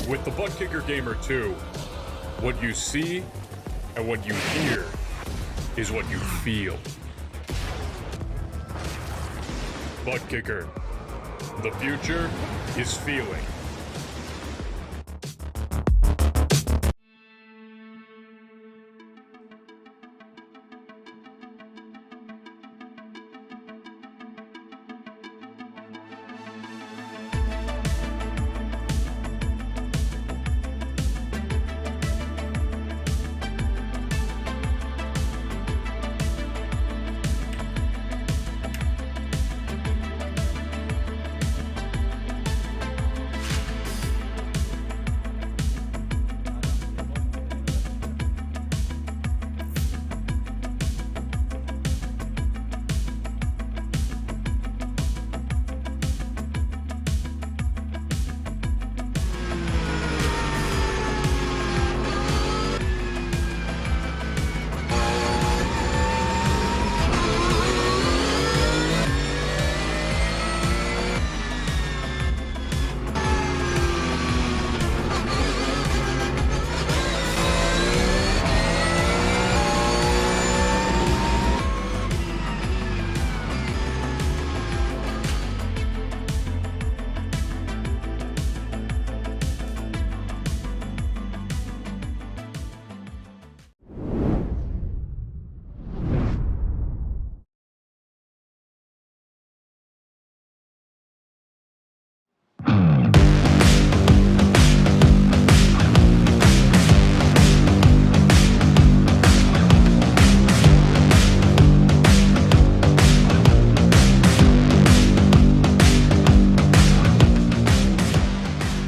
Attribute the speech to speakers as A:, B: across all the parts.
A: With the Butt Kicker Gamer 2, what you see and what you hear is what you feel. Butt Kicker. The future is feeling.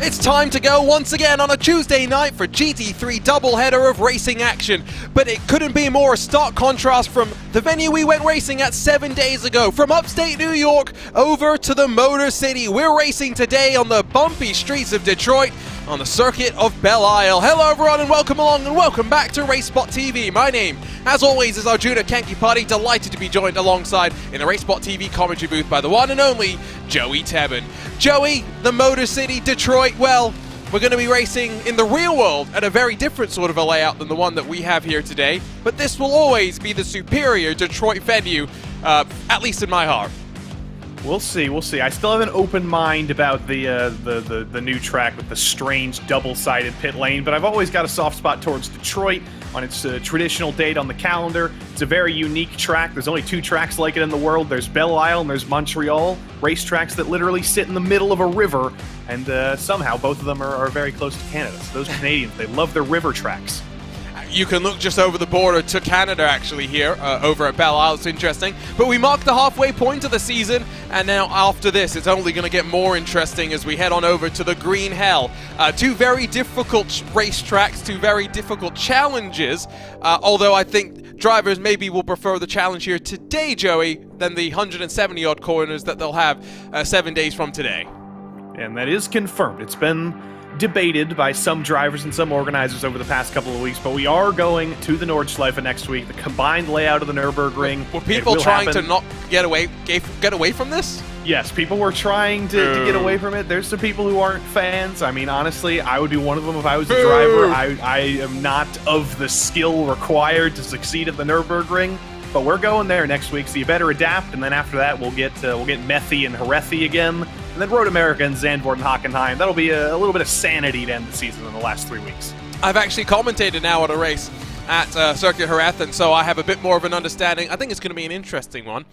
B: It's time to go once again on a Tuesday night for GT3 doubleheader of racing action. But it couldn't be more a stark contrast from the venue we went racing at 7 days ago. From upstate New York over to the Motor City. We're racing today on the bumpy streets of Detroit on the circuit of Belle. Hello everyone and welcome along and welcome back to RaceSpotTV. My name, as always, is Arjuna Kankipati. Delighted to be joined alongside in the RaceSpotTV commentary booth by the one and only Joey Tebben. Joey, the Motor City, Detroit, well, we're going to be racing in the real world at a very different sort of a layout than the one that we have here today, but this will always be the superior Detroit venue, at least in my heart.
C: We'll see, we'll see. I still have an open mind about the new track with the strange double-sided pit lane, but I've always got a soft spot towards Detroit on its traditional date on the calendar. It's a very unique track. There's only two tracks like it in the world. There's Belle Isle and there's Montreal. Racetracks that literally sit in the middle of a river, and somehow both of them are very close to Canada. So those Canadians, they love their river tracks.
B: You can look just over the border to Canada, actually, here, over at Belle Isle. It's interesting. But we marked the halfway point of the season, and now after this, it's only going to get more interesting as we head on over to the Green Hell. Two very difficult racetracks, two very difficult challenges, although I think drivers maybe will prefer the challenge here today, Joey, than the 170-odd corners that they'll have 7 days from today.
C: And that is confirmed. It's been debated by some drivers and some organizers over the past couple of weeks, but we are going to the Nordschleife next week, the combined layout of the Nürburgring.
B: Were people trying to not get away from this?
C: Yes, people were trying to get away from it. There's some people who aren't fans. I mean, honestly, I would be one of them if I was a driver. I am not of the skill required to succeed at the Nürburgring, but we're going there next week, so you better adapt, and then after that we'll get Methy and Herethi again. And then Road America and Zandvoort and Hockenheim. That'll be a little bit of sanity to end the season in the last 3 weeks.
B: I've actually commentated now at a race at Circuit Jerez, and so I have a bit more of an understanding. I think it's going to be an interesting one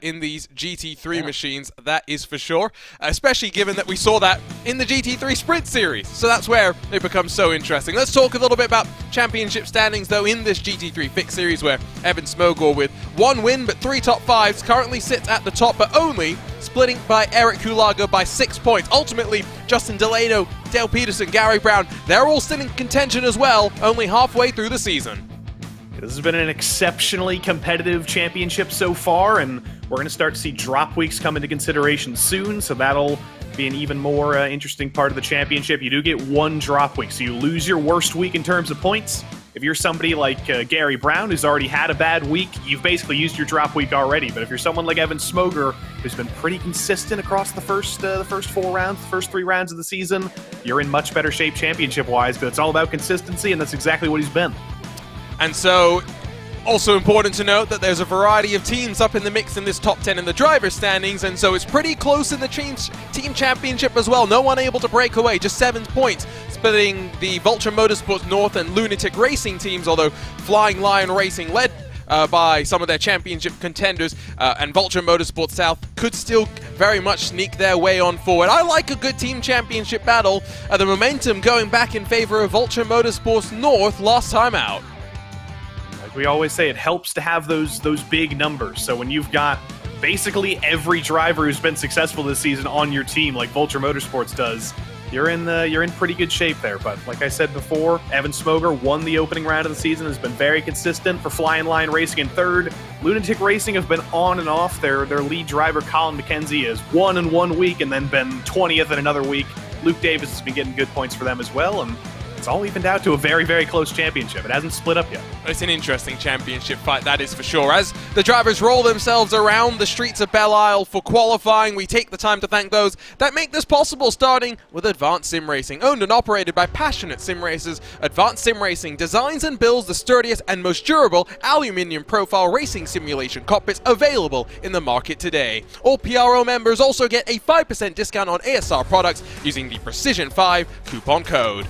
B: in these GT3 machines, that is for sure, especially given that we saw that in the GT3 Sprint Series. So that's where it becomes so interesting. Let's talk a little bit about championship standings, though, in this GT3 Fixed Series, where Evan Smogor, with 1 win but 3 top 5s, currently sits at the top, but only splitting by Eric Kulaga by 6 points. Ultimately, Justin Delano, Dale Peterson, Gary Brown, they're all still in contention as well, only halfway through the season.
C: This has been an exceptionally competitive championship so far, and we're going to start to see drop weeks come into consideration soon, so that'll be an even more interesting part of the championship. You do get one drop week, so you lose your worst week in terms of points. If you're somebody like Gary Brown, who's already had a bad week, you've basically used your drop week already. But if you're someone like Evan Smoger, who's been pretty consistent across the first 4 rounds, the first 3 rounds of the season, you're in much better shape championship-wise, because it's all about consistency, and that's exactly what he's been.
B: And so, also important to note that there's a variety of teams up in the mix in this top 10 in the driver standings, and so it's pretty close in the team championship as well. No one able to break away, just 7 points, splitting the Vulture Motorsports North and Lunatic Racing teams, although Flying Lion Racing, led by some of their championship contenders, and Vulture Motorsports South could still very much sneak their way on forward. I like a good team championship battle, the momentum going back in favor of Vulture Motorsports North last time out.
C: We always say it helps to have those big numbers. So when you've got basically every driver who's been successful this season on your team, like Vulture Motorsports does, you're in pretty good shape there. But like I said before, Evan Smoger won the opening round of the season, has been very consistent for Flying Lion Racing in 3rd. Lunatic Racing have been on and off. Their lead driver, Colin McKenzie, has won in 1 week and then been 20th in another week. Luke Davis has been getting good points for them as well, and it's all evened out to a very, very close championship. It hasn't split up yet.
B: It's an interesting championship fight, that is for sure. As the drivers roll themselves around the streets of Belle Isle for qualifying, we take the time to thank those that make this possible, starting with Advanced Sim Racing. Owned and operated by passionate sim racers, Advanced Sim Racing designs and builds the sturdiest and most durable aluminium profile racing simulation cockpits available in the market today. All PRL members also get a 5% discount on ASR products using the Precision5 coupon code.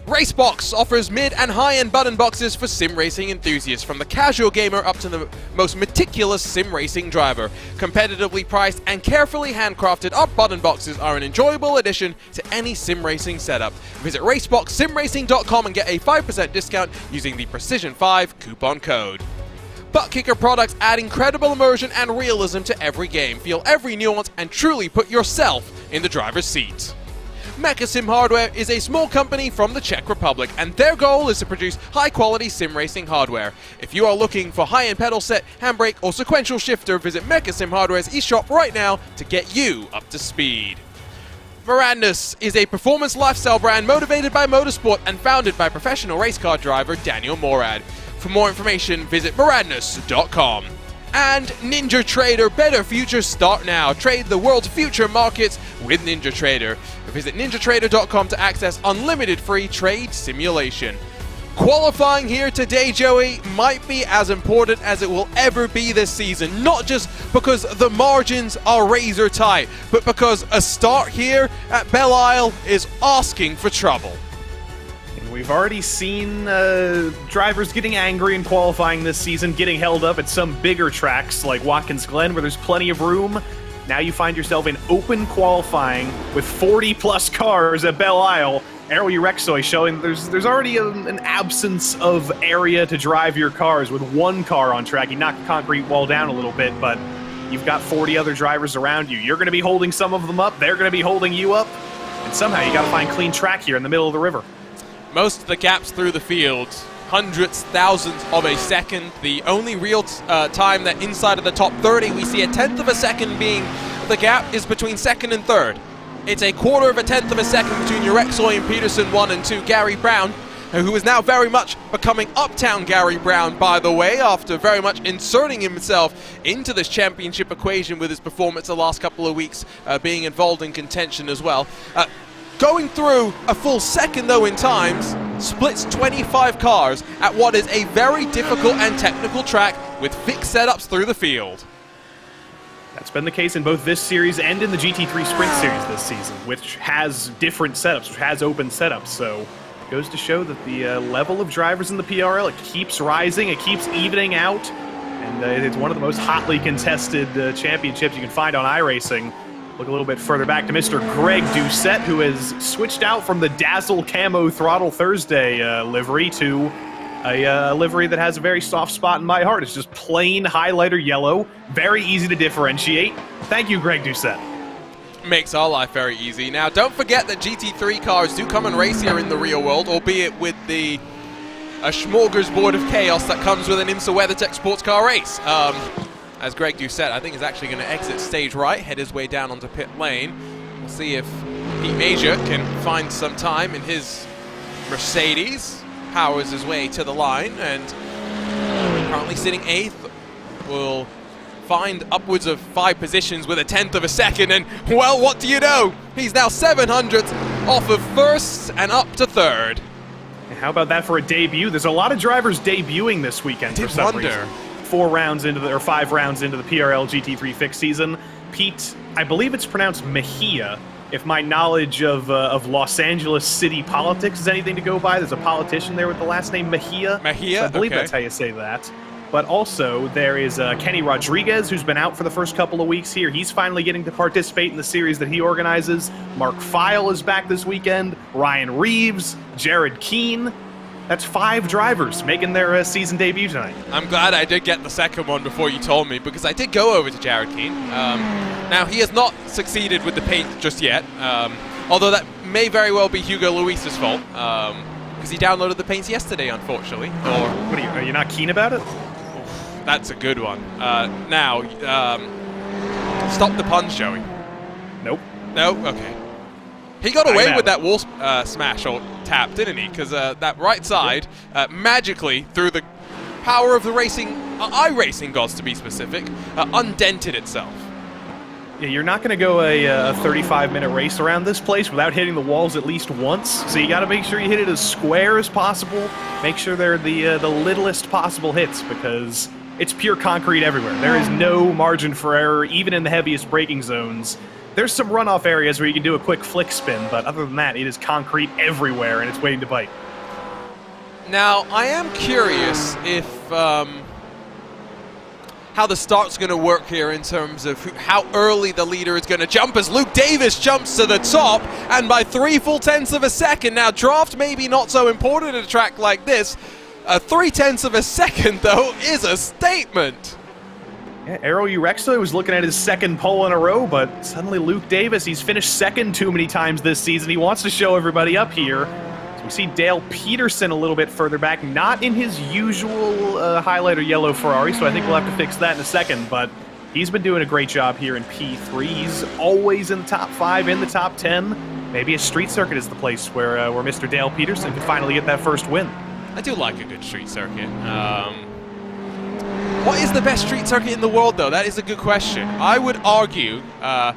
B: Racebox offers mid and high-end button boxes for sim racing enthusiasts, from the casual gamer up to the most meticulous sim racing driver. Competitively priced and carefully handcrafted, our button boxes are an enjoyable addition to any sim racing setup. Visit raceboxsimracing.com and get a 5% discount using the Precision5 coupon code. Butt Kicker products add incredible immersion and realism to every game. Feel every nuance and truly put yourself in the driver's seat. Mechasim Hardware is a small company from the Czech Republic, and their goal is to produce high-quality sim racing hardware. If you are looking for high-end pedal set, handbrake, or sequential shifter, visit Mechasim Hardware's eShop right now to get you up to speed. Marandus is a performance lifestyle brand motivated by motorsport and founded by professional race car driver Daniel Morad. For more information, visit marandus.com. And Ninja Trader, better futures start now. Trade the world's future markets with Ninja Trader. Visit ninjatrader.com to access unlimited free trade simulation. Qualifying here today, Joey, might be as important as it will ever be this season. Not just because the margins are razor tight, but because a start here at Belle Isle is asking for trouble.
C: We've already seen drivers getting angry in qualifying this season, getting held up at some bigger tracks like Watkins Glen, where there's plenty of room. Now you find yourself in open qualifying with 40-plus cars at Belle Isle. Aero Urexoi showing there's already an absence of area to drive your cars with one car on track. You knock the concrete wall down a little bit, but you've got 40 other drivers around you. You're going to be holding some of them up. They're going to be holding you up. And somehow you got to find clean track here in the middle of the river.
B: Most of the gaps through the field, hundredths, thousandths of a second. The only real time that inside of the top 30 we see a tenth of a second being the gap is between second and third. It's a quarter of a tenth of a second between Urexoi and Peterson 1 and 2. Gary Brown, who is now very much becoming Uptown Gary Brown, by the way, after very much inserting himself into this championship equation with his performance the last couple of weeks, being involved in contention as well. Going through a full second, though, in times, splits 25 cars at what is a very difficult and technical track with fixed setups through the field.
C: That's been the case in both this series and in the GT3 Sprint Series this season, which has different setups, which has open setups. So it goes to show that the level of drivers in the PRL, it keeps rising, it keeps evening out, and it's one of the most hotly contested championships you can find on iRacing. Look a little bit further back to Mr. Greg Doucette, who has switched out from the Dazzle Camo Throttle Thursday livery to a livery that has a very soft spot in my heart. It's just plain highlighter yellow, very easy to differentiate. Thank you, Greg Doucette.
B: Makes our life very easy. Now, don't forget that GT3 cars do come and race here in the real world, albeit with a smorgasbord of chaos that comes with an IMSA WeatherTech sports car race. as Greg Doucette, I think, is actually going to exit stage right, head his way down onto pit lane. We'll see if Pete Major can find some time in his Mercedes, powers his way to the line, and currently sitting 8th, will find upwards of 5 positions with a 1/10 of a second, and, well, what do you know? He's now 700th off of 1st and up to 3rd.
C: How about that for a debut? There's a lot of drivers debuting this weekend for some reason. 4 rounds into the, or 5 rounds into the PRL GT3 fixed season. Pete, I believe it's pronounced Mejia. If my knowledge of Los Angeles city politics is anything to go by, there's a politician there with the last name Mejia.
B: Mejia,
C: so I believe
B: okay.
C: that's how you say that. But also, there is Kenny Rodriguez, who's been out for the first couple of weeks here. He's finally getting to participate in the series that he organizes. Mark Feil is back this weekend. Ryan Reeves, Jared Keane. That's 5 drivers making their season debut tonight.
B: I'm glad I did get the second one before you told me, because I did go over to Jared Keane. Now, he has not succeeded with the paint just yet, although that may very well be Hugo Luis's fault, because he downloaded the paints yesterday, unfortunately. Or
C: What are you not keen about it?
B: That's a good one. Now, stop the puns, Joey.
C: Nope.
B: No? Okay. He got away with that wall smash or tap, didn't he? Because that right side, magically, through the power of the racing, iRacing gods to be specific, undented itself.
C: Yeah, you're not going to go a 35-minute race around this place without hitting the walls at least once. So you got to make sure you hit it as square as possible. Make sure they're the littlest possible hits, because it's pure concrete everywhere. There is no margin for error, even in the heaviest braking zones. There's some runoff areas where you can do a quick flick spin, but other than that, it is concrete everywhere, and it's waiting to bite.
B: Now, I am curious if how the start's going to work here in terms of how early the leader is going to jump, as Luke Davis jumps to the top, and by 3 full-tenths of a second. Now, draft maybe not so important at a track like this. 3/10 of a second, though, is a statement.
C: Yeah, Aero Urexo was looking at his 2nd pole in a row, but suddenly Luke Davis, he's finished 2nd too many times this season. He wants to show everybody up here. So we see Dale Peterson a little bit further back, not in his usual highlighter yellow Ferrari, so I think we'll have to fix that in a second, but he's been doing a great job here in P3. He's always in the top 5, in the top 10. Maybe a street circuit is the place where Mr. Dale Peterson could finally get that first win.
B: I do like a good street circuit. What is the best street circuit in the world, though? That is a good question. I would argue that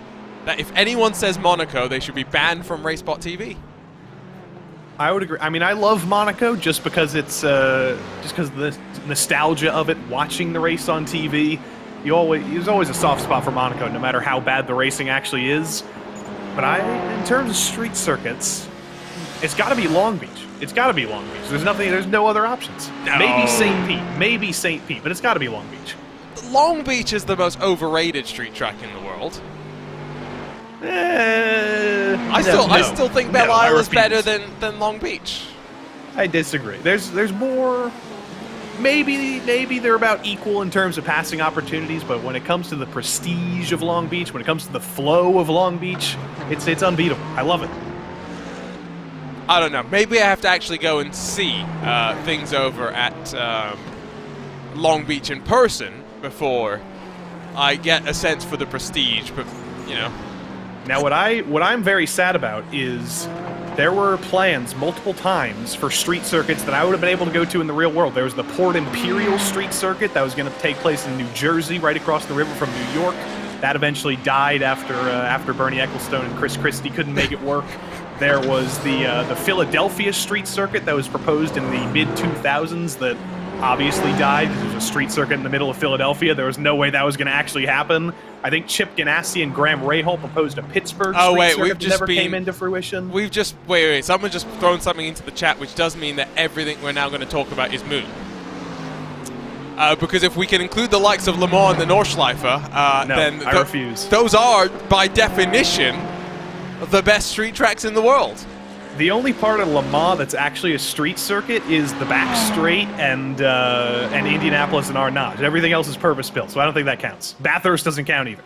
B: if anyone says Monaco, they should be banned from RaceSpotTV.
C: I would agree. I mean, I love Monaco just because it's just because of the nostalgia of it. Watching the race on TV, there's always a soft spot for Monaco, no matter how bad the racing actually is. But in terms of street circuits, it's got to be Long Beach. It's got to be Long Beach. There's no other options.
B: No.
C: Maybe St. Pete, but it's got to be Long Beach.
B: Long Beach is the most overrated street track in the world. I still think Belle Isle is better than Long Beach.
C: I disagree. There's more. Maybe they're about equal in terms of passing opportunities, but when it comes to the prestige of Long Beach, when it comes to the flow of Long Beach, it's unbeatable. I love it.
B: I don't know. Maybe I have to actually go and see things over at Long Beach in person before I get a sense for the prestige. But you know.
C: Now, what I'm very sad about is there were plans multiple times for street circuits that I would have been able to go to in the real world. There was the Port Imperial Street Circuit that was going to take place in New Jersey, right across the river from New York. That eventually died after Bernie Ecclestone and Chris Christie couldn't make it work. There was the Philadelphia Street Circuit that was proposed in the mid-2000s that obviously died because there was a street circuit in the middle of Philadelphia. There was no way that was going to actually happen. I think Chip Ganassi and Graham Rahal proposed a Pittsburgh street circuit that never came into fruition.
B: Wait. Someone just thrown something into the chat, which does mean that everything we're now going to talk about is moot. Because if we can include the likes of Le Mans and the Nordschleife, then
C: I refuse.
B: Those are, by definition, the best street tracks in the world.
C: The only part of Le Mans that's actually a street circuit is the back straight and Indianapolis and Arnage. Everything else is purpose-built, so I don't think that counts. Bathurst doesn't count either.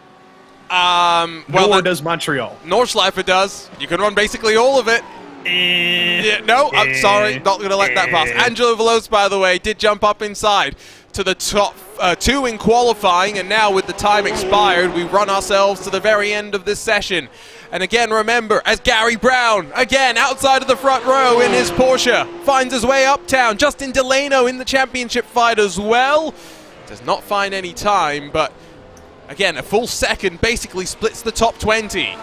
C: Nor does Montreal.
B: Nordschleife does. You can run basically all of it. I'm sorry, not going to let that pass. Angelo Veloz, by the way, did jump up inside. to the top 2 in qualifying, and now with the time expired, we run ourselves to the very end of this session. And again, remember, as Gary Brown, again, outside of the front row in his Porsche, finds his way uptown. Justin Delano in the championship fight as well. Does not find any time, but again, a full second basically splits the top 20.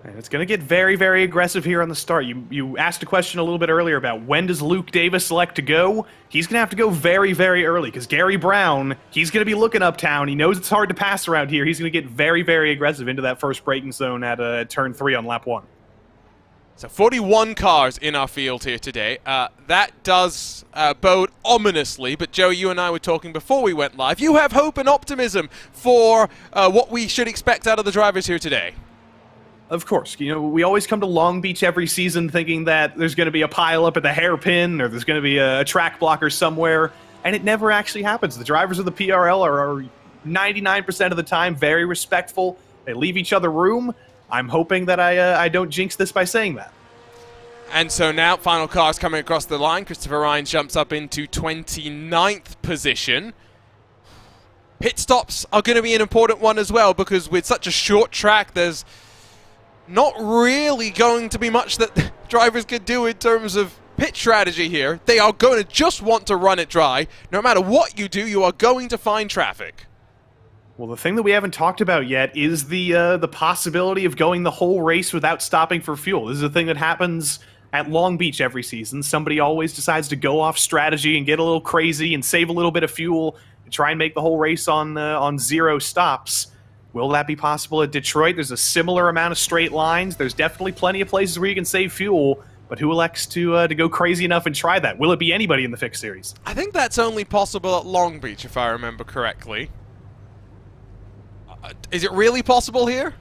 C: And it's going to get very, very aggressive here on the start. You asked a question a little bit earlier about when does Luke Davis select to go. He's going to have to go very, very early because Gary Brown, he's going to be looking uptown. He knows it's hard to pass around here. He's going to get very, very aggressive into that first braking zone at turn 3 on lap 1.
B: So 41 cars in our field here today. That does bode ominously, but Joe, you and I were talking before we went live. You have hope and optimism for what we should expect out of the drivers here today.
C: Of course. You know, we always come to Long Beach every season thinking that there's going to be a pile-up at the hairpin or there's going to be a track blocker somewhere, and it never actually happens. The drivers of the PRL are 99% of the time very respectful. They leave each other room. I'm hoping that I don't jinx this by saying that.
B: And so now, final cars coming across the line. Christopher Ryan jumps up into 29th position. Pit stops are going to be an important one as well, because with such a short track, there's not really going to be much that drivers could do in terms of pit strategy here. They are going to just want to run it dry. No matter what you do, you are going to find traffic.
C: Well, the thing that we haven't talked about yet is the possibility of going the whole race without stopping for fuel. This is a thing that happens at Long Beach every season. Somebody always decides to go off strategy and get a little crazy and save a little bit of fuel and try and make the whole race on 0 stops. Will that be possible at Detroit? There's a similar amount of straight lines. There's definitely plenty of places where you can save fuel, but who elects to go crazy enough and try that? Will it be anybody in the fixed series?
B: I think that's only possible at Long Beach, if I remember correctly. Is it really possible here?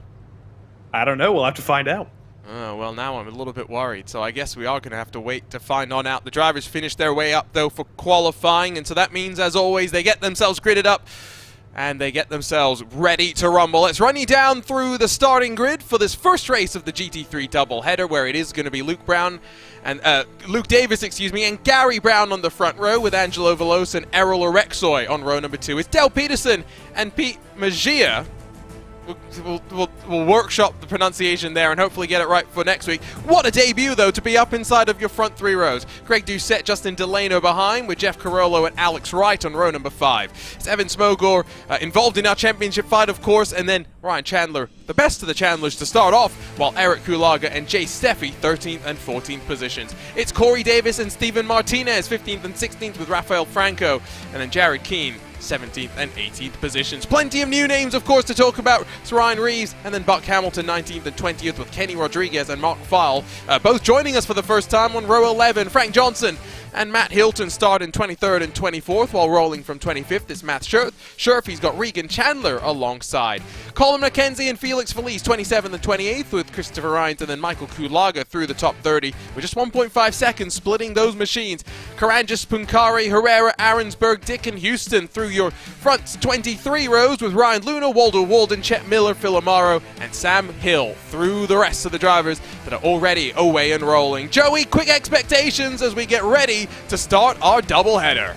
C: I don't know. We'll have to find out.
B: Oh, well, now I'm a little bit worried, so I guess we are going to have to wait to find on out. The drivers finish their way up, though, for qualifying, and so that means, as always, they get themselves gridded up and they get themselves ready to rumble. Let's run you down through the starting grid for this first race of the GT3 doubleheader, where it is going to be Luke Davis, and Gary Brown on the front row, with Angelo Velosa and Errol Orexoy on row number 2. It's Del Peterson and Pete Mejia. We'll workshop the pronunciation there and hopefully get it right for next week. What a debut, though, to be up inside of your front 3 rows. Craig Doucette, Justin Delano behind, with Jeff Carollo and Alex Wright on row number 5. It's Evan Smogor involved in our championship fight, of course, and then Ryan Chandler, the best of the Chandlers to start off, while Eric Kulaga and Jay Steffi 13th and 14th positions. It's Corey Davis and Steven Martinez 15th and 16th, with Rafael Franco, and then Jared Keane 17th and 18th positions. Plenty of new names, of course, to talk about. It's Ryan Reeves and then Buck Hamilton 19th and 20th, with Kenny Rodriguez and Mark File both joining us for the first time on row 11. Frank Johnson and Matt Hilton start in 23rd and 24th, while rolling from 25th is Matt Scherf. He's got Regan Chandler alongside. Colin McKenzie and Felix Felice 27th and 28th, with Christopher Ryan and then Michael Kulaga through the top 30, with just 1.5 seconds splitting those machines. Karanjas, Punkari, Herrera, Aaronsburg, Dick and Houston through your front 23 rows, with Ryan Luna, Waldo Walden, Chet Miller, Phil Amaro, and Sam Hill through the rest of the drivers that are already away and rolling. Joey, quick expectations as we get ready to start our doubleheader.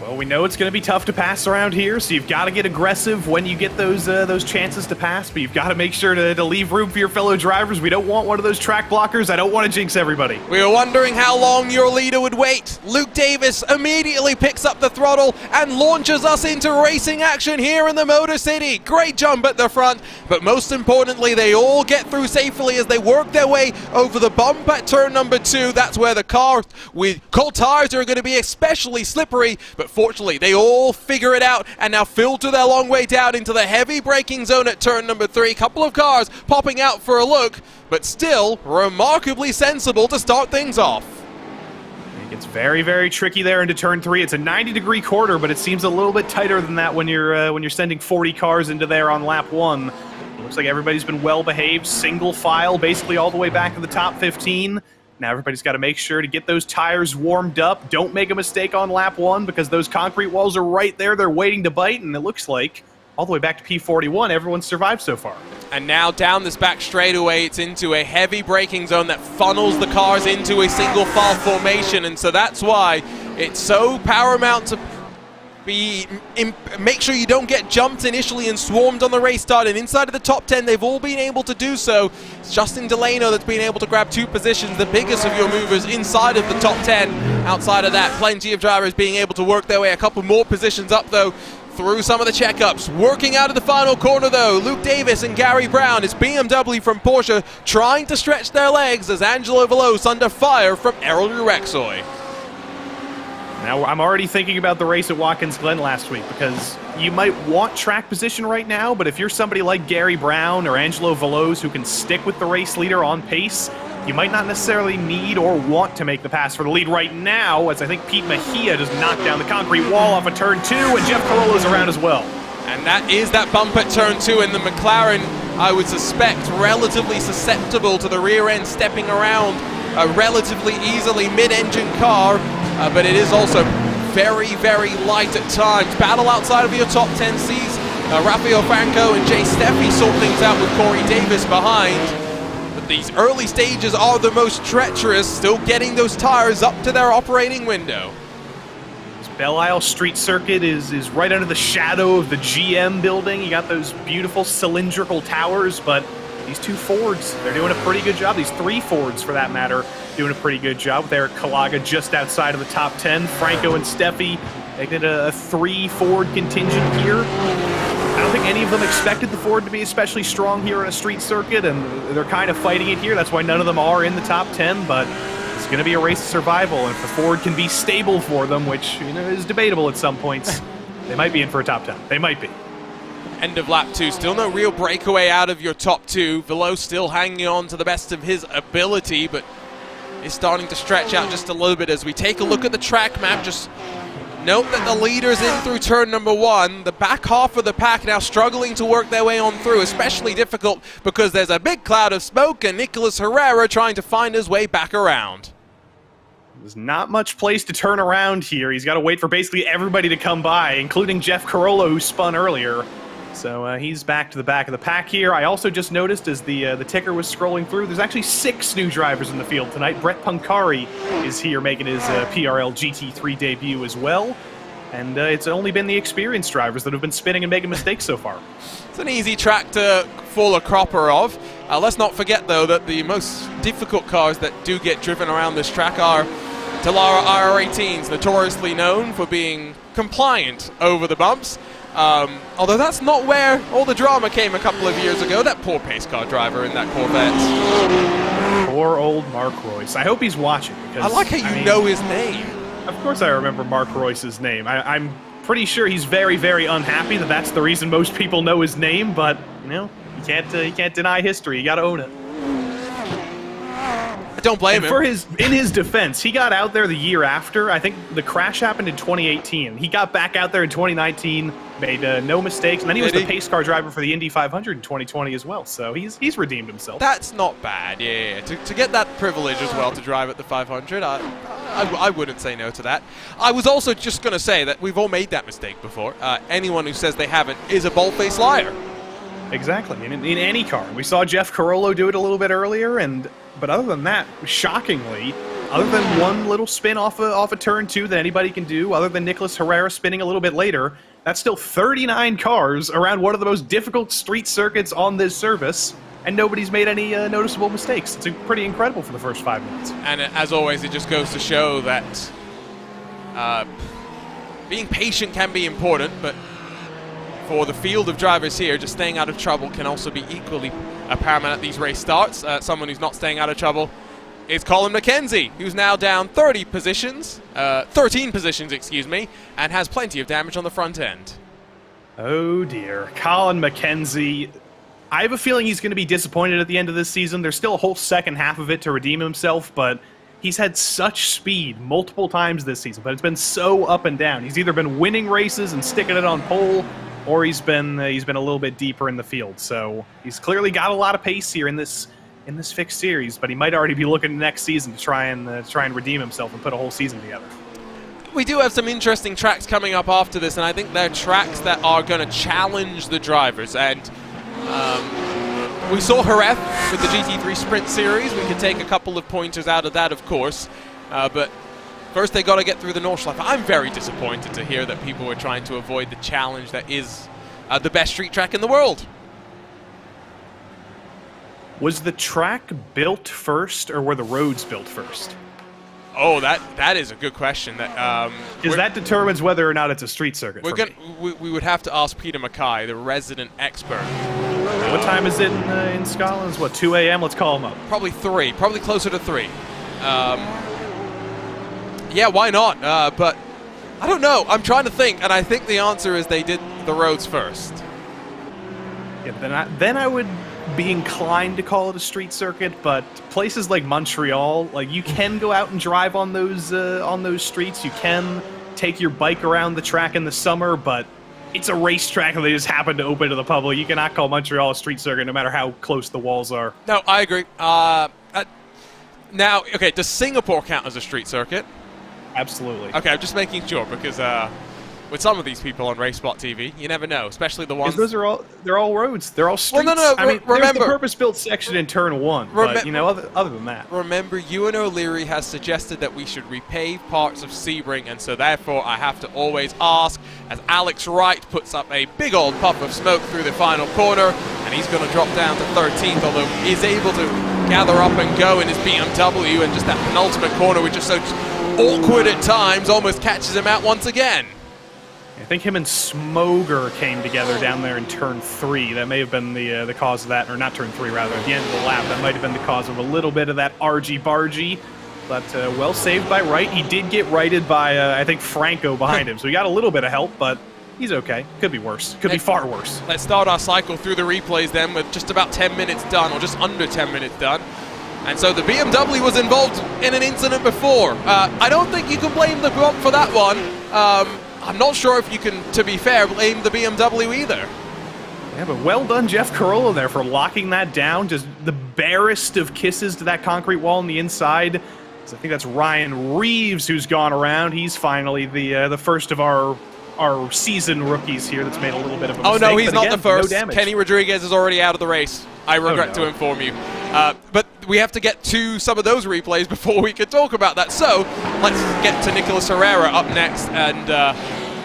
C: Well, we know it's going to be tough to pass around here, so you've got to get aggressive when you get those chances to pass, but you've got to make sure to leave room for your fellow drivers. We don't want one of those track blockers. I don't want to jinx everybody.
B: We were wondering how long your leader would wait. Luke Davis immediately picks up the throttle and launches us into racing action here in the Motor City. Great jump at the front, but most importantly, they all get through safely as they work their way over the bump at turn number 2. That's where the cars with cold tires are going to be especially slippery, but fortunately, they all figure it out and now filter their long way down into the heavy braking zone at turn number 3. Couple of cars popping out for a look, but still remarkably sensible to start things off.
C: It gets very, very tricky there into turn 3. It's a 90-degree quarter, but it seems a little bit tighter than that when you're sending 40 cars into there on lap 1. It looks like everybody's been well behaved, single file, basically all the way back to the top 15. Now everybody's got to make sure to get those tires warmed up. Don't make a mistake on lap 1, because those concrete walls are right there. They're waiting to bite, and it looks like all the way back to P41, everyone's survived so far.
B: And now down this back straightaway, it's into a heavy braking zone that funnels the cars into a single file formation, and so that's why It's so paramount to make sure you don't get jumped initially and swarmed on the race start, and inside of the top 10 they've all been able to do so. It's Justin Delano that's been able to grab 2 positions, the biggest of your movers inside of the top 10. Outside of that, plenty of drivers being able to work their way a couple more positions up though through some of the checkups. Working out of the final corner though, Luke Davis and Gary Brown. It's BMW from Porsche trying to stretch their legs as Angelo Veloz under fire from Errol Urexoy.
C: Now, I'm already thinking about the race at Watkins Glen last week, because you might want track position right now, but if you're somebody like Gary Brown or Angelo Veloz who can stick with the race leader on pace, you might not necessarily need or want to make the pass for the lead right now, as I think Pete Mejia just knocked down the concrete wall off of turn 2, and Jeff Carollo's around as well.
B: And that is that bump at turn 2, and the McLaren, I would suspect, relatively susceptible to the rear end stepping around relatively easily mid-engine car, but it is also very, very light at times. Battle outside of your top 10 sees Rafael Franco and Jay Steffi sort things out with Corey Davis behind. But these early stages are the most treacherous, still getting those tires up to their operating window.
C: This Belle Isle Street Circuit is right under the shadow of the GM building. You got those beautiful cylindrical towers, but these 2 Fords, they're doing a pretty good job. These 3 Fords, for that matter, doing a pretty good job with Eric Kalaga just outside of the top 10. Franco and Steffi making it a 3 Ford contingent here. I don't think any of them expected the Ford to be especially strong here on a street circuit, and they're kind of fighting it here. That's why none of them are in the top 10, but it's going to be a race of survival, and if the Ford can be stable for them, which is debatable at some points, they might be in for a top 10. They might be.
B: End of lap 2, still no real breakaway out of your top 2. Veloz still hanging on to the best of his ability, but is starting to stretch out just a little bit as we take a look at the track map. Just note that the leader's in through turn number 1. The back half of the pack now struggling to work their way on through, especially difficult because there's a big cloud of smoke and Nicolas Herrera trying to find his way back around.
C: There's not much place to turn around here. He's got to wait for basically everybody to come by, including Jeff Carollo, who spun earlier. So he's back to the back of the pack here. I also just noticed as the ticker was scrolling through, there's actually 6 new drivers in the field tonight. Brett Pancari is here making his PRL GT3 debut as well. And it's only been the experienced drivers that have been spinning and making mistakes so far.
B: It's an easy track to fall a cropper of. Let's not forget, though, that the most difficult cars that do get driven around this track are Dallara IR18s, notoriously known for being compliant over the bumps. Although that's not where all the drama came a couple of years ago. That poor pace car driver in that Corvette.
C: Poor old Mark Royce. I hope he's watching. Because,
B: I like how you know his name.
C: Of course I remember Mark Royce's name. I'm pretty sure he's very, very unhappy that that's the reason most people know his name, but, you can't deny history. You gotta own it.
B: I don't blame him.
C: In his defense, he got out there the year after. I think the crash happened in 2018. He got back out there in 2019, made no mistakes, and then he was the pace car driver for the Indy 500 in 2020 as well. So he's redeemed himself.
B: That's not bad. Yeah. To get that privilege as well to drive at the 500, I wouldn't say no to that. I was also just going to say that we've all made that mistake before. Anyone who says they haven't is a bald-faced liar.
C: Exactly. In any car. We saw Jeff Carollo do it a little bit earlier, but other than that, shockingly, other than one little spin off a turn 2 that anybody can do, other than Nicolas Herrera spinning a little bit later, that's still 39 cars around one of the most difficult street circuits on this service, and nobody's made any noticeable mistakes. It's pretty incredible for the first 5 minutes.
B: And as always, it just goes to show that being patient can be important, but for the field of drivers here, just staying out of trouble can also be equally paramount at these race starts. Someone who's not staying out of trouble is Colin McKenzie, who's now down 13 positions, excuse me, and has plenty of damage on the front end.
C: Oh dear. Colin McKenzie, I have a feeling he's going to be disappointed at the end of this season. There's still a whole second half of it to redeem himself, but he's had such speed multiple times this season, but it's been so up and down. He's either been winning races and sticking it on pole, or he's been a little bit deeper in the field. So he's clearly got a lot of pace here in this fixed series, but he might already be looking next season to try and redeem himself and put a whole season together.
B: We do have some interesting tracks coming up after this, and I think they're tracks that are going to challenge the drivers. And we saw Jerez with the GT3 Sprint Series. We could take a couple of pointers out of that, of course, but First, they got to get through the Nordschleife. I'm very disappointed to hear that people were trying to avoid the challenge that is the best street track in the world.
C: Was the track built first, or were the roads built first?
B: Oh, that is a good question.
C: Because that determines whether or not it's a street circuit.
B: We would have to ask Peter Mackay, the resident expert.
C: What time is it in Scotland? It's what, 2 a.m.? Let's call him up.
B: Probably 3. Probably closer to 3. Yeah, why not? But I don't know. I'm trying to think, and I think the answer is they did the roads first.
C: Yeah, then I would be inclined to call it a street circuit, but places like Montreal, like, you can go out and drive on those streets. You can take your bike around the track in the summer, but it's a racetrack and they just happen to open to the public. You cannot call Montreal a street circuit no matter how close the walls are.
B: No, I agree. Now, okay, does Singapore count as a street circuit?
C: Absolutely.
B: Okay, I'm just making sure, because with some of these people on RaceSpotTV, you never know, especially the ones...
C: They're all roads. They're all streets.
B: Well, no,
C: I mean,
B: remember,
C: there's the purpose-built section in Turn 1, but, you know, other than that.
B: Remember, Ewan O'Leary has suggested that we should repave parts of Sebring, and so therefore I have to always ask, as Alex Wright puts up a big old puff of smoke through the final corner, and he's going to drop down to 13th, although he's able to gather up and go in his BMW, and just that penultimate corner, which is so awkward at times, almost catches him out once again.
C: I think him and Smoger came together down there in Turn 3. That may have been the cause of that, or not Turn 3, rather, at the end of the lap. That might have been the cause of a little bit of that argy-bargy, but well saved by Wright. He did get righted by, I think, Franco behind him, so he got a little bit of help, but he's okay. Could be worse. Could be far worse.
B: Let's start our cycle through the replays then, with just about 10 minutes done, or just under 10 minutes done. And so the BMW was involved in an incident before. I don't think you can blame the bump for that one. I'm not sure if you can, to be fair, blame the BMW either.
C: Yeah, but well done, Jeff Carollo, there for locking that down. Just the barest of kisses to that concrete wall on the inside. So I think that's Ryan Reeves who's gone around. He's finally the first of our season rookies here that's made a little bit of a mistake.
B: Oh, no, he's
C: but
B: not
C: again,
B: the first.
C: No damage.
B: Kenny Rodriguez is already out of the race. I regret to inform you. But we have to get to some of those replays before we can talk about that. So let's get to Nicholas Herrera up next. And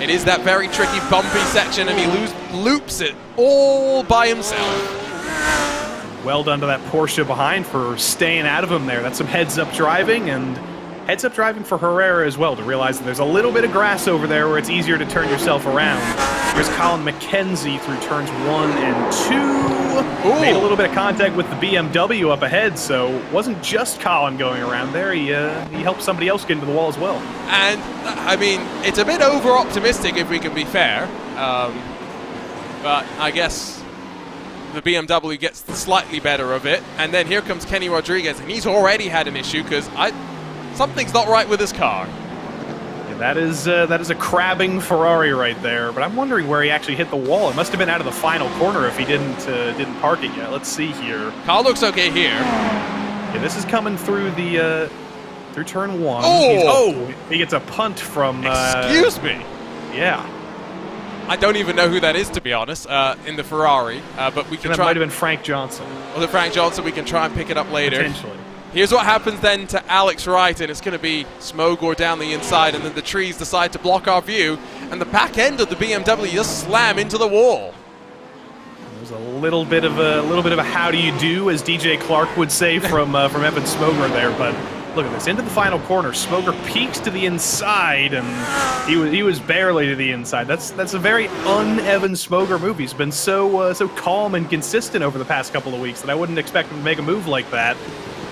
B: it is that very tricky, bumpy section, and he loops it all by himself.
C: Well done to that Porsche behind for staying out of him there. That's some heads-up driving, and heads-up driving for Herrera as well, to realize that there's a little bit of grass over there where it's easier to turn yourself around. Here's Colin McKenzie through turns 1 and 2. Ooh. Made a little bit of contact with the BMW up ahead, so it wasn't just Colin going around there. He helped somebody else get into the wall as well.
B: And, I mean, it's a bit over-optimistic if we can be fair. But I guess the BMW gets slightly better of it. And then here comes Kenny Rodriguez, and he's already had an issue because something's not right with his car.
C: Yeah, that is a crabbing Ferrari right there, but I'm wondering where he actually hit the wall. It must have been out of the final corner if he didn't park it yet. Let's see here.
B: Car looks okay here.
C: Yeah, this is coming through through turn 1.
B: Oh!
C: He gets a punt from...
B: Excuse me!
C: Yeah.
B: I don't even know who that is, to be honest, in the Ferrari, but we can try...
C: That might have been Frank Johnson.
B: Was it Frank Johnson? We can try and pick it up later.
C: Potentially.
B: Here's what happens then to Alex Wright, and it's going to be Smogor down the inside, and then the trees decide to block our view, and the back end of the BMW just slam into the wall.
C: There's a little bit of a how do you do, as DJ Clark would say from Evan Smogor there, but look at this, into the final corner. Smogor peeks to the inside, and he was barely to the inside. That's a very un-Evan Smogor move. He's been so calm and consistent over the past couple of weeks that I wouldn't expect him to make a move like that.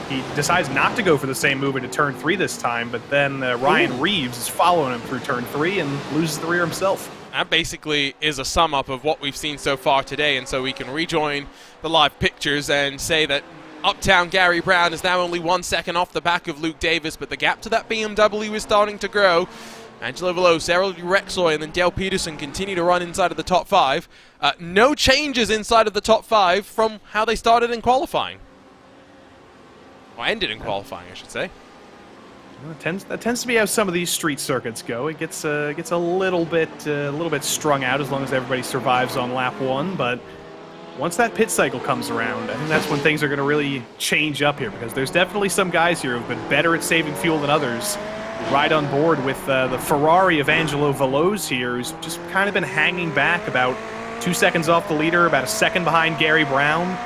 C: He decides not to go for the same move into turn 3 this time, but then Ryan Reeves is following him through turn 3 and loses the rear himself.
B: That basically is a sum up of what we've seen so far today, and so we can rejoin the live pictures and say that Uptown Gary Brown is now only 1 second off the back of Luke Davis, but the gap to that BMW is starting to grow. Angelo Veloz, Cyril Rexoy, and then Dale Peterson continue to run inside of the top 5. No changes inside of the top 5 from how they started in qualifying. Or ended in qualifying, I should say.
C: That tends to be how some of these street circuits go. It gets a little bit strung out as long as everybody survives on lap 1. But once that pit cycle comes around, I think that's when things are going to really change up here, because there's definitely some guys here who've been better at saving fuel than others. Right on board with the Ferrari of Angelo Veloz here, who's just kind of been hanging back about 2 seconds off the leader, about a second behind Gary Brown.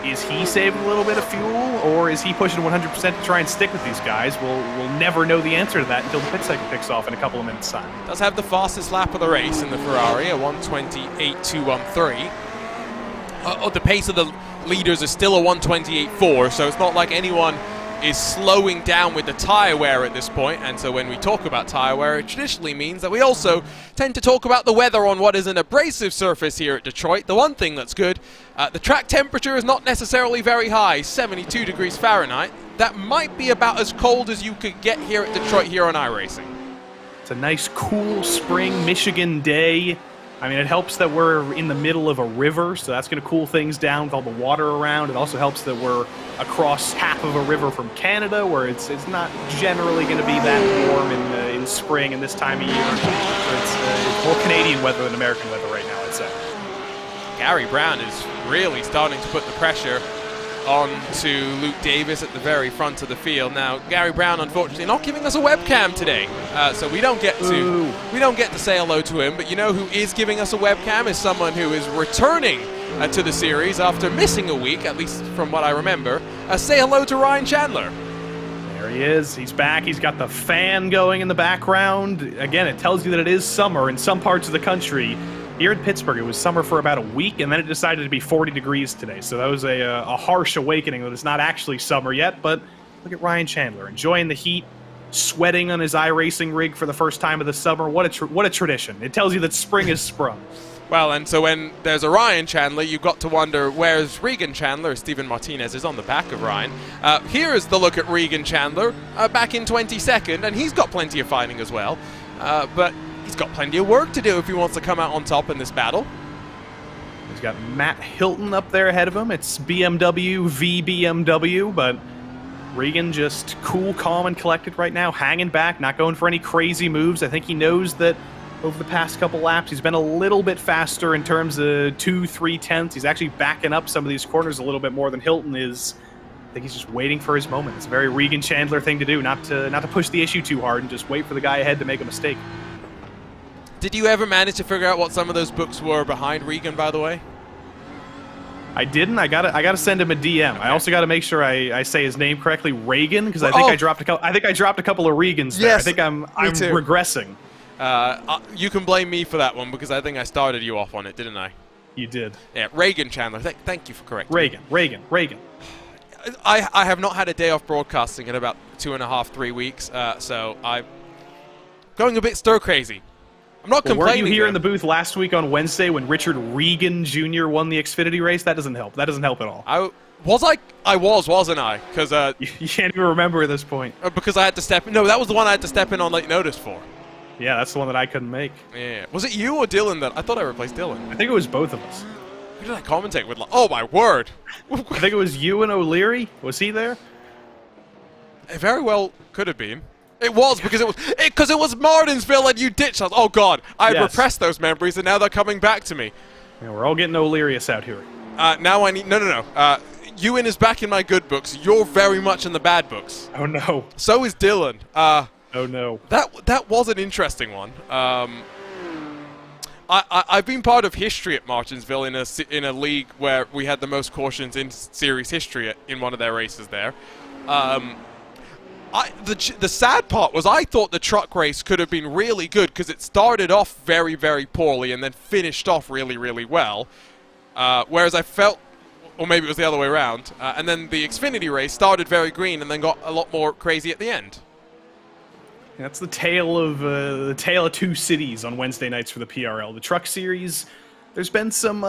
C: Is he saving a little bit of fuel, or is he pushing 100% to try and stick with these guys? We'll never know the answer to that until the pit cycle kicks off in a couple of minutes' time.
B: Does have the fastest lap of the race in the Ferrari, a 1:28.213. The pace of the leaders is still a 1:28.4, so it's not like anyone is slowing down with the tyre wear at this point. And so when we talk about tyre wear, it traditionally means that we also tend to talk about the weather on what is an abrasive surface here at Detroit. The one thing that's good, the track temperature is not necessarily very high, 72 degrees Fahrenheit. That might be about as cold as you could get here at Detroit here on iRacing.
C: It's a nice, cool spring Michigan day. I mean, it helps that we're in the middle of a river, so that's going to cool things down with all the water around. It also helps that we're across half of a river from Canada, where it's not generally going to be that warm in spring and this time of year. It's more Canadian weather than American weather right now, I'd say.
B: Gary Brown is really starting to put the pressure on to Luke Davis at the very front of the field. Now, Gary Brown, unfortunately, not giving us a webcam today, so we don't get to say hello to him. But you know who is giving us a webcam is someone who is returning to the series after missing a week, at least from what I remember. Say hello to Ryan Chandler.
C: There he is. He's back. He's got the fan going in the background. Again, it tells you that it is summer in some parts of the country. Here in Pittsburgh, it was summer for about a week, and then it decided to be 40 degrees today. So that was a harsh awakening that it's not actually summer yet. But look at Ryan Chandler enjoying the heat, sweating on his iRacing rig for the first time of the summer. What a tradition. It tells you that spring is sprung.
B: Well, and so when there's a Ryan Chandler, you've got to wonder, where's Regan Chandler? Stephen Martinez is on the back of Ryan. Here is the look at Regan Chandler back in 22nd, and he's got plenty of fighting as well. But he's got plenty of work to do if he wants to come out on top in this battle.
C: He's got Matt Hilton up there ahead of him. It's BMW v BMW, but Regan just cool, calm, and collected right now, hanging back, not going for any crazy moves. I think he knows that over the past couple laps, he's been a little bit faster in terms of 2-3 tenths. He's actually backing up some of these corners a little bit more than Hilton is. I think he's just waiting for his moment. It's a very Regan Chandler thing to do, not to push the issue too hard and just wait for the guy ahead to make a mistake.
B: Did you ever manage to figure out what some of those books were behind Regan, by the way?
C: I didn't. I gotta send him a DM. Okay. I also gotta make sure I say his name correctly, Reagan, because I think I dropped a couple. I think I dropped a couple of Regans there. Yes, I think I'm regressing.
B: You can blame me for that one because I think I started you off on it, didn't I?
C: You did.
B: Yeah, Regan Chandler. Thank you for correcting me.
C: Reagan.
B: I have not had a day off broadcasting in about 2.5, 3 weeks, so I'm going a bit stir crazy. I'm not complaining.
C: Weren't you here in the booth last week on Wednesday when Richard Regan Jr. won the Xfinity race? That doesn't help. That doesn't help at all.
B: I was, wasn't I? Because
C: you can't even remember at this point.
B: Because I had to step in. No, that was the one I had to step in on late notice for.
C: Yeah, that's the one that I couldn't make.
B: Yeah. Was it you or Dylan that... I thought I replaced Dylan.
C: I think it was both of us.
B: Who did I commentate with? Oh, my word.
C: I think it was you and O'Leary. Was he there?
B: It very well could have been. It was because it was Martinsville and you ditched us. Oh, God. I had repressed those memories and now they're coming back to me.
C: Yeah, we're all getting O'Learius out here.
B: Now I need... No. Ewan is back in my good books. You're very much in the bad books.
C: Oh, no.
B: So is Dylan.
C: Oh no!
B: That was an interesting one. I've been part of history at Martinsville in a league where we had the most cautions in series history in one of their races there. The sad part was I thought the truck race could have been really good because it started off very, very poorly and then finished off really, really well. Whereas I felt, or maybe it was the other way around, and then the Xfinity race started very green and then got a lot more crazy at the end.
C: That's the tale of two cities on Wednesday nights for the PRL. The Truck Series, there's been some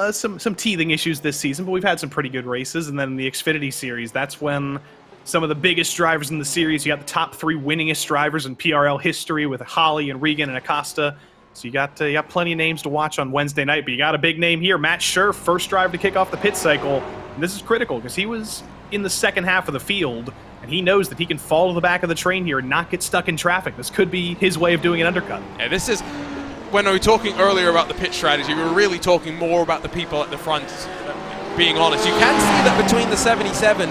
C: teething issues this season, but we've had some pretty good races. And then the Xfinity Series, that's when some of the biggest drivers in the series, you got the top 3 winningest drivers in PRL history with Holly and Regan and Acosta. So you got plenty of names to watch on Wednesday night, but you got a big name here. Matt Scherf, first driver to kick off the pit cycle. And this is critical because he was in the second half of the field, and he knows that he can fall to the back of the train here and not get stuck in traffic. This could be his way of doing an undercut.
B: Yeah, this is... When we were talking earlier about the pit strategy, we were really talking more about the people at the front, being honest. You can see that between the 77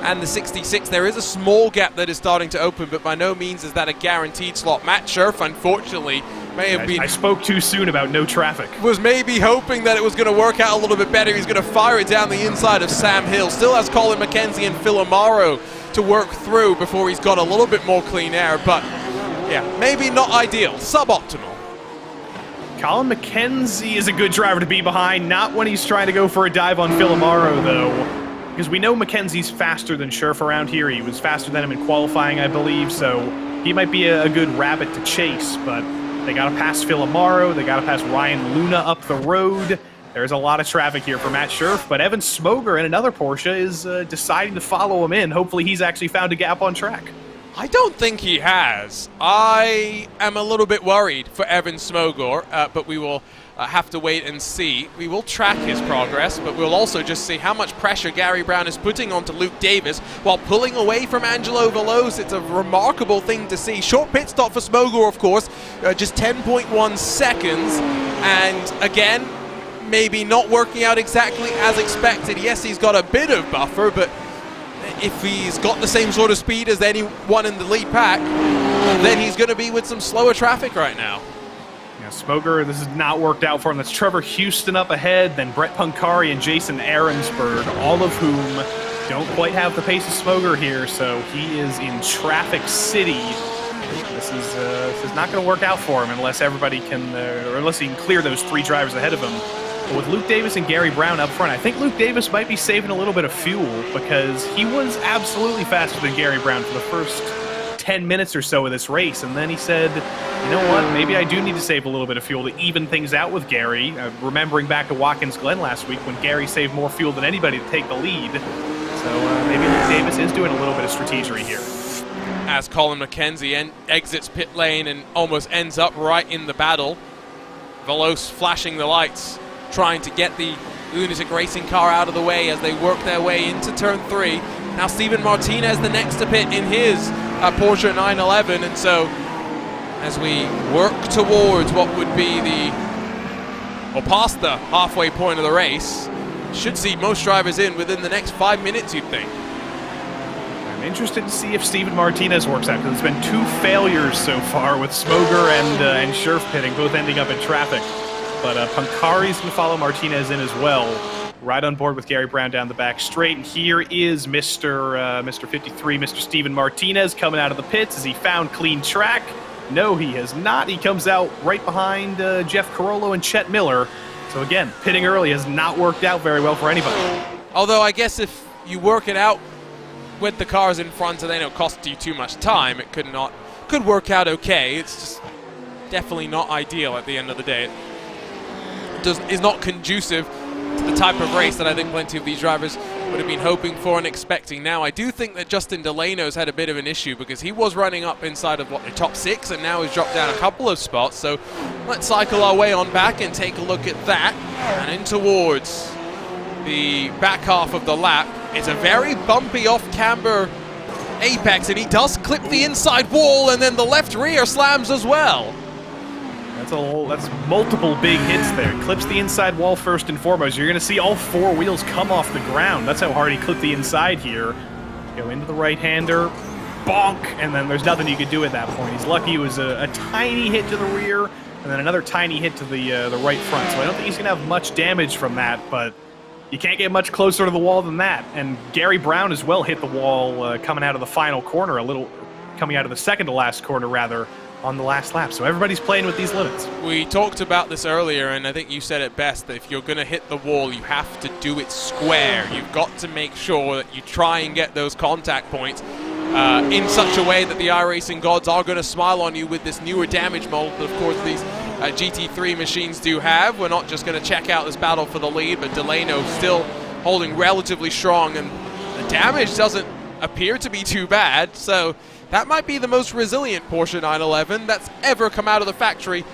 B: and the 66. There is a small gap that is starting to open, but by no means is that a guaranteed slot. Matt Scherf, unfortunately, may have been...
C: I spoke too soon about no traffic.
B: Was maybe hoping that it was going to work out a little bit better. He's going to fire it down the inside of Sam Hill. Still has Colin McKenzie and Phil Amaro to work through before he's got a little bit more clean air, but yeah, maybe not ideal, suboptimal.
C: Colin McKenzie is a good driver to be behind, not when he's trying to go for a dive on Phil Amaro, though, because we know McKenzie's faster than Scherf around here. He was faster than him in qualifying, I believe, so he might be a good rabbit to chase, but they got to pass Phil Amaro, they got to pass Ryan Luna up the road. There's a lot of traffic here for Matt Scherf, but Evan Smoger in another Porsche is deciding to follow him in. Hopefully he's actually found a gap on track.
B: I don't think he has. I am a little bit worried for Evan Smogor, but we will have to wait and see. We will track his progress, but we'll also just see how much pressure Gary Brown is putting onto Luke Davis while pulling away from Angelo Veloz. It's a remarkable thing to see. Short pit stop for Smogor, of course, just 10.1 seconds, and again, maybe not working out exactly as expected. Yes, he's got a bit of buffer, but if he's got the same sort of speed as anyone in the lead pack, then he's going to be with some slower traffic right now.
C: Yeah, Smoger, this has not worked out for him. That's Trevor Houston up ahead, then Brett Punkari and Jason Ahrensberg, all of whom don't quite have the pace of Smoger here, so he is in traffic city. This is not going to work out for him unless everybody can, or unless he can clear those three drivers ahead of him. But with Luke Davis and Gary Brown up front, I think Luke Davis might be saving a little bit of fuel because he was absolutely faster than Gary Brown for the first 10 minutes or so of this race. And then he said, you know what, maybe I do need to save a little bit of fuel to even things out with Gary. Remembering back to Watkins Glen last week when Gary saved more fuel than anybody to take the lead. So maybe Luke Davis is doing a little bit of strategery here.
B: As Colin McKenzie exits pit lane and almost ends up right in the battle. Veloz flashing the lights, trying to get the Lunatic Racing car out of the way as they work their way into turn 3. Now Steven Martinez the next to pit in his Porsche 911, and so as we work towards what would be past the halfway point of the race, should see most drivers in within the next 5 minutes, you'd think.
C: I'm interested to see if Steven Martinez works out, because it's been 2 failures so far with Smoger and Scherf pitting, both ending up in traffic. But Punkari's going to follow Martinez in as well. Right on board with Gary Brown down the back straight. And here is Mr. 53, Mr. Steven Martinez coming out of the pits. Has he found clean track? No, he has not. He comes out right behind Jeff Carollo and Chet Miller. So again, pitting early has not worked out very well for anybody.
B: Although I guess if you work it out with the cars in front and they don't cost you too much time, it could work out okay. It's just definitely not ideal at the end of the day. Is not conducive to the type of race that I think plenty of these drivers would have been hoping for and expecting. Now, I do think that Justin Delano's had a bit of an issue because he was running up inside of the top 6 and now he's dropped down a couple of spots. So let's cycle our way on back and take a look at that. And in towards the back half of the lap. It's a very bumpy off-camber apex, and he does clip the inside wall, and then the left rear slams as well.
C: That's multiple big hits there. Clips the inside wall first and foremost. You're going to see all 4 wheels come off the ground. That's how hard he clipped the inside here. Go into the right-hander, bonk, and then there's nothing you could do at that point. He's lucky it was a tiny hit to the rear, and then another tiny hit to the right front. So I don't think he's going to have much damage from that, but you can't get much closer to the wall than that. And Gary Brown as well hit the wall coming out of the final corner, coming out of the second to last corner, rather, on the last lap. So everybody's playing with these limits.
B: We talked about this earlier, and I think you said it best, that if you're going to hit the wall, you have to do it square. You've got to make sure that you try and get those contact points in such a way that the iRacing gods are going to smile on you with this newer damage mold that, of course, these GT3 machines do have. We're not just going to check out this battle for the lead, but Delano still holding relatively strong, and the damage doesn't appear to be too bad, so that might be the most resilient Porsche 911 that's ever come out of the factory,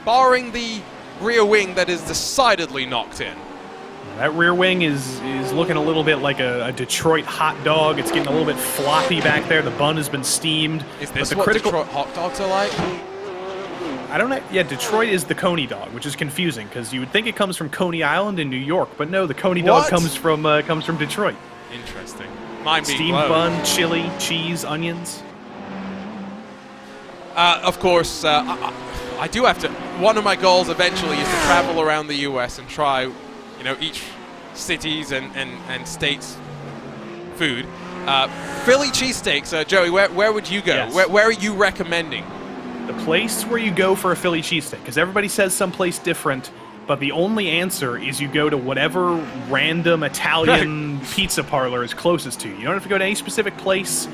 B: barring the rear wing that is decidedly knocked in.
C: That rear wing is looking a little bit like a Detroit hot dog. It's getting a little bit floppy back there. The bun has been steamed.
B: Is this what Detroit hot dogs are like?
C: I don't know. Yeah, Detroit is the Coney dog, which is confusing because you would think it comes from Coney Island in New York, but no, the Coney dog comes from Detroit.
B: Interesting. Mind being
C: Steamed
B: blown.
C: bun, chili, cheese, onions.
B: Of course, I do have to. One of my goals eventually is to travel around the U.S. and try, each cities and states' food. Philly cheesesteaks, Joey. Where would you go?
C: Yes.
B: Where are you recommending?
C: The place where you go for a Philly cheesesteak, because everybody says someplace different, but the only answer is you go to whatever random Italian pizza parlor is closest to you. You don't have to go to any specific place.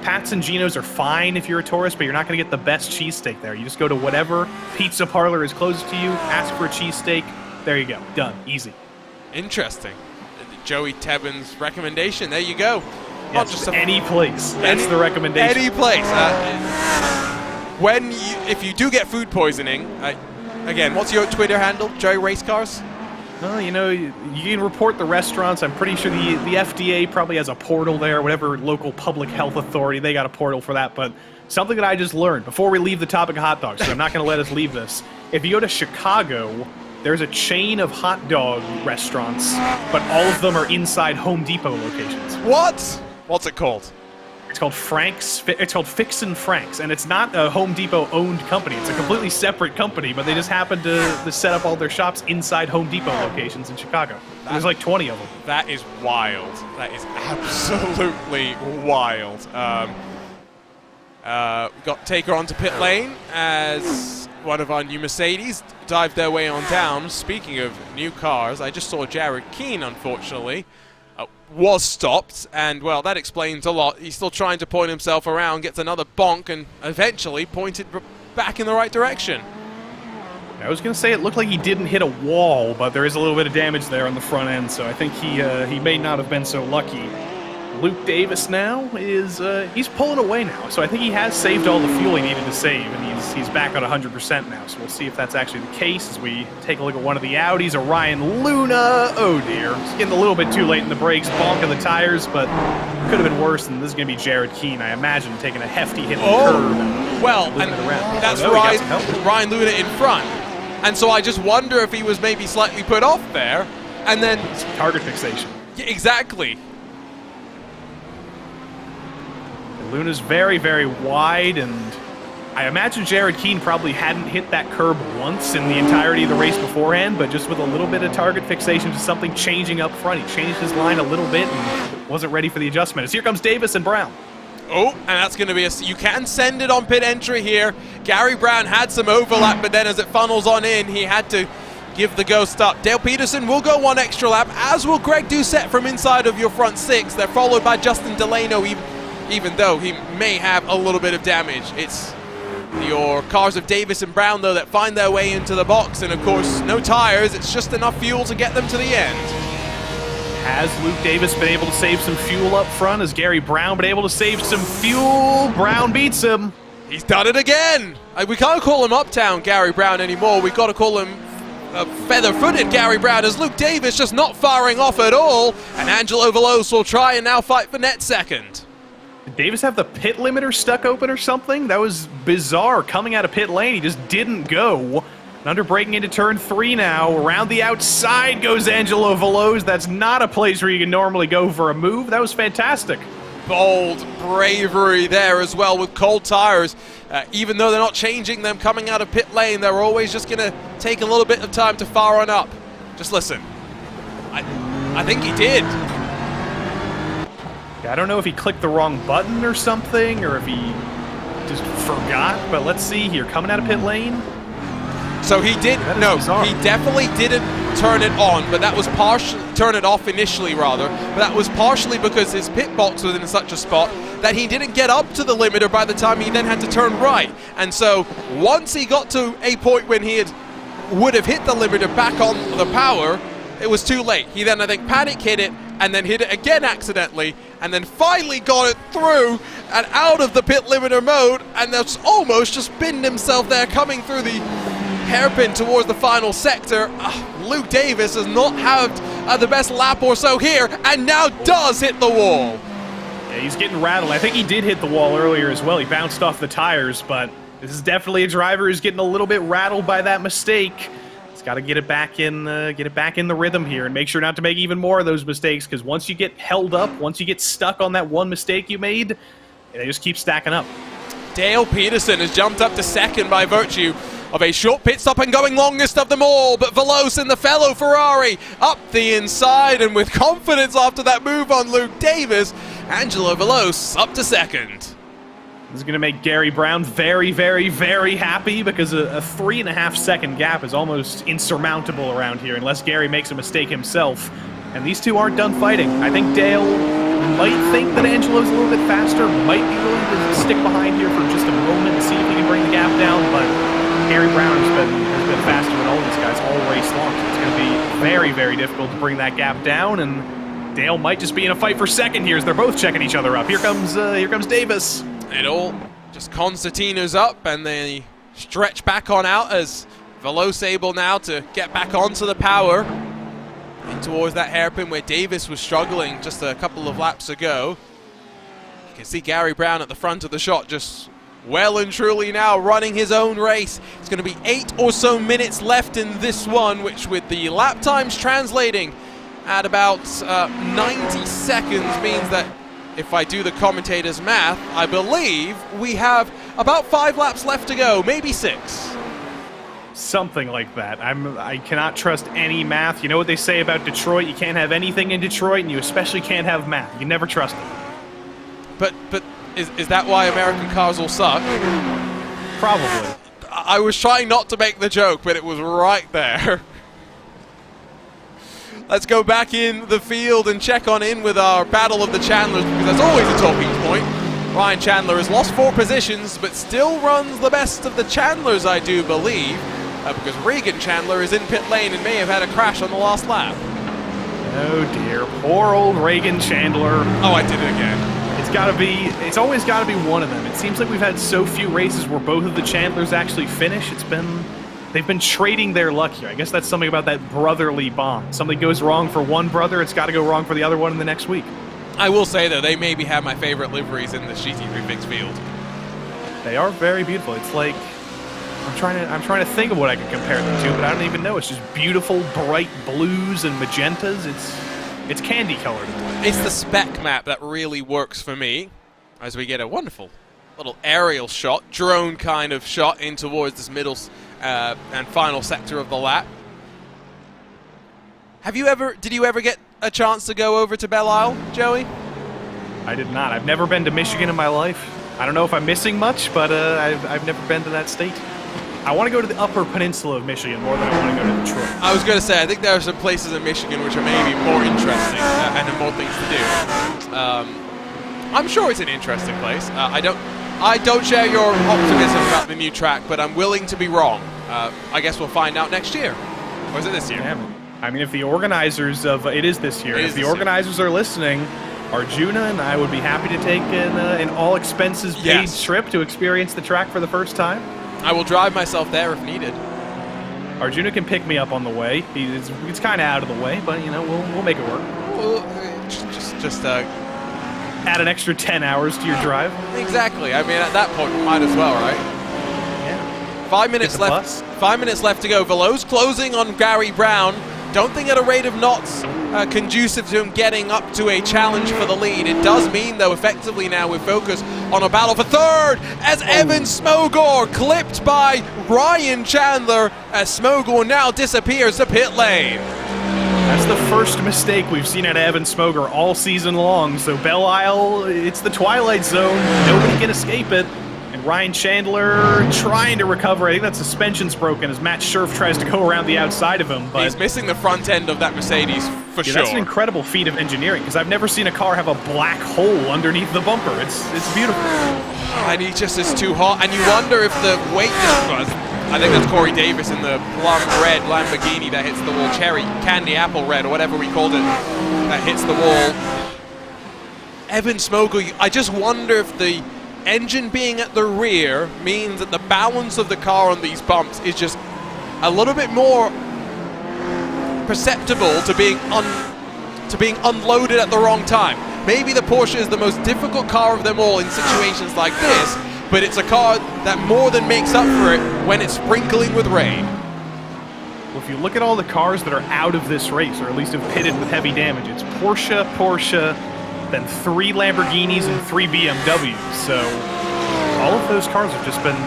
C: Pat's and Gino's are fine if you're a tourist, but you're not going to get the best cheesesteak there. You just go to whatever pizza parlor is closest to you, ask for a cheesesteak. There you go. Done. Easy.
B: Interesting. Joey Tebbin's recommendation. There you go.
C: Yeah, just any place. That's the recommendation.
B: Any place. If you do get food poisoning, again, what's your Twitter handle? Joey Race Cars?
C: Well, you can report the restaurants. I'm pretty sure the FDA probably has a portal there, whatever local public health authority, they got a portal for that. But something that I just learned before we leave the topic of hot dogs, so I'm not going to let us leave this. If you go to Chicago, there's a chain of hot dog restaurants, but all of them are inside Home Depot locations.
B: What? What's it called?
C: It's called Frank's. It's called Fix and Frank's, and it's not a Home Depot-owned company. It's a completely separate company, but they just happen to set up all their shops inside Home Depot locations in Chicago. There's like 20 of them.
B: That is wild. That is absolutely wild. We got Taker onto pit lane as one of our new Mercedes dived their way on down. Speaking of new cars, I just saw Jared Keane, unfortunately, was stopped, and well, that explains a lot. He's still trying to point himself around, gets another bonk, and eventually pointed back in the right direction.
C: I was going to say it looked like he didn't hit a wall, but there is a little bit of damage there on the front end, so I think he may not have been so lucky. Luke Davis now is he's pulling away now, so I think he has saved all the fuel he needed to save, and he's back on 100% now. So we'll see if that's actually the case as we take a look at one of the Audis, a Ryan Luna. Oh dear, he's getting a little bit too late in the brakes, bonking the tires, but could have been worse. And this is going to be Jared Keane, I imagine, taking a hefty hit in the curb.
B: Well, and that's Ryan Luna in front, and so I just wonder if he was maybe slightly put off there, and then
C: target fixation.
B: Yeah, exactly.
C: Luna's very, very wide, and I imagine Jared Keane probably hadn't hit that curb once in the entirety of the race beforehand, but just with a little bit of target fixation to something changing up front. He changed his line a little bit and wasn't ready for the adjustment. As here comes Davis and Brown.
B: Oh, and that's going to be you can send it on pit entry here. Gary Brown had some overlap, but then as it funnels on in, he had to give the ghost up. Dale Peterson will go one extra lap, as will Greg Doucette from inside of your front six. They're followed by Justin Delano, even though he may have a little bit of damage. It's your cars of Davis and Brown, though, that find their way into the box, and of course, no tires. It's just enough fuel to get them to the end.
C: Has Luke Davis been able to save some fuel up front? Has Gary Brown been able to save some fuel? Brown beats him.
B: He's done it again. We can't call him Uptown Gary Brown anymore. We've got to call him feather-footed Gary Brown, as Luke Davis just not firing off at all, and Angelo Veloso will try and now fight for net second.
C: Did Davis have the pit limiter stuck open or something? That was bizarre. Coming out of pit lane, he just didn't go. Under braking into turn 3 now. Around the outside goes Angelo Veloso. That's not a place where you can normally go for a move. That was fantastic.
B: Bold bravery there as well with cold tires. Even though they're not changing them coming out of pit lane, they're always just going to take a little bit of time to fire on up. Just listen. I think he did.
C: I don't know if he clicked the wrong button or something, or if he just forgot, but let's see here. Coming out of pit lane.
B: So he did, no, bizarre. He definitely didn't turn it on, but that was turn it off initially rather, but that was partially because his pit box was in such a spot that he didn't get up to the limiter by the time he then had to turn right. And so once he got to a point when he would have hit the limiter back on the power, it was too late. He then, I think, panic hit it, and then hit it again accidentally, and then finally got it through and out of the pit limiter mode, and that's almost just binned himself there coming through the hairpin towards the final sector. Luke Davis has not had the best lap or so here, and now does hit the wall.
C: Yeah, he's getting rattled. I think he did hit the wall earlier as well. He bounced off the tires, but this is definitely a driver who's getting a little bit rattled by that mistake. He's got to get it back in the rhythm here and make sure not to make even more of those mistakes, because once you get held up, once you get stuck on that one mistake you made, they just keep stacking up.
B: Dale Peterson has jumped up to second by virtue of a short pit stop and going longest of them all, but Veloce and the fellow Ferrari up the inside, and with confidence after that move on Luke Davis, Angelo Veloce up to second.
C: This is going to make Gary Brown very, very, very happy, because a 3.5 second gap is almost insurmountable around here unless Gary makes a mistake himself. And these two aren't done fighting. I think Dale might think that Angelo's a little bit faster, might be willing to stick behind here for just a moment and see if he can bring the gap down, but Gary Brown has been faster than all these guys all race long, so it's going to be very, very difficult to bring that gap down, and Dale might just be in a fight for second here as they're both checking each other up. Here comes Davis.
B: It all just concertinas up, and they stretch back on out as Veloce able now to get back onto the power in towards that hairpin where Davis was struggling just a couple of laps ago. You can see Gary Brown at the front of the shot, just well and truly now running his own race. It's going to be 8 or so minutes left in this one, which with the lap times translating at about 90 seconds means that if I do the commentator's math, I believe we have about 5 laps left to go, maybe 6.
C: Something like that. I cannot trust any math. You know what they say about Detroit? You can't have anything in Detroit, and you especially can't have math. You never trust it.
B: But is that why American cars will suck?
C: Probably.
B: I was trying not to make the joke, but it was right there. Let's go back in the field and check on in with our Battle of the Chandlers, because that's always a talking point. Ryan Chandler has lost 4 positions, but still runs the best of the Chandlers, I do believe, because Regan Chandler is in pit lane and may have had a crash on the last lap.
C: Oh dear, poor old Regan Chandler.
B: Oh, I did it again.
C: It's always got to be one of them. It seems like we've had so few races where both of the Chandlers actually finish. They've been trading their luck here. I guess that's something about that brotherly bond. Something goes wrong for one brother, it's got to go wrong for the other one in the next week.
B: I will say, though, they maybe have my favorite liveries in the GT3 fixed field.
C: They are very beautiful. It's like, I'm trying to think of what I can compare them to, but I don't even know. It's just beautiful, bright blues and magentas. It's candy colored.
B: It's the spec map that really works for me, as we get a wonderful little aerial shot, drone kind of shot in towards this middle and final sector of the lap. Did you ever get a chance to go over to Belle Isle, Joey?
C: I did not. I've never been to Michigan in my life. I don't know if I'm missing much, but I've never been to that state. I want to go to the Upper Peninsula of Michigan more than I want to go to Detroit.
B: I was going to say, I think there are some places in Michigan which are maybe more interesting and have more things to do. I'm sure it's an interesting place. I don't share your optimism about the new track, but I'm willing to be wrong. I guess we'll find out next year. Or is it this year?
C: Damn. I mean, if the organizers of it is this year, if the organizers are listening, Arjuna and I would be happy to take an all expenses paid trip to experience the track for the first time.
B: I will drive myself there if needed.
C: Arjuna can pick me up on the way. It's kind of out of the way, but you know we'll make it work.
B: Well, just
C: add an extra 10 hours to your drive.
B: Exactly. I mean, at that point, we might as well, right?
C: Yeah.
B: 5 minutes left. 5 minutes left to go. Velo's closing on Gary Brown. Don't think at a rate of knots conducive to him getting up to a challenge for the lead. It does mean, though, effectively now we focus on a battle for third as Evan Smogor clipped by Ryan Chandler as Smogor now disappears to pit lane.
C: That's the first mistake we've seen out of Evan Smogor all season long. So Belle Isle, it's the Twilight Zone. Nobody can escape it. And Ryan Chandler trying to recover. I think that suspension's broken as Matt Scherf tries to go around the outside of him. But
B: he's missing the front end of that Mercedes for sure.
C: That's an incredible feat of engineering, because I've never seen a car have a black hole underneath the bumper. It's beautiful.
B: And he just is too hot. And you wonder if the weight I think that's Corey Davis in the plum red Lamborghini that hits the wall. Cherry, candy apple red, or whatever we called it, that hits the wall. Evan Smogor, I just wonder if the engine being at the rear means that the balance of the car on these bumps is just a little bit more perceptible to being unloaded at the wrong time. Maybe the Porsche is the most difficult car of them all in situations like this, but it's a car that more than makes up for it when it's sprinkling with rain.
C: Well, if you look at all the cars that are out of this race, or at least have pitted with heavy damage, it's Porsche, then 3 Lamborghinis and 3 BMWs. So all of those cars have just been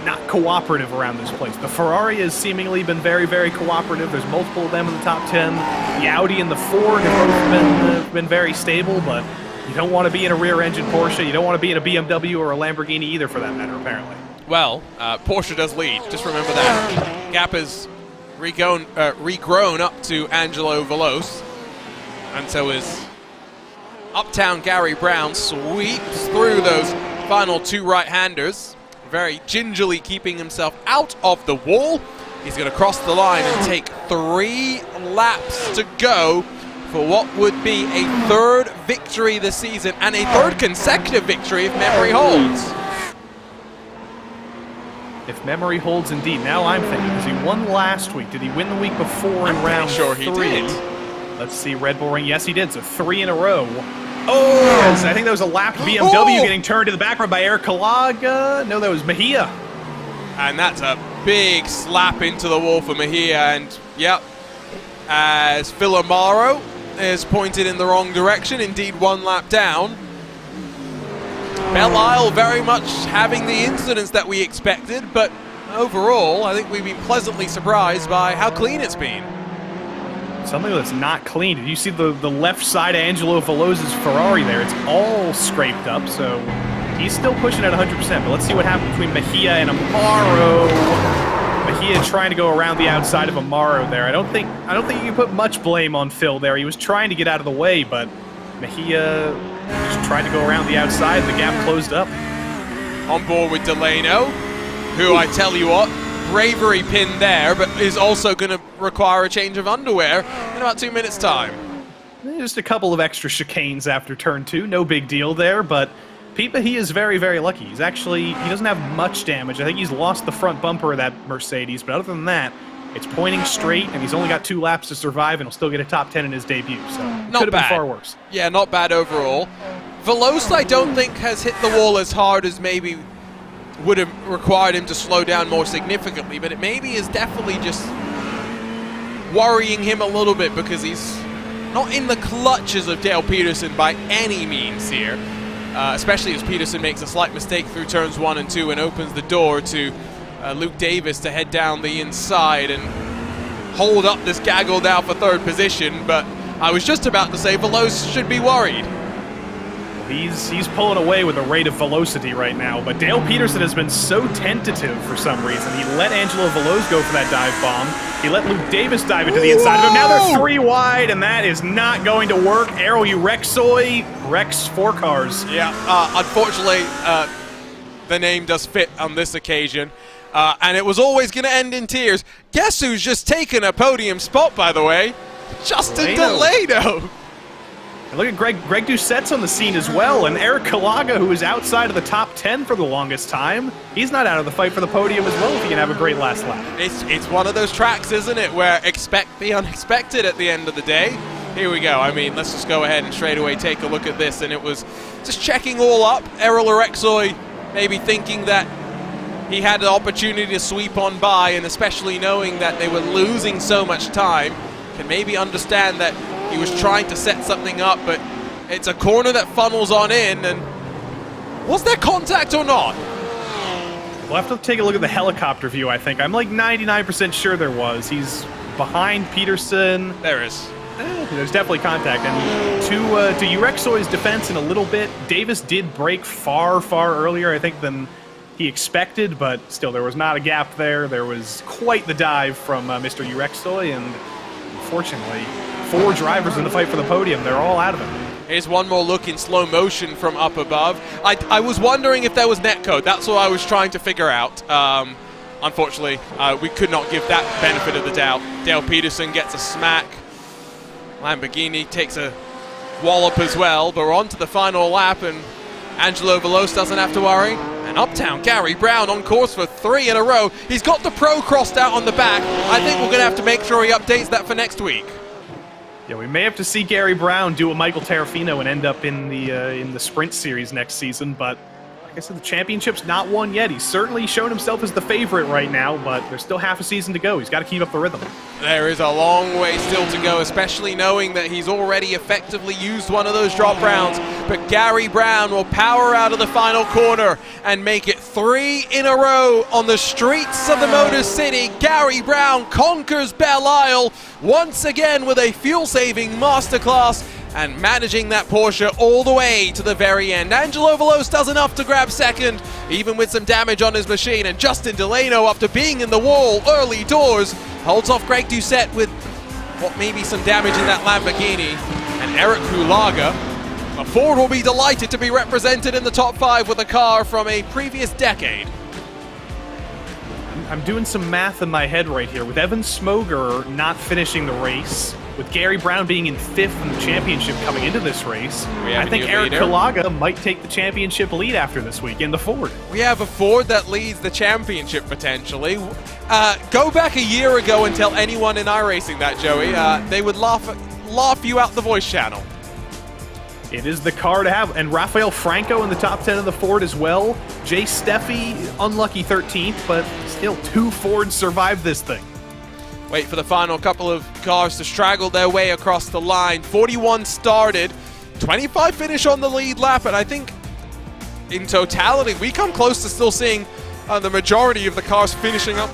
C: not cooperative around this place. The Ferrari has seemingly been very, very cooperative. There's multiple of them in the top 10. The Audi and the Ford have both been very stable, but you don't want to be in a rear-engine Porsche. You don't want to be in a BMW or a Lamborghini either, for that matter, apparently.
B: Well, Porsche does lead. Just remember that. Gap is regrown up to Angelo Veloce, and so is Uptown Gary Brown sweeps through those final 2 right-handers, very gingerly keeping himself out of the wall. He's going to cross the line and take 3 laps to go for what would be a 3rd victory this season, and a 3rd consecutive victory if memory holds.
C: If memory holds indeed. Now I'm thinking, because he won last week. Did he win the week before in round 3?
B: Sure he did.
C: Let's see, Red Bull Ring. Yes, he did. So 3 in a row. Oh, yes, I think that was a lapped BMW getting turned to the background by Eric Kalaga. No, that was Mejia.
B: And that's a big slap into the wall for Mejia. And, yep, as Phil Amaro is pointed in the wrong direction, indeed 1 lap down. Belle very much having the incidents that we expected, but overall, I think we've been pleasantly surprised by how clean it's been.
C: Something that's not clean. Did you see the left side of Angelo Veloce's Ferrari there? It's all scraped up, so he's still pushing at 100%. But let's see what happens between Mejia and Amaro. Mejia trying to go around the outside of Amaro there. I don't think you can put much blame on Phil there. He was trying to get out of the way, but Mejia just tried to go around the outside, and the gap closed up.
B: On board with Delano, who I tell you what, bravery pin there, but is also going to require a change of underwear in about 2 minutes' time.
C: Just a couple of extra chicanes after turn 2, no big deal there, but Pete Mejia is very, very lucky. He doesn't have much damage. I think he's lost the front bumper of that Mercedes, but other than that, it's pointing straight, and he's only got 2 laps to survive, and he'll still get a top 10 in his debut, so
B: not
C: could have
B: bad.
C: been far worse.
B: Yeah, not bad overall. Veloce, I don't think, has hit the wall as hard as maybe would have required him to slow down more significantly, but it maybe is definitely just worrying him a little bit because he's not in the clutches of Dale Peterson by any means here, especially as Peterson makes a slight mistake through turns 1 and 2 and opens the door to Luke Davis to head down the inside and hold up this gaggle now for 3rd position, but I was just about to say Veloce should be worried.
C: He's pulling away with a rate of velocity right now, but Dale Peterson has been so tentative for some reason. He let Angelo Veloce go for that dive bomb. He let Luke Davis dive into the inside of him. Now they're 3 wide, and that is not going to work. Arrow Urexoi wrecks 4 cars.
B: Yeah, unfortunately, the name does fit on this occasion. And it was always going to end in tears. Guess who's just taken a podium spot, by the way? Justin Delano.
C: And look at Greg Doucette's on the scene as well, and Eric Kalaga, who is outside of the top 10 for the longest time. He's not out of the fight for the podium as well if he can have a great last lap.
B: It's one of those tracks, isn't it, where expect the unexpected at the end of the day. Here we go. I mean, let's just go ahead and straight away take a look at this, and it was just checking all up. Errol Urexoi maybe thinking that he had an opportunity to sweep on by, and especially knowing that they were losing so much time, can maybe understand that he was trying to set something up, but it's a corner that funnels on in, and was there contact or not?
C: We'll have to take a look at the helicopter view, I think. I'm like 99% sure there was. He's behind Peterson.
B: There is.
C: There's definitely contact. And to Urexoi's defense in a little bit, Davis did brake far, far earlier, I think, than he expected, but still, there was not a gap there. There was quite the dive from Mr. Urexoi, and unfortunately, 4 drivers in the fight for the podium. They're all out of it.
B: Here's one more look in slow motion from up above. I was wondering if there was netcode. That's what I was trying to figure out. Unfortunately, we could not give that benefit of the doubt. Dale Peterson gets a smack. Lamborghini takes a wallop as well, but we're on to the final lap, and Angelo Veloce doesn't have to worry. And Uptown Gary Brown on course for 3 in a row. He's got the Pro crossed out on the back. I think we're going to have to make sure he updates that for next week.
C: Yeah, we may have to see Gary Brown do a Michael Terrafino and end up in the Sprint Series next season, but like I said, the championship's not won yet. He's certainly shown himself as the favorite right now, but there's still half a season to go. He's got to keep up the rhythm.
B: There is a long way still to go, especially knowing that he's already effectively used one of those drop rounds. But Gary Brown will power out of the final corner and make it 3 in a row on the streets of the Motor City. Gary Brown conquers Belle Isle once again with a fuel-saving masterclass and managing that Porsche all the way to the very end. Angelo Veloce does enough to grab second, even with some damage on his machine, and Justin Delano, after being in the wall early doors, holds off Greg Doucette with what may be some damage in that Lamborghini. And Eric Kulaga, a Ford, will be delighted to be represented in the top 5 with a car from a previous decade.
C: I'm doing some math in my head right here. With Evan Smoger not finishing the race, with Gary Brown being in 5th in the championship coming into this race, I think Eric Kulaga might take the championship lead after this week in the Ford.
B: We have a Ford that leads the championship potentially. Go back a year ago and tell anyone in iRacing that, Joey. They would laugh you out the voice channel.
C: It is the car to have. And Rafael Franco in the top 10 of the Ford as well. Jay Steffi, unlucky 13th, but still 2 Fords survived this thing.
B: Wait for the final couple of cars to straggle their way across the line. 41 started, 25 finish on the lead lap, and I think in totality we come close to still seeing the majority of the cars finishing up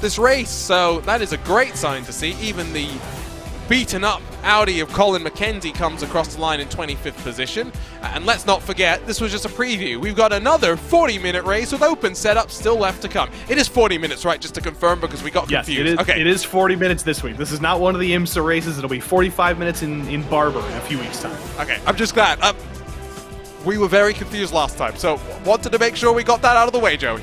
B: this race. So that is a great sign to see. Even the beaten up Audi of Colin McKenzie comes across the line in 25th position. And let's not forget, this was just a preview. We've got another 40-minute race with open setup still left to come. It is 40 minutes, right, just to confirm, because we got confused.
C: Yes, it is 40 minutes this week. This is not one of the IMSA races. It'll be 45 minutes in Barber in a few weeks' time.
B: Okay, I'm just glad. We were very confused last time, so wanted to make sure we got that out of the way, Joey.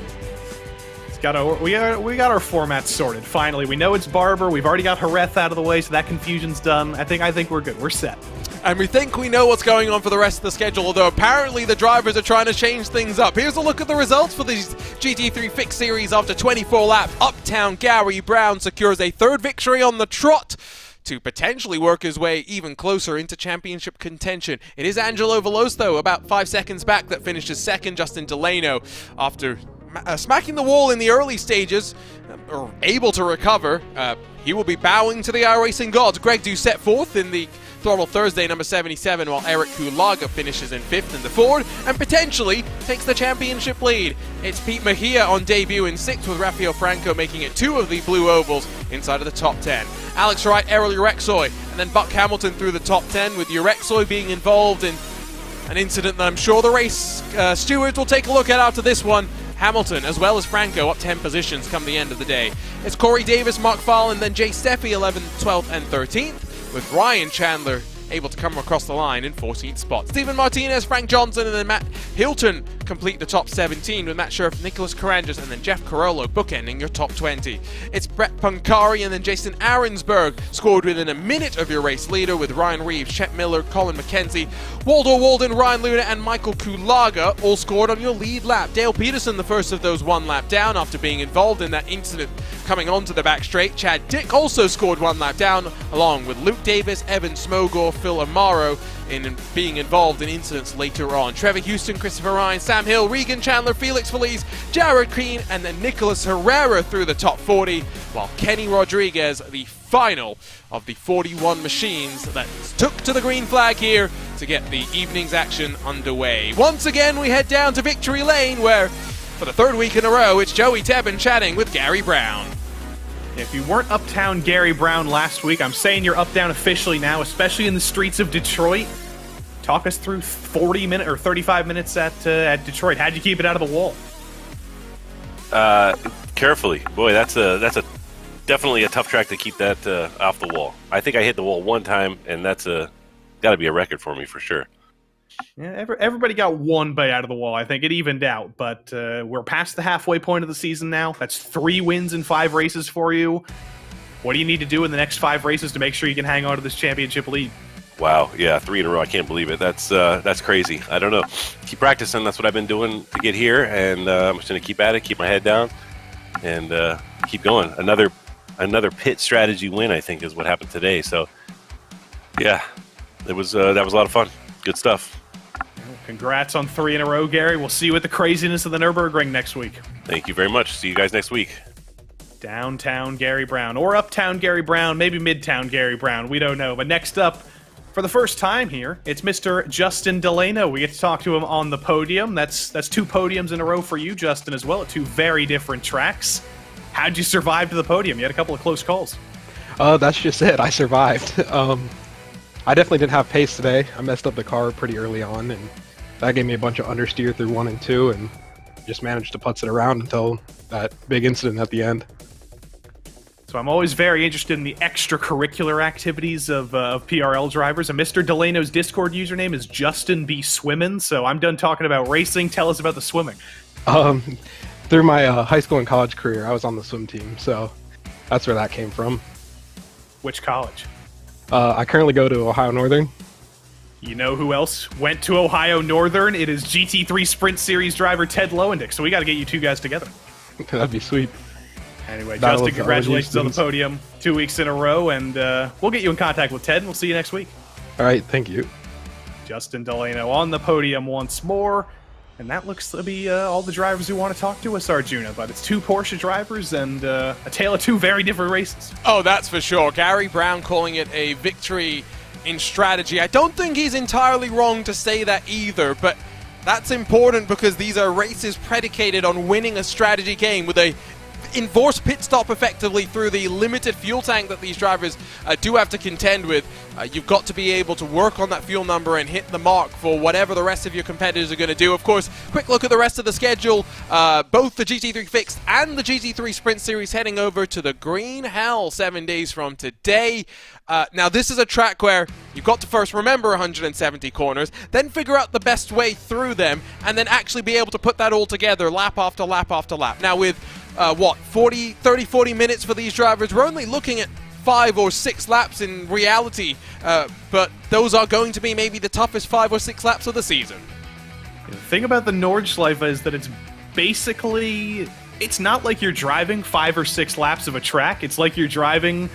C: We got our format sorted, finally. We know it's Barber. We've already got Jerez out of the way, so that confusion's done. I think we're good. We're set.
B: And we think we know what's going on for the rest of the schedule, although apparently the drivers are trying to change things up. Here's a look at the results for these GT3 Fixed Series after 24 laps. Uptown Gary Brown secures a 3rd victory on the trot to potentially work his way even closer into championship contention. It is Angelo Veloce, though, about 5 seconds back, that finishes 2nd. Justin Delano, after smacking the wall in the early stages, or able to recover, he will be bowing to the iRacing gods. Greg Doucette 4th in the Throttle Thursday number 77, while Eric Kulaga finishes in 5th in the Ford and potentially takes the championship lead. It's Pete Mejia on debut in 6th, with Rafael Franco making it 2 of the blue ovals inside of the top 10. Alex Wright, Errol Urexoy, and then Buck Hamilton through the top 10, with Urexoy being involved in an incident that I'm sure the race stewards will take a look at after this one. Hamilton, as well as Franco, up 10 positions come the end of the day. It's Corey Davis, Mark Fallon, then Jay Steffi 11th, 12th, and 13th, with Ryan Chandler able to come across the line in 14th spot. Stephen Martinez, Frank Johnson, and then Matt Hilton complete the top 17, with Matt Sheriff, Nicholas Carangas, and then Jeff Carollo bookending your top 20. It's Brett Pancari and then Jason Ahrensberg scored within a minute of your race leader, with Ryan Reeves, Chet Miller, Colin McKenzie, Waldo Walden, Ryan Luna, and Michael Kulaga all scored on your lead lap. Dale Peterson, the first of those 1 lap down after being involved in that incident coming onto the back straight. Chad Dick also scored 1 lap down, along with Luke Davis, Evan Smogor, Phil Amaro, in being involved in incidents later on. Trevor Houston, Christopher Ryan, Sam Hill, Regan Chandler, Felix Feliz, Jared Keane, and then Nicholas Herrera through the top 40, while Kenny Rodriguez, the final of the 41 machines that took to the green flag here to get the evening's action underway. Once again, we head down to Victory Lane, where for the 3rd week in a row, it's Joey Tebbin chatting with Gary Brown.
C: If you weren't Uptown Gary Brown last week, I'm saying you're Uptown officially now, especially in the streets of Detroit. Talk us through 40 minutes or 35 minutes at Detroit. How'd you keep it out of the wall?
D: Carefully. Boy, that's definitely a tough track to keep that off the wall. I think I hit the wall 1 time, and that's got to be a record for me for sure.
C: Yeah, everybody got 1 bite out of the wall. I think it evened out, but we're past the halfway point of the season now. That's 3 wins in 5 races for you. What do you need to do in the next 5 races to make sure you can hang on to this championship lead?
D: Wow, yeah, 3 in a row. I can't believe it. That's crazy. I don't know. Keep practicing. That's what I've been doing to get here, and I'm just going to keep at it, keep my head down, and keep going. Another pit strategy win, I think, is what happened today. So, yeah, that was a lot of fun. Good stuff.
C: Congrats on 3 in a row, Gary. We'll see you at the craziness of the Nürburgring next week.
D: Thank you very much. See you guys next week.
C: Downtown Gary Brown, or uptown Gary Brown, maybe midtown Gary Brown. We don't know. But next up, for the first time here, it's Mr. Justin Delano. We get to talk to him on the podium. That's 2 podiums in a row for you, Justin, as well, at 2 very different tracks. How'd you survive to the podium? You had a couple of close calls.
E: That's just it. I survived. I definitely didn't have pace today. I messed up the car pretty early on, and that gave me a bunch of understeer through 1 and 2, and just managed to putz it around until that big incident at the end.
C: So I'm always very interested in the extracurricular activities of PRL drivers, and Mr. Delano's Discord username is Justin B. Swimmin', so I'm done talking about racing. Tell us about the swimming.
E: Through my high school and college career, I was on the swim team, so that's where that came from.
C: Which college?
E: I currently go to Ohio Northern.
C: You know who else went to Ohio Northern? It is GT3 Sprint Series driver Ted Lowendick, so we got to get you 2 guys together.
E: That'd be sweet.
C: Anyway,
E: Battle
C: Justin,
E: of
C: congratulations on the
E: Houston's.
C: podium 2 weeks in a row, and we'll get you in contact with Ted, and we'll see you next week.
E: All right, thank you.
C: Justin Delano on the podium once more, and that looks to be all the drivers who want to talk to us, Arjuna, but it's 2 Porsche drivers and a tale of 2 very different races.
B: Oh, that's for sure. Gary Brown calling it a victory in strategy. I don't think he's entirely wrong to say that either, but that's important because these are races predicated on winning a strategy game with a enforced pit stop effectively through the limited fuel tank that these drivers do have to contend with. You've got to be able to work on that fuel number and hit the mark for whatever the rest of your competitors are going to do. Of course, quick look at the rest of the schedule. Both the GT3 Fixed and the GT3 Sprint Series heading over to the Green Hell 7 days from today. Now, this is a track where you've got to first remember 170 corners, then figure out the best way through them, and then actually be able to put that all together lap after lap after lap. Now, with 40 minutes for these drivers, we're only looking at 5 or 6 laps in reality, but those are going to be maybe the toughest 5 or 6 laps of the season.
C: The thing about the Nordschleife is that it's basically, it's not like you're driving 5 or 6 laps of a track. It's like you're driving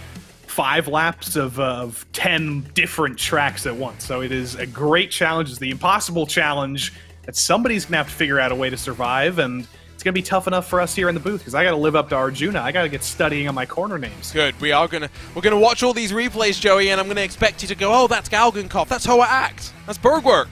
C: 5 laps of 10 different tracks at once. So it is a great challenge. It's the impossible challenge that somebody's going to have to figure out a way to survive, and it's going to be tough enough for us here in the booth because I got to live up to Arjuna. I got to get studying on my corner names.
B: Good. We're gonna watch all these replays, Joey, and I'm gonna expect you to go, oh, that's Galgenkopf, that's Hoa Act, that's Bergwerk.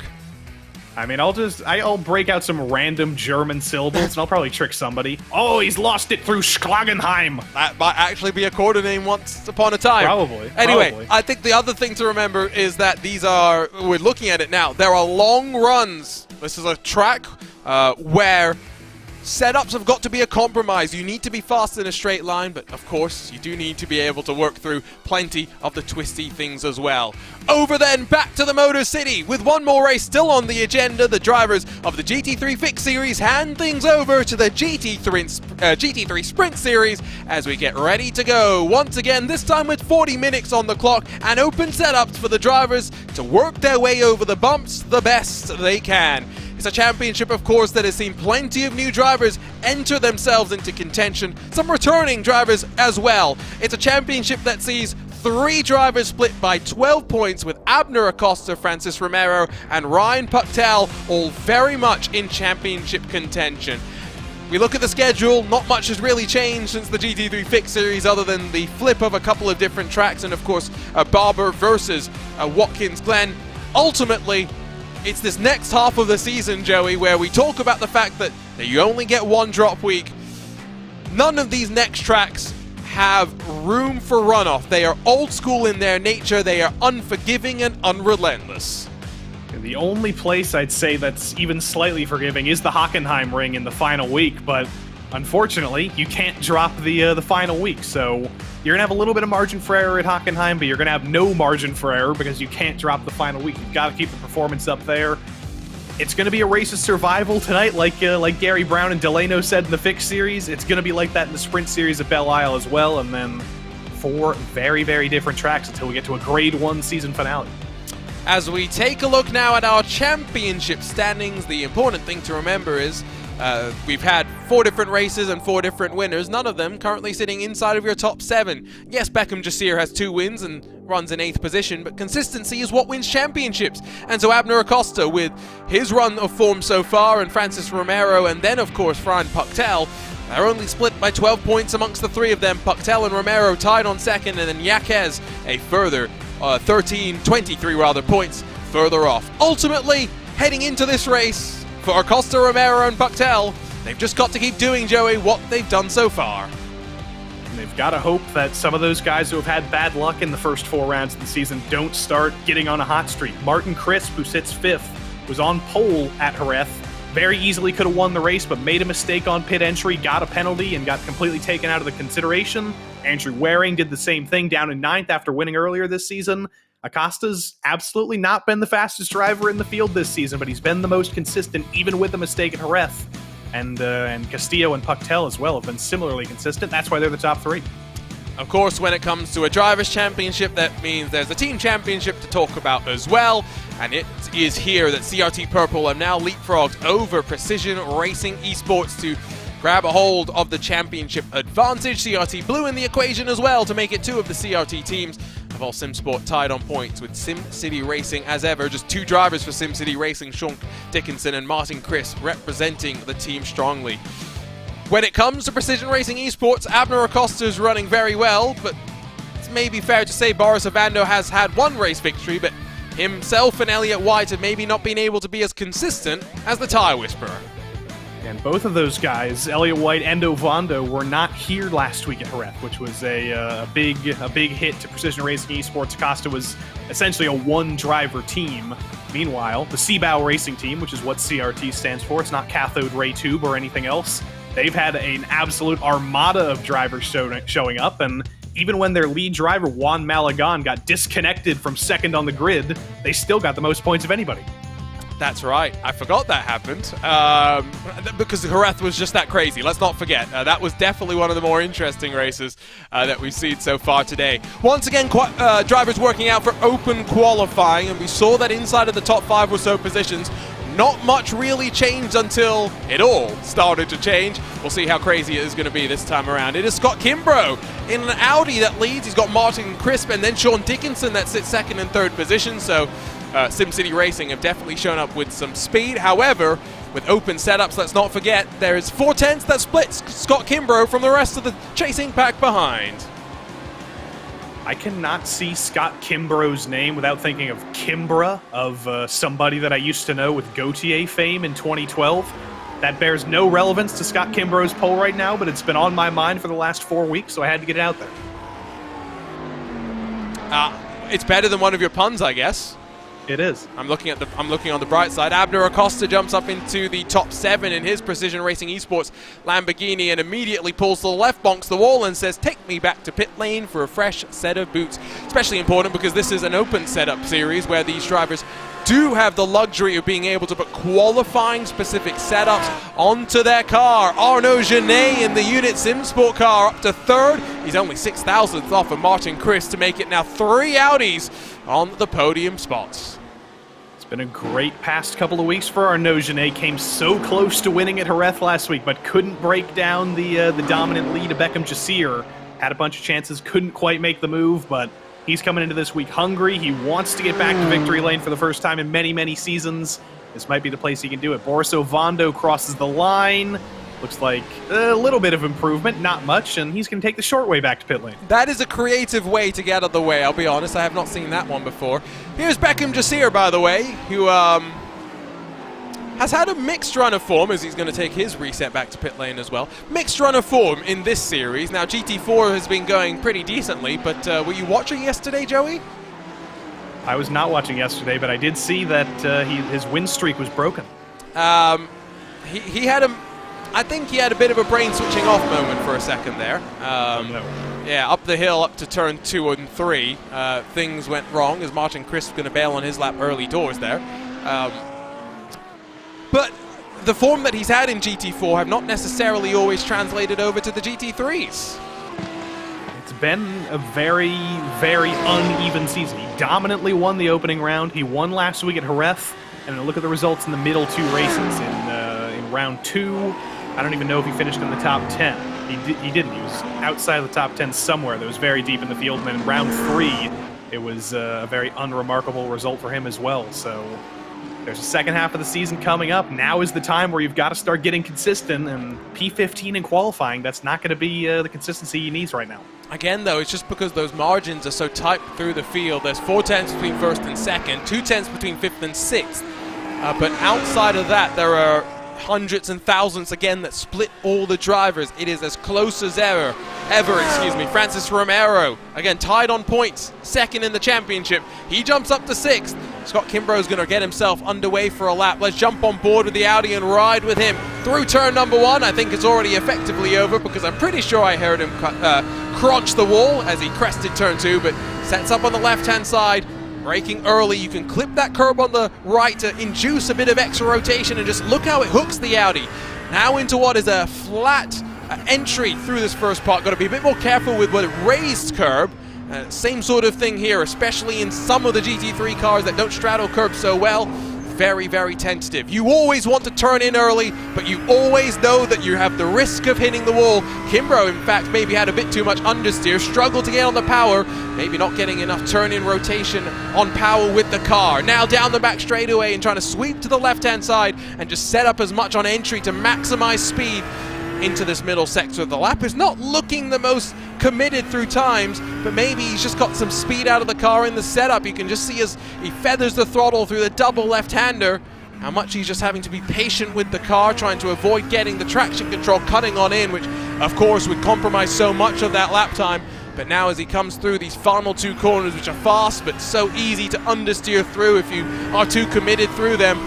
C: I mean, I'll break out some random German syllables and I'll probably trick somebody. Oh, he's lost it through Schlagenheim.
B: That might actually be a quarter name once upon a time.
C: Probably.
B: Anyway,
C: probably.
B: I think the other thing to remember is that we're looking at it now, there are long runs. This is a track where setups have got to be a compromise. You need to be fast in a straight line, but of course, you do need to be able to work through plenty of the twisty things as well. Over then, back to the Motor City, with one more race still on the agenda. The drivers of the GT3 Fixed Series hand things over to the GT3 Sprint Series as we get ready to go. Once again, this time with 40 minutes on the clock and open setups for the drivers to work their way over the bumps the best they can. It's a championship, of course, that has seen plenty of new drivers enter themselves into contention, some returning drivers as well. It's a championship that sees 3 drivers split by 12 points, with Abner Acosta, Francis Romero, and Ryan Puctel all very much in championship contention. We look at the schedule, not much has really changed since the GT3 Fixed Series other than the flip of a couple of different tracks and, of course, Barber versus Watkins Glen. Ultimately, it's this next half of the season, Joey, where we talk about the fact that you only get 1 drop week. None of these next tracks have room for runoff. They are old school in their nature. They are unforgiving and unrelentless.
C: The only place I'd say that's even slightly forgiving is the Hockenheim ring in the final week, but unfortunately, you can't drop the final week, so you're going to have a little bit of margin for error at Hockenheim, but you're going to have no margin for error because you can't drop the final week. You've got to keep the performance up there. It's going to be a race of survival tonight, like Gary Brown and Delano said in the Fixed Series. It's going to be like that in the Sprint Series at Belle Isle as well, and then 4 very, very different tracks until we get to a Grade 1 season finale.
B: As we take a look now at our championship standings, the important thing to remember is we've had 4 different races and 4 different winners, none of them currently sitting inside of your top 7. Yes, Beckham Jasir has 2 wins and runs in 8th position, but consistency is what wins championships. And so Abner Acosta, with his run of form so far, and Francis Romero, and then of course Fran Puctel, they're only split by 12 points amongst the 3 of them. Puctel and Romero tied on 2nd, and then Yaquez a further 23 points further off. Ultimately, heading into this race, for Acosta, Romero, and Puctel, they've just got to keep doing, Joey, what they've done so far.
C: And they've got to hope that some of those guys who have had bad luck in the first 4 rounds of the season don't start getting on a hot streak. Martin Crisp, who sits 5th, was on pole at Jerez. Very easily could have won the race, but made a mistake on pit entry, got a penalty, and got completely taken out of the consideration. Andrew Waring did the same thing, down in 9th after winning earlier this season. Acosta's absolutely not been the fastest driver in the field this season, but he's been the most consistent, even with the mistake at Jerez. And Castillo and Puctel as well have been similarly consistent. That's why they're the top 3.
B: Of course, when it comes to a Drivers' Championship, that means there's a Team Championship to talk about as well. And it is here that CRT Purple have now leapfrogged over Precision Racing Esports to grab a hold of the championship advantage. CRT Blue in the equation as well to make it 2 of the CRT teams. All SimSport tied on points with SimCity Racing as ever. Just 2 drivers for SimCity Racing, Sean Dickinson and Martin Crisp, representing the team strongly. When it comes to Precision Racing Esports, Abner Acosta is running very well, but it's maybe fair to say Boris Ovando has had 1 race victory, but himself and Elliott White have maybe not been able to be as consistent as the Tire Whisperer.
C: And both of those guys, Elliott White and Ovando, were not here last week at Jerez, which was a big hit to Precision Racing Esports. Acosta was essentially a 1-driver team. Meanwhile, the Seabow Racing Team, which is what CRT stands for, it's not Cathode Ray Tube or anything else, they've had an absolute armada of drivers showing up, and even when their lead driver, Juan Malagan, got disconnected from 2nd on the grid, they still got the most points of anybody.
B: That's right. I forgot that happened because Jerez was just that crazy. Let's not forget. That was definitely one of the more interesting races that we've seen so far today. Once again, drivers working out for open qualifying, and we saw that inside of the top 5 or so positions, not much really changed until it all started to change. We'll see how crazy it is going to be this time around. It is Scott Kimbrough in an Audi that leads. He's got Martin Crisp and then Sean Dickinson that sits 2nd and 3rd position. So SimCity Racing have definitely shown up with some speed. However, with open setups, let's not forget, there is 4/10 that splits Scott Kimbrough from the rest of the chasing pack behind.
C: I cannot see Scott Kimbrough's name without thinking of Kimbra, of somebody that I used to know with Gautier fame in 2012. That bears no relevance to Scott Kimbrough's poll right now, but it's been on my mind for the last 4 weeks, so I had to get it out there.
B: It's better than one of your puns, I guess.
C: It is.
B: I'm looking on the bright side. Abner Acosta jumps up into the top 7 in his Precision Racing Esports Lamborghini and immediately pulls to the left, bonks the wall and says, "Take me back to pit lane for a fresh set of boots." Especially important because this is an open setup series where these drivers do have the luxury of being able to put qualifying specific setups onto their car. Arnaud Genet in the Unit SimSport car up to 3rd. He's only 6,000th off of Martin Crisp to make it now 3 Audis on the podium spots.
C: It's been a great past couple of weeks for Arnaud Genet. Came so close to winning at Jerez last week, but couldn't break down the dominant lead of Beckham Jasir. Had a bunch of chances, couldn't quite make the move, but he's coming into this week hungry. He wants to get back to victory lane for the first time in many, many seasons. This might be the place he can do it. Boris Ovando crosses the line. Looks like a little bit of improvement, not much, and he's going to take the short way back to pit lane.
B: That is a creative way to get out of the way, I'll be honest. I have not seen that one before. Here's Beckham Jasir, by the way, who has had a mixed run of form, as he's going to take his reset back to pit lane as well. Mixed run of form in this series. Now, GT4 has been going pretty decently, but were you watching yesterday, Joey?
C: I was not watching yesterday, but I did see that his win streak was broken.
B: He had I think he had a bit of a brain switching off moment for a second there.
C: No.
B: Yeah, up the hill, up to turn 2 and 3. Things went wrong as Martin Crisp going to bail on his lap early doors there. But the form that he's had in GT4 have not necessarily always translated over to the GT3s.
C: It's been a very, very uneven season. He dominantly won the opening round. He won last week at Jerez. And look at the results in the middle 2 races. In round 2, I don't even know if he finished in the top 10. He didn't. He was outside of the top 10 somewhere that was very deep in the field. And then in round 3, it was a very unremarkable result for him as well. So there's a second half of the season coming up. Now is the time where you've got to start getting consistent, and P15 in qualifying, that's not going to be the consistency he needs right now.
B: Again, though, it's just because those margins are so tight through the field. There's 4 tenths between first and second, 2 tenths between fifth and sixth. But outside of that, there are hundreds and thousands again that split all the drivers. It is as close as ever. Francis Romero, again, tied on points, second in the championship. He jumps up to sixth. Scott Kimbrough's going to get himself underway for a lap. Let's jump on board with the Audi and ride with him through turn number 1. I think it's already effectively over because I'm pretty sure I heard him crotch the wall as he crested turn 2, but sets up on the left-hand side. Braking early, you can clip that curb on the right to induce a bit of extra rotation, and just look how it hooks the Audi. Now into what is a flat entry through this first part. Got to be a bit more careful with what raised curb. Same sort of thing here, especially in some of the GT3 cars that don't straddle curbs so well. Very, very tentative. You always want to turn in early, but you always know that you have the risk of hitting the wall. Kimbrough, in fact, maybe had a bit too much understeer, struggled to get on the power, maybe not getting enough turn-in rotation on power with the car. Now down the back straightaway and trying to sweep to the left-hand side and just set up as much on entry to maximize speed into this middle sector of the lap. Is not looking the most committed through times, but maybe he's just got some speed out of the car in the setup. You can just see as he feathers the throttle through the double left-hander, how much he's just having to be patient with the car, trying to avoid getting the traction control cutting on in, which of course would compromise so much of that lap time. But now as he comes through these final 2 corners, which are fast but so easy to understeer through if you are too committed through them,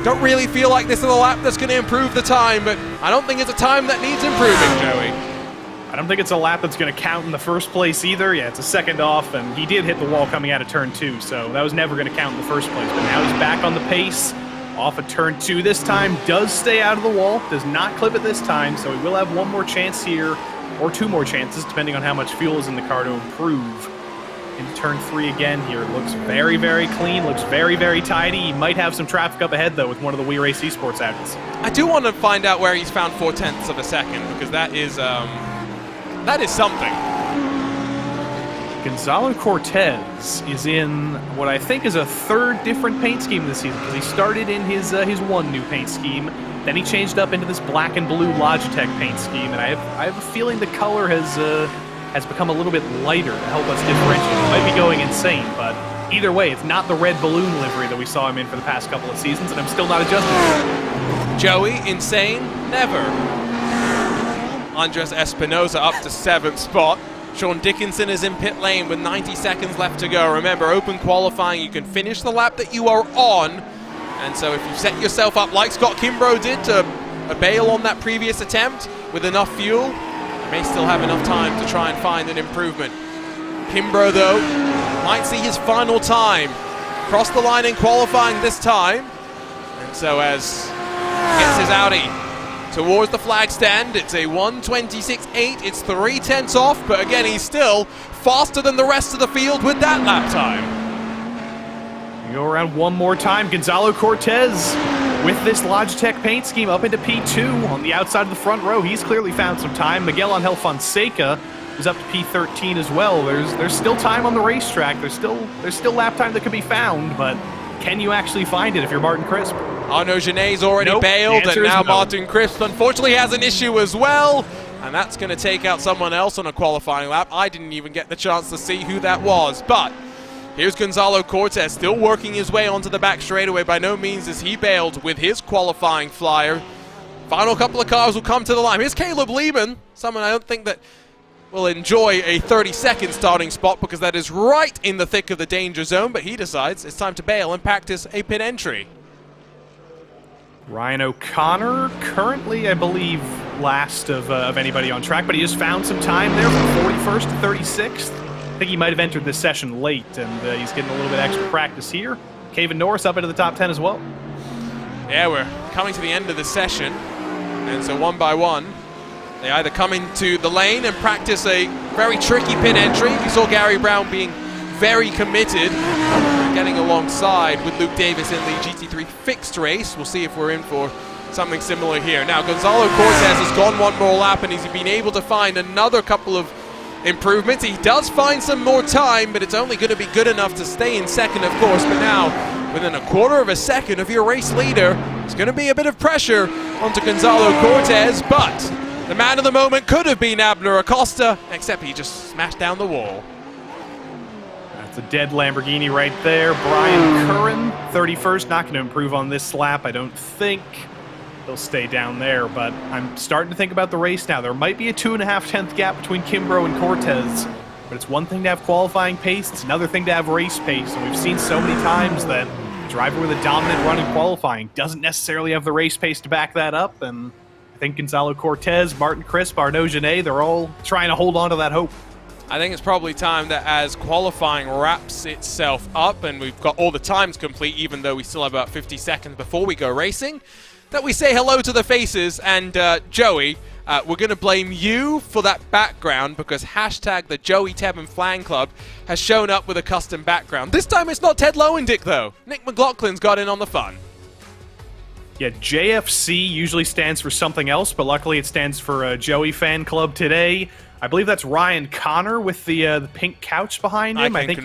B: don't really feel like this is a lap that's going to improve the time, but I don't think it's a time that needs improving, Joey.
C: I don't think it's a lap that's going to count in the first place either. Yeah, it's a second off, and he did hit the wall coming out of turn 2, so that was never going to count in the first place. But now he's back on the pace, off of turn 2 this time, does stay out of the wall, does not clip it this time, so he will have 1 more chance here, or 2 more chances, depending on how much fuel is in the car to improve. Into turn 3 again here. Looks very, very clean, looks very, very tidy. He might have some traffic up ahead, though, with one of the We Race Esports Audis.
B: I do want to find out where he's found 4 tenths of a second, because that is something.
C: Gonzalo Cortez is in what I think is a 3rd different paint scheme this season, because he started in his 1 new paint scheme, then he changed up into this black and blue Logitech paint scheme, and I have a feeling the color has become a little bit lighter to help us differentiate. He might be going insane, but either way, it's not the red balloon livery that we saw him in for the past couple of seasons, and I'm still not adjusted to it.
B: Joey, insane? Never. Andres Espinosa up to 7th spot. Sean Dickinson is in pit lane with 90 seconds left to go. Remember, open qualifying, you can finish the lap that you are on, and so if you set yourself up like Scott Kimbrough did to bail on that previous attempt with enough fuel, may still have enough time to try and find an improvement. Kimbrough, though, might see his final time. Crossed the line in qualifying this time. And so as he gets his Audi towards the flag stand, it's a 1:26.8. It's 3 tenths off, but again, he's still faster than the rest of the field with that lap time.
C: We go around 1 more time. Gonzalo Cortez with this Logitech paint scheme up into P2 on the outside of the front row. He's clearly found some time. Miguel Angel Fonseca is up to P13 as well. There's still time on the racetrack. There's still lap time that can be found, but can you actually find it if you're Martin Crisp?
B: Arnaud Genet's already bailed, and now Martin Crisp unfortunately has an issue as well, and that's going to take out someone else on a qualifying lap. I didn't even get the chance to see who that was, but here's Gonzalo Cortez still working his way onto the back straightaway. By no means is he bailed with his qualifying flyer. Final couple of cars will come to the line. Here's Caleb Lehman, someone I don't think that will enjoy a 30-second starting spot because that is right in the thick of the danger zone, but he decides it's time to bail and practice a pit entry.
C: Ryan O'Connor, currently, I believe, last of anybody on track, but he just found some time there from 41st to 36th. I think he might have entered this session late, and he's getting a little bit extra practice here. Caven Norris up into the top 10 as well.
B: Yeah, we're coming to the end of the session, and so one by one, They either come into the lane and practice a very tricky pit entry. You saw Gary Brown being very committed, getting alongside with Luke Davis in the GT3 fixed race. We'll see if we're in for something similar here. Now, Gonzalo Cortez has gone one more lap and he's been able to find another couple of improvements. He does find some more time, but it's only going to be good enough to stay in second, of course. But now, within a quarter of a second of your race leader, it's going to be a bit of pressure onto Gonzalo Cortez, but the man of the moment could have been Abner Acosta, except he just smashed down the wall.
C: That's a dead Lamborghini right there. Brian Curran, 31st, not going to improve on this lap, I don't think. He'll stay down there, but I'm starting to think about the race now. There might be a 2.5 gap between Kimbrough and Cortez, but it's one thing to have qualifying pace, it's another thing to have race pace, and we've seen so many times that a driver with a dominant run in qualifying doesn't necessarily have the race pace to back that up, and I think Gonzalo Cortez, Martin Crisp, Arnaud Genet, they're all trying to hold on to that hope.
B: I think it's probably time that as qualifying wraps itself up and we've got all the times complete, even though we still have about 50 seconds before we go racing, that we say hello to the faces. And Joey, we're going to blame you for that background because hashtag the Joey Tebben Flan Club has shown up with a custom background. This time it's not Ted Lowendick though. Nick McLaughlin's got in on the fun.
C: Yeah, JFC usually stands for something else, but luckily it stands for Joey Fan Club today. I believe that's Ryan Connor with the pink couch behind him.
B: I think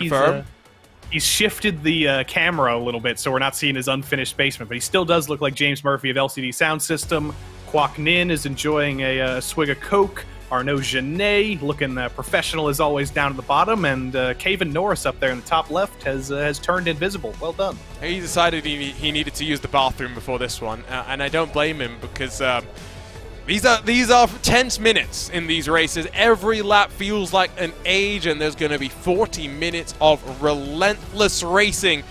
C: he's shifted the camera a little bit, so we're not seeing his unfinished basement, but he still does look like James Murphy of LCD Sound System. Kwok Nin is enjoying a swig of Coke. Arnaud Genet looking professional as always down at the bottom, and Caven Norris up there in the top left has turned invisible. Well done.
B: He decided he needed to use the bathroom before this one, and I don't blame him because these are tense minutes in these races. Every lap feels like an age, and there's going to be 40 minutes of relentless racing.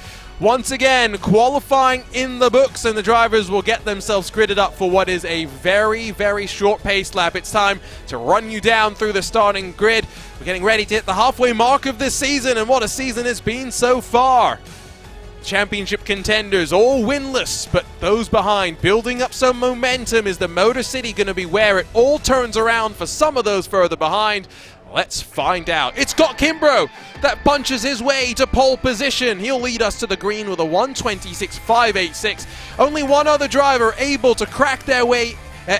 B: Once again, qualifying in the books, and the drivers will get themselves gridded up for what is a very, very short pace lap. It's time to run you down through the starting grid. We're getting ready to hit the halfway mark of this season, and what a season it's been so far. Championship contenders all winless, but those behind building up some momentum. Is the Motor City going to be where it all turns around for some of those further behind? Let's find out. It's Scott Kimbrough that punches his way to pole position. He'll lead us to the green with a 1:26.586. Only one other driver able to crack their way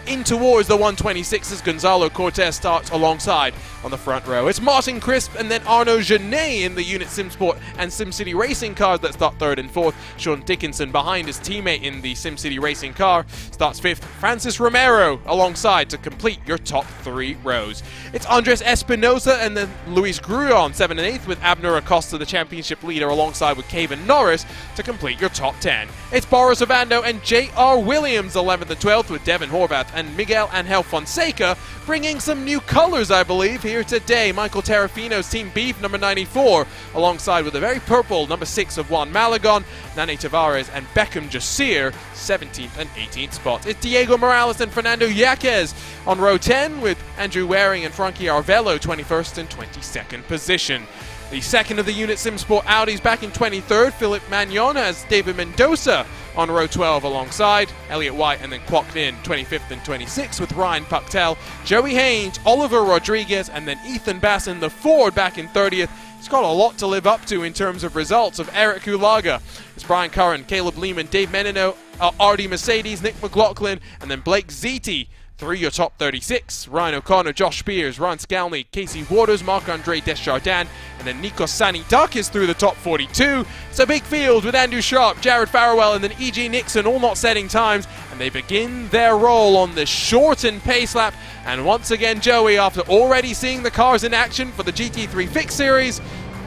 B: in towards the 1:26 as Gonzalo Cortez starts alongside on the front row. It's Martin Crisp and then Arnaud Genet in the Unit SimSport and SimCity Racing cars that start third and fourth. Sean Dickinson behind his teammate in the SimCity Racing car starts fifth. Francis Romero alongside to complete your top three rows. It's Andres Espinosa and then Luis Grullon 7th and 8th with Abner Acosta, the championship leader, alongside with Caven Norris to complete your top 10. It's Boris Ovando and J.R. Williams 11th and 12th with Devin Horvath and Miguel Angel Fonseca bringing some new colors, I believe, here today. Michael Terrafino's Team Beef number 94 alongside with the very purple number 6 of Juan Malagon, Nane Tavares and Beckham Jasir 17th and 18th spots. It's Diego Morales and Fernando Yaquez on row 10 with Andrew Waring and Frankie Arvello 21st and 22nd position. The second of the Unit SimSport Audis back in 23rd, Philip Magnon has David Mendoza on row 12 alongside Elliott White, and then Kwok Nin 25th and 26th with Ryan Pucktel, Joey Haynes, Oliver Rodriguez, and then Ethan Basson, the Ford, back in 30th. He's got a lot to live up to in terms of results of Eric Ulaga. It's Brian Curran, Caleb Lehman, Dave Menino, Artie Mercedes, Nick McLaughlin, and then Blake Ziti. Through your top 36, Ryan O'Connor, Josh Spears, Ron Scalny, Casey Waters, Marc-Andre Deschardins, and then Nikos Sanidakis through the top 42. It's a big field with Andrew Sharp, Jared Farrell, and then E.J. Nixon all not setting times, and they begin their roll on the shortened pace lap. And once again, Joey, after already seeing the cars in action for the GT3 Fix Series,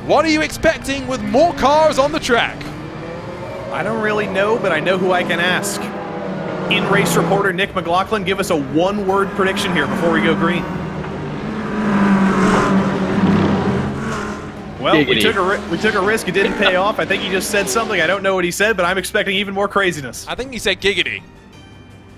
B: what are you expecting with more cars on the track?
C: I don't really know, but I know who I can ask. In-race reporter Nick McLaughlin, give us a one-word prediction here before we go green. Well, we took a risk. It didn't pay off. I think he just said something. I don't know what he said, but I'm expecting even more craziness.
B: I think he said giggity.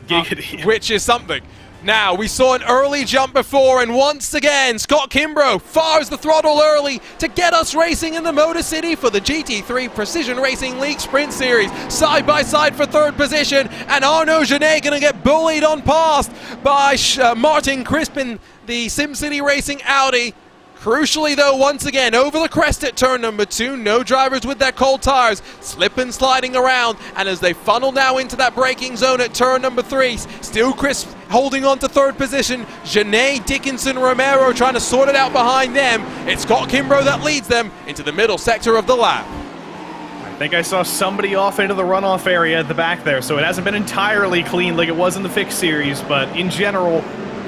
C: Giggity.
B: Which is something. Now, we saw an early jump before, and once again, Scott Kimbrough fires the throttle early to get us racing in the Motor City for the GT3 Precision Racing League Sprint Series. Side by side for third position, and Arnaud Genet going to get bullied on past by Martin Crispin, the SimCity Racing Audi. Crucially though, once again, over the crest at turn number 2, no drivers with their cold tires, slip and sliding around, and as they funnel now into that braking zone at turn number 3, still Crisp holding on to third position, Genet, Dickinson, Romero trying to sort it out behind them. It's Scott Kimbrough that leads them into the middle sector of the lap.
C: I think I saw somebody off into the runoff area at the back there, so it hasn't been entirely clean like it was in the fixed series, but in general,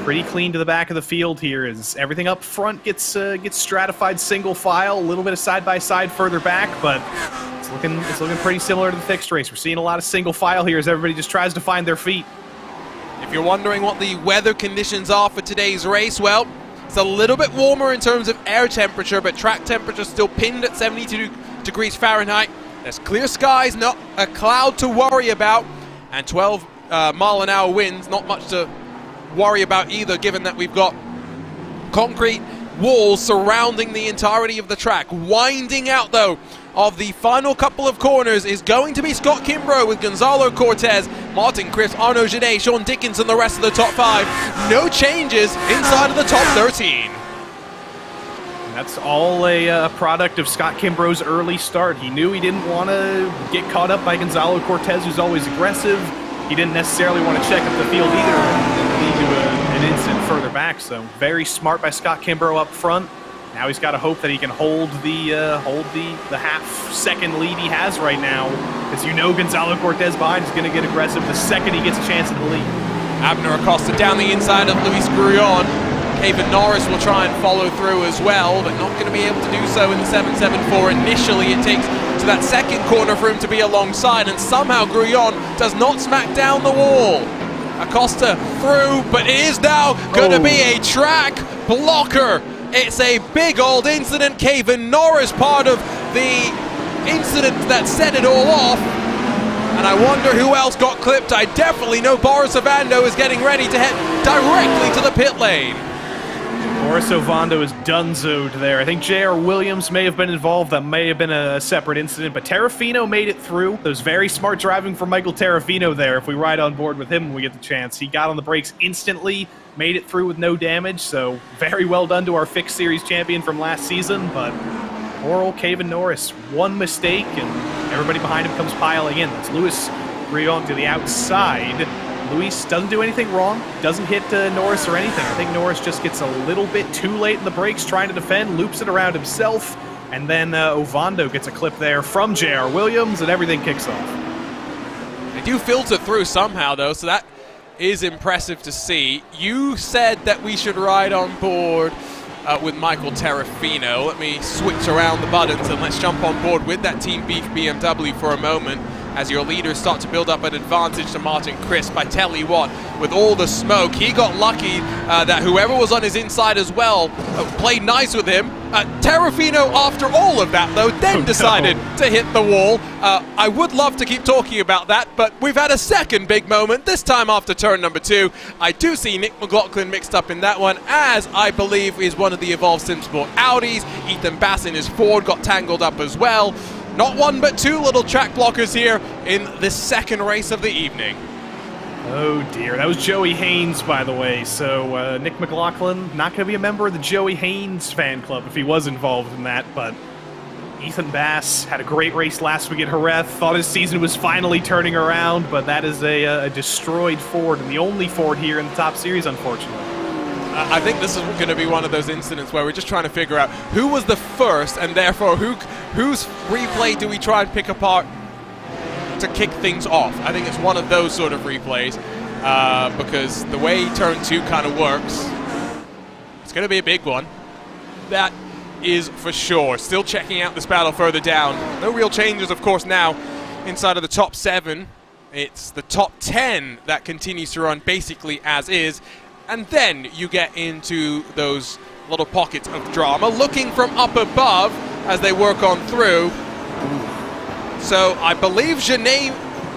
C: pretty clean to the back of the field here as everything up front gets stratified single file, a little bit of side-by-side further back, but it's looking pretty similar to the fixed race. We're seeing a lot of single file here as everybody just tries to find their feet.
B: If you're wondering what the weather conditions are for today's race, well, it's a little bit warmer in terms of air temperature, but track temperature still pinned at 72 degrees Fahrenheit. There's clear skies, not a cloud to worry about, and 12 mile-an-hour winds, not much to worry about either, given that we've got concrete walls surrounding the entirety of the track. Winding out though of the final couple of corners is going to be Scott Kimbrough with Gonzalo Cortez, Martin Crisp, Arnaud Genet, Sean Dickinson, the rest of the top 5. No changes inside of the top 13.
C: That's all a product of Scott Kimbrough's early start. He knew he didn't want to get caught up by Gonzalo Cortez, who's always aggressive. He didn't necessarily want to check up the field either and lead to an incident further back. So very smart by Scott Kimbrough up front. Now he's got to hope that he can hold the half-second lead he has right now, because you know Gonzalo Cortez behind is going to get aggressive the second he gets a chance at the lead.
B: Abner Acosta down the inside of Luis Grullon. Kevin Norris will try and follow through as well, but not going to be able to do so in the 774. Initially, it takes to that second corner for him to be alongside, and somehow Grullon does not smack down the wall. Acosta through, but it is now going to be a track blocker. It's a big old incident. Kevin Norris part of the incident that set it all off. And I wonder who else got clipped. I definitely know Boris Ovando is getting ready to head directly to the pit lane.
C: Boris Ovando is donezoed there. I think J.R. Williams may have been involved. That may have been a separate incident, but Terrafino made it through. That was very smart driving from Michael Terrafino there. If we ride on board with him when we get the chance. He got on the brakes instantly, made it through with no damage, so very well done to our fixed series champion from last season, but poor old Kevin Norris. One mistake, and everybody behind him comes piling in. That's Luis Grullon to the outside. Luis doesn't do anything wrong, doesn't hit Norris or anything. I think Norris just gets a little bit too late in the brakes trying to defend, loops it around himself, and then Ovando gets a clip there from J.R. Williams, and everything kicks off.
B: They do filter through somehow, though, so that is impressive to see. You said that we should ride on board with Michael Terrafino. Let me switch around the buttons and let's jump on board with that Team Beef BMW for a moment, as your leaders start to build up an advantage to Martin Crisp. I tell you what, with all the smoke, he got lucky that whoever was on his inside as well played nice with him. Terrafino, after all of that, though, then decided to hit the wall. I would love to keep talking about that, but we've had a second big moment, this time after turn number 2. I do see Nick McLaughlin mixed up in that one, as I believe is one of the Evolve SimSport Audis. Ethan Bass in his Ford got tangled up as well. Not one, but two little track blockers here in the second race of the evening.
C: Oh dear, that was Joey Haynes, by the way. So Nick McLaughlin, not going to be a member of the Joey Haynes fan club if he was involved in that, but Ethan Bass had a great race last week at Jerez, thought his season was finally turning around, but that is a destroyed Ford, and the only Ford here in the top series, unfortunately.
B: I think this is going to be one of those incidents where we're just trying to figure out who was the first, and therefore whose replay do we try and pick apart to kick things off. I think it's one of those sort of replays, because the way turn 2 kind of works, it's going to be a big one. That is for sure. Still checking out this battle further down. No real changes, of course, now inside of the top 7. It's the top 10 that continues to run basically as is. And then you get into those little pockets of drama, looking from up above as they work on through. So I believe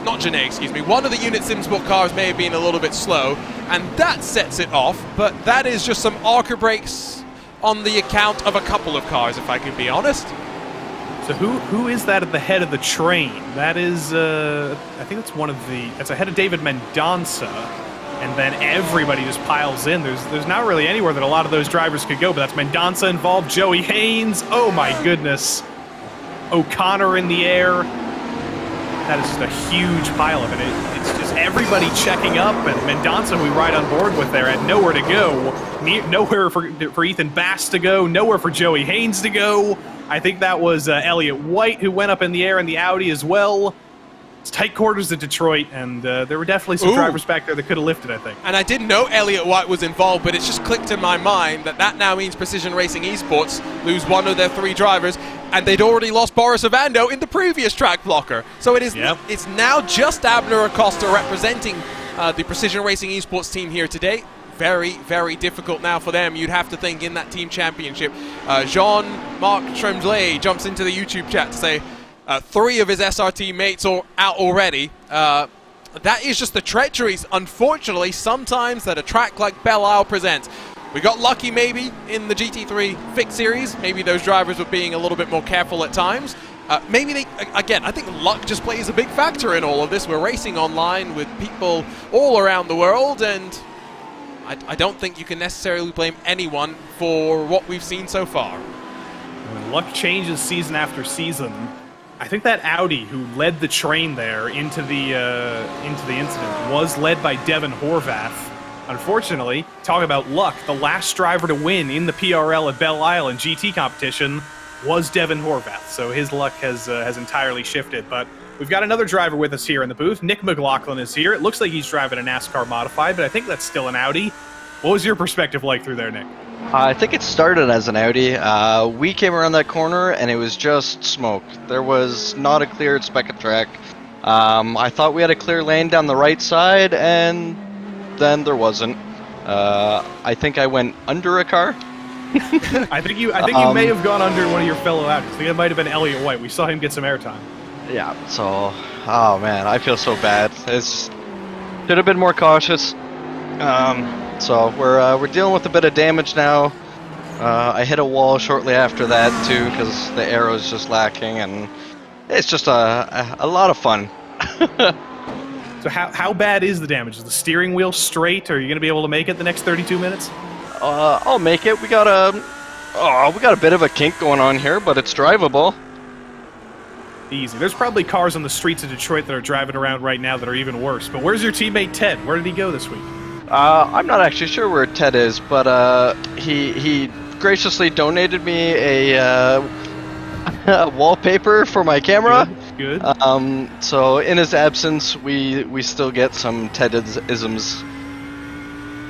B: not Janae, excuse me, one of the Unit Simsport cars may have been a little bit slow, and that sets it off, but that is just some arc brakes on the account of a couple of cars, if I can be honest.
C: So who is that at the head of the train? That is, I think that's that's ahead of David Mendonça, and then everybody just piles in. There's not really anywhere that a lot of those drivers could go, but that's Mendonça involved, Joey Haynes, oh my goodness. O'Connor in the air. That is just a huge pile of it. It's just everybody checking up, and Mendonça, who we ride on board with there, had nowhere to go. Nowhere for Ethan Bass to go, nowhere for Joey Haynes to go. I think that was Elliott White who went up in the air in the Audi as well. It's tight quarters at Detroit, and there were definitely some drivers back there that could have lifted, I think.
B: And I didn't know Elliott White was involved, but it's just clicked in my mind that now means Precision Racing Esports lose one of their 3 drivers, and they'd already lost Boris Ovando in the previous track blocker. So it is it's now just Abner Acosta representing the Precision Racing Esports team here today. Very, very difficult now for them, you'd have to think, in that team championship. Jean-Marc Tremblay jumps into the YouTube chat to say 3 of his SRT mates are out already. That is just the treacheries, unfortunately, sometimes that a track like Belle presents. We got lucky maybe in the GT3 Fix Series. Maybe those drivers were being a little bit more careful at times. Maybe they, again, I think luck just plays a big factor in all of this. We're racing online with people all around the world, and I don't think you can necessarily blame anyone for what we've seen so far.
C: When luck changes season after season, I think that Audi who led the train there into the incident was led by Devin Horvath. Unfortunately, talk about luck, the last driver to win in the PRL at Belle Isle in GT competition was Devin Horvath, so his luck has entirely shifted. But we've got another driver with us here in the booth. Nick McLaughlin is here. It looks like he's driving a NASCAR modified, but I think that's still an Audi. What was your perspective like through there, Nick?
F: I think it started as an Audi. We came around that corner and it was just smoke. There was not a cleared speck of track. I thought we had a clear lane down the right side, and then there wasn't. I think I went under a car.
C: I think you may have gone under one of your fellow Audis. I think it might have been Elliott White. We saw him get some airtime.
F: Yeah, so, oh man, I feel so bad. Should have been more cautious. So we're dealing with a bit of damage now. I hit a wall shortly after that too, because the arrow's just lacking, and it's just a lot of fun.
C: So how bad is the damage? Is the steering wheel straight? Are you going to be able to make it the next 32 minutes?
F: I'll make it. We got a bit of a kink going on here, but it's drivable.
C: Easy. There's probably cars on the streets of Detroit that are driving around right now that are even worse. But where's your teammate Ted? Where did he go this week?
F: I'm not actually sure where Ted is, but he graciously donated me a wallpaper for my camera.
C: Good.
F: So in his absence, we still get some Ted-isms.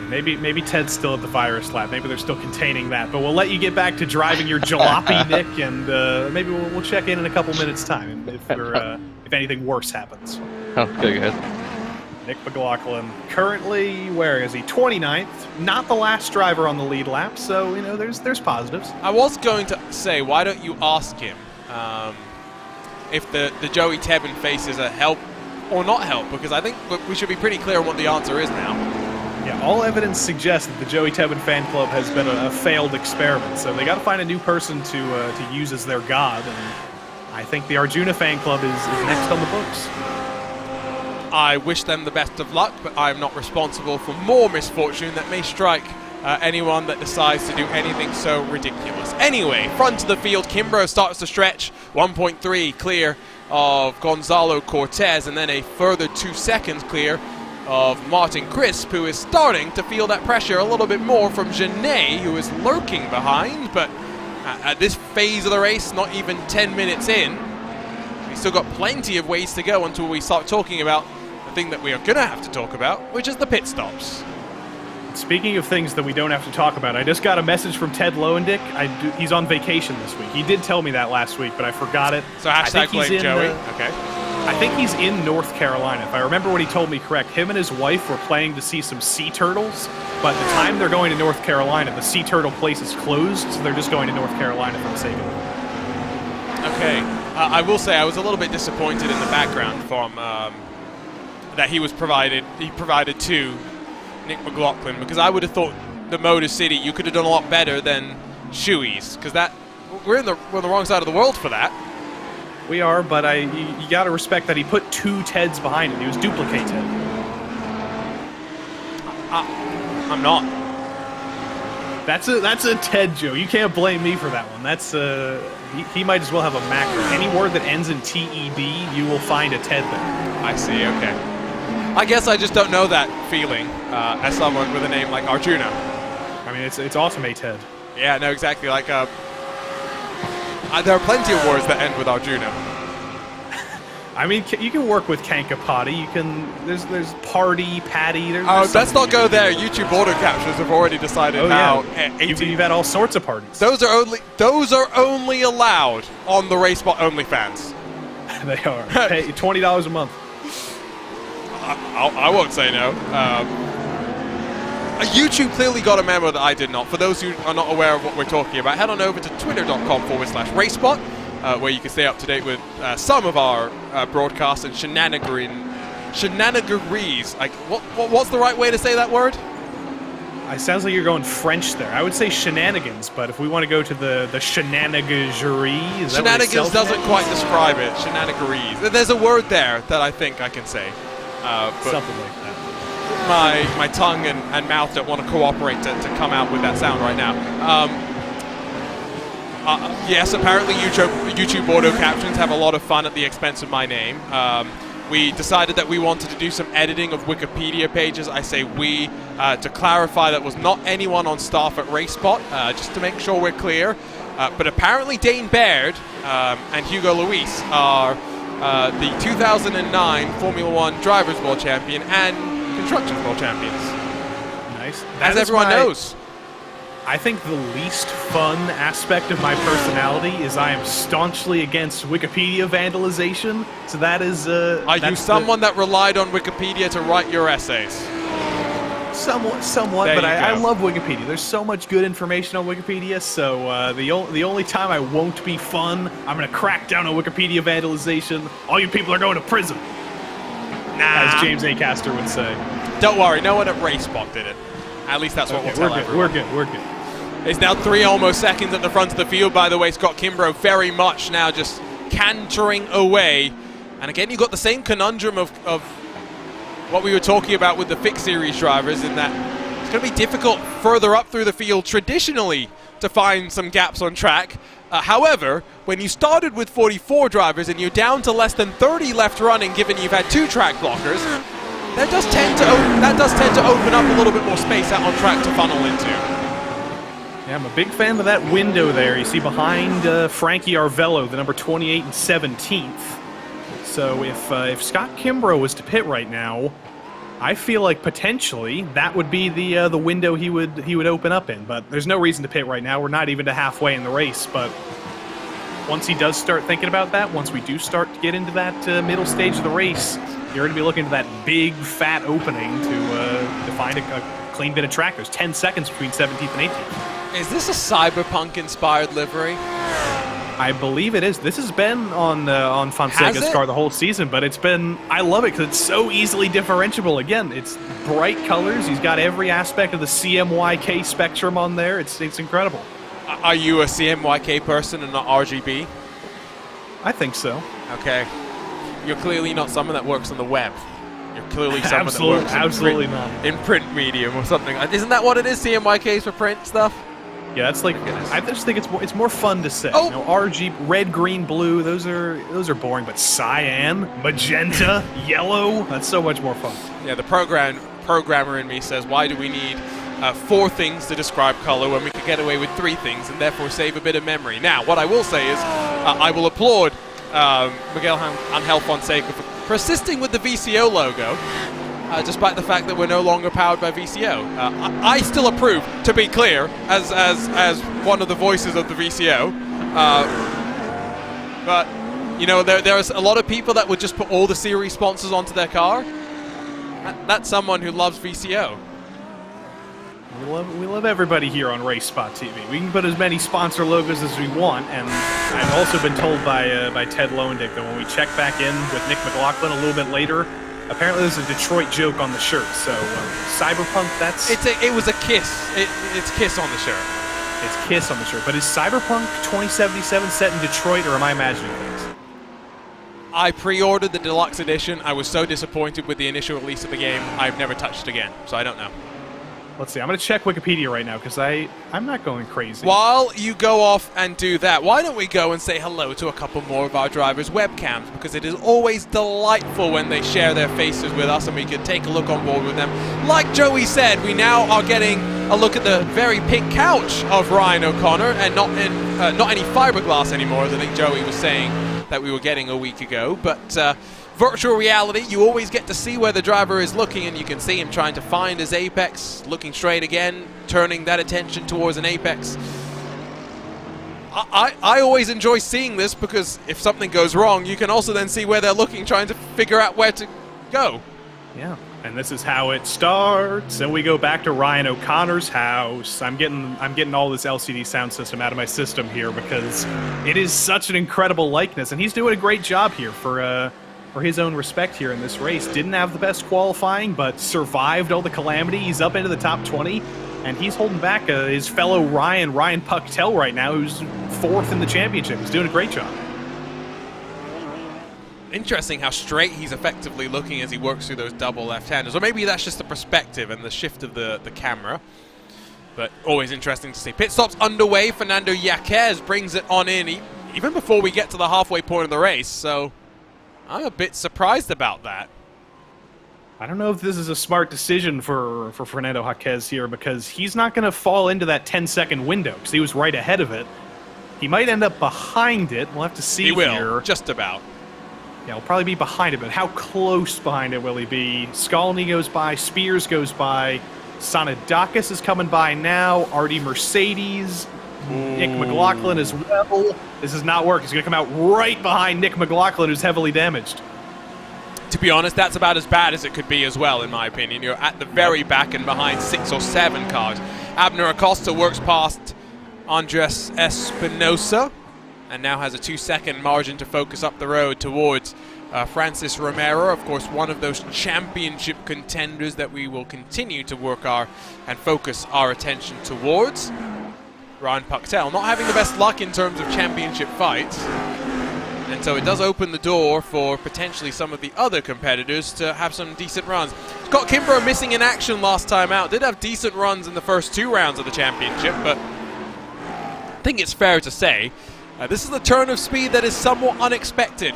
C: Maybe Ted's still at the virus lab. Maybe they're still containing that. But we'll let you get back to driving your jalopy, Nick, and maybe we'll check in a couple minutes' time if anything worse happens.
F: Oh, good.
C: Nick McLaughlin, currently, where is he? 29th. Not the last driver on the lead lap, so there's positives.
B: I was going to say, why don't you ask him if the Joey Tebben faces a help or not help? Because I think we should be pretty clear on what the answer is now.
C: Yeah, all evidence suggests that the Joey Tebben fan club has been a failed experiment, so they got to find a new person to use as their god, and I think the Arjuna fan club is next on the books.
B: I wish them the best of luck, but I am not responsible for more misfortune that may strike anyone that decides to do anything so ridiculous. Anyway, front of the field, Kimbrough starts to stretch, 1.3 clear of Gonzalo Cortez, and then a further 2 seconds clear of Martin Crisp, who is starting to feel that pressure a little bit more from Janae, who is lurking behind, but at this phase of the race, not even 10 minutes in, we've still got plenty of ways to go until we start talking about the thing that we are going to have to talk about, which is the pit stops.
C: Speaking of things that we don't have to talk about, I just got a message from Ted Lowendick. He's on vacation this week. He did tell me that last week, but I forgot it.
B: So hashtag blame Joey. Okay.
C: I think he's in North Carolina. If I remember what he told me correct, him and his wife were planning to see some sea turtles, but the time they're going to North Carolina, the sea turtle place is closed, so they're just going to North Carolina for the sake of it.
B: Okay. I will say I was a little bit disappointed in the background from that he provided to Nick McLaughlin, because I would have thought the Motor City you could have done a lot better than Shoei's, because we're on the wrong side of the world for that.
C: We are, but you got to respect that he put 2 Teds behind him. He was duplicate Ted.
B: I'm not.
C: That's a Ted joke. You can't blame me for that one. That's he might as well have a macro. Any word that ends in TED, you will find a Ted there.
B: I see. Okay. I guess I just don't know that feeling as someone with a name like Arjuna.
C: I mean, it's awesome, a Ted.
B: Yeah, no, exactly. Like there are plenty of words that end with Arjuna.
C: I mean, you can work with Kankapati. You can. There's party, patty.
B: Let's not go there. YouTube auto captions have already decided how.
C: Yeah. You've had all sorts of parties.
B: Those are only allowed on the RaceSpot OnlyFans.
C: They are. Pay $20 a month.
B: I won't say no. YouTube clearly got a memo that I did not. For those who are not aware of what we're talking about, head on over to twitter.com/RaceSpot, where you can stay up to date with some of our broadcasts and shenanigans. Like, what's the right way to say that word?
C: It sounds like you're going French there. I would say shenanigans, but if we want to go to the shenanigagerie,
B: shenanigans doesn't quite describe it. Shenanigaries. There's a word there that I think I can say. But
C: something like that.
B: My tongue and mouth don't want to cooperate to come out with that sound right now. Yes, apparently YouTube auto captions have a lot of fun at the expense of my name. We decided that we wanted to do some editing of Wikipedia pages. I say we, to clarify that was not anyone on staff at RaceSpot, just to make sure we're clear. But apparently Dane Baird and Hugo Luis are the 2009 Formula One Drivers' World Champion and Constructors' World Champions.
C: Nice.
B: As everyone knows.
C: I think the least fun aspect of my personality is I am staunchly against Wikipedia vandalization. So that is.
B: Are you someone that relied on Wikipedia to write your essays?
C: Somewhat, but I love Wikipedia. There's so much good information on Wikipedia. So the only time I won't be fun, I'm gonna crack down on Wikipedia vandalization. All you people are going to prison. Nah, as James Acaster would say.
B: Don't worry, no one at RaceSpot did it. At least that's what we'll tell everyone.
C: We're good.
B: It's now 3 almost seconds at the front of the field, by the way. Scott Kimbrough very much now just cantering away. And again, you've got the same conundrum of what we were talking about with the fixed series drivers, in that it's going to be difficult further up through the field traditionally to find some gaps on track. However, when you started with 44 drivers and you're down to less than 30 left running, given you've had 2 track blockers, that does tend to open up a little bit more space out on track to funnel into.
C: Yeah, I'm a big fan of that window there. You see behind Frankie Arvello, the number 28 and 17th. So if Scott Kimbrough was to pit right now, I feel like potentially that would be the window he would open up in. But there's no reason to pit right now. We're not even to halfway in the race. But once he does start thinking about that, once we do start to get into that middle stage of the race, you're going to be looking at that big fat opening to find a clean bit of track. There's 10 seconds between 17th and 18th.
B: Is this a Cyberpunk-inspired livery?
C: I believe it is. This has been on Fonseca's car the whole season, but I love it because it's so easily differentiable. Again, it's bright colors. He's got every aspect of the CMYK spectrum on there. It's incredible.
B: Are you a CMYK person and not RGB?
C: I think so.
B: Okay. You're clearly not someone that works on the web. You're clearly someone that works in print medium or something. Isn't that what it is, CMYKs for print stuff?
C: Yeah, that's like, I just think it's more fun to say.
B: Oh.
C: RG, red, green, blue, those are boring, but cyan, magenta, yellow, that's so much more fun.
B: Yeah, the programmer in me says, why do we need 4 things to describe color when we could get away with 3 things and therefore save a bit of memory? Now, what I will say is, I will applaud Miguel Angel Fonseca for persisting with the VCO logo, despite the fact that we're no longer powered by VCO. I still approve, to be clear, as one of the voices of the VCO. But, you know, there's a lot of people that would just put all the series sponsors onto their car. That's someone who loves VCO.
C: We love everybody here on RaceSpotTV. We can put as many sponsor logos as we want, and I've also been told by Ted Lowendick that when we check back in with Nick McLaughlin a little bit later, Apparently there's a Detroit joke on the shirt, so Cyberpunk, that's...
B: It was a kiss. It's kiss on the shirt.
C: It's kiss on the shirt. But is Cyberpunk 2077 set in Detroit, or am I imagining things?
B: I pre-ordered the deluxe edition. I was so disappointed with the initial release of the game, I've never touched it again, so I don't know.
C: Let's see, I'm going to check Wikipedia right now, because I'm not going crazy.
B: While you go off and do that, why don't we go and say hello to a couple more of our drivers' webcams, because it is always delightful when they share their faces with us and we can take a look on board with them. Like Joey said, we now are getting a look at the very pink couch of Ryan O'Connor, and not any fiberglass anymore, as I think Joey was saying that we were getting a week ago. But virtual reality, you always get to see where the driver is looking, and you can see him trying to find his apex, looking straight again, turning that attention towards an apex. I always enjoy seeing this, because if something goes wrong, you can also then see where they're looking, trying to figure out where to go.
C: Yeah, and this is how it starts, and we go back to Ryan O'Connor's house. I'm getting all this LCD sound system out of my system here, because it is such an incredible likeness, and he's doing a great job here for his own respect here in this race. Didn't have the best qualifying, but survived all the calamity. He's up into the top 20, and he's holding back his fellow Ryan Pucktel right now, who's 4th in the championship. He's doing a great job.
B: Interesting how straight he's effectively looking as he works through those double left-handers. Or maybe that's just the perspective and the shift of the camera. But always interesting to see. Pit stop's underway. Fernando Yaquez brings it on in even before we get to the halfway point of the race. So I'm a bit surprised about that.
C: I don't know if this is a smart decision for Fernando Yaquez here, because he's not going to fall into that 10-second window, because he was right ahead of it. He might end up behind it. We'll have to see
B: here. He will,
C: here.
B: just about.
C: Yeah, he'll probably be behind it, but how close behind it will he be? Skolny goes by, Spears goes by, Sonadakis is coming by now, Artie Mercedes, Nick McLaughlin as well. This does not work. He's going to come out right behind Nick McLaughlin, who's heavily damaged.
B: To be honest, that's about as bad as it could be as well, in my opinion. You're at the very back and behind 6 or 7 cars. Abner Acosta works past Andres Espinosa, and now has a 2-second margin to focus up the road towards Francis Romero, of course, one of those championship contenders that we will continue to work and focus our attention towards. Ryan Pucktel not having the best luck in terms of championship fights, and so it does open the door for potentially some of the other competitors to have some decent runs. Scott Kimbrough missing in action last time out, did have decent runs in the first 2 rounds of the championship, but I think it's fair to say this is a turn of speed that is somewhat unexpected.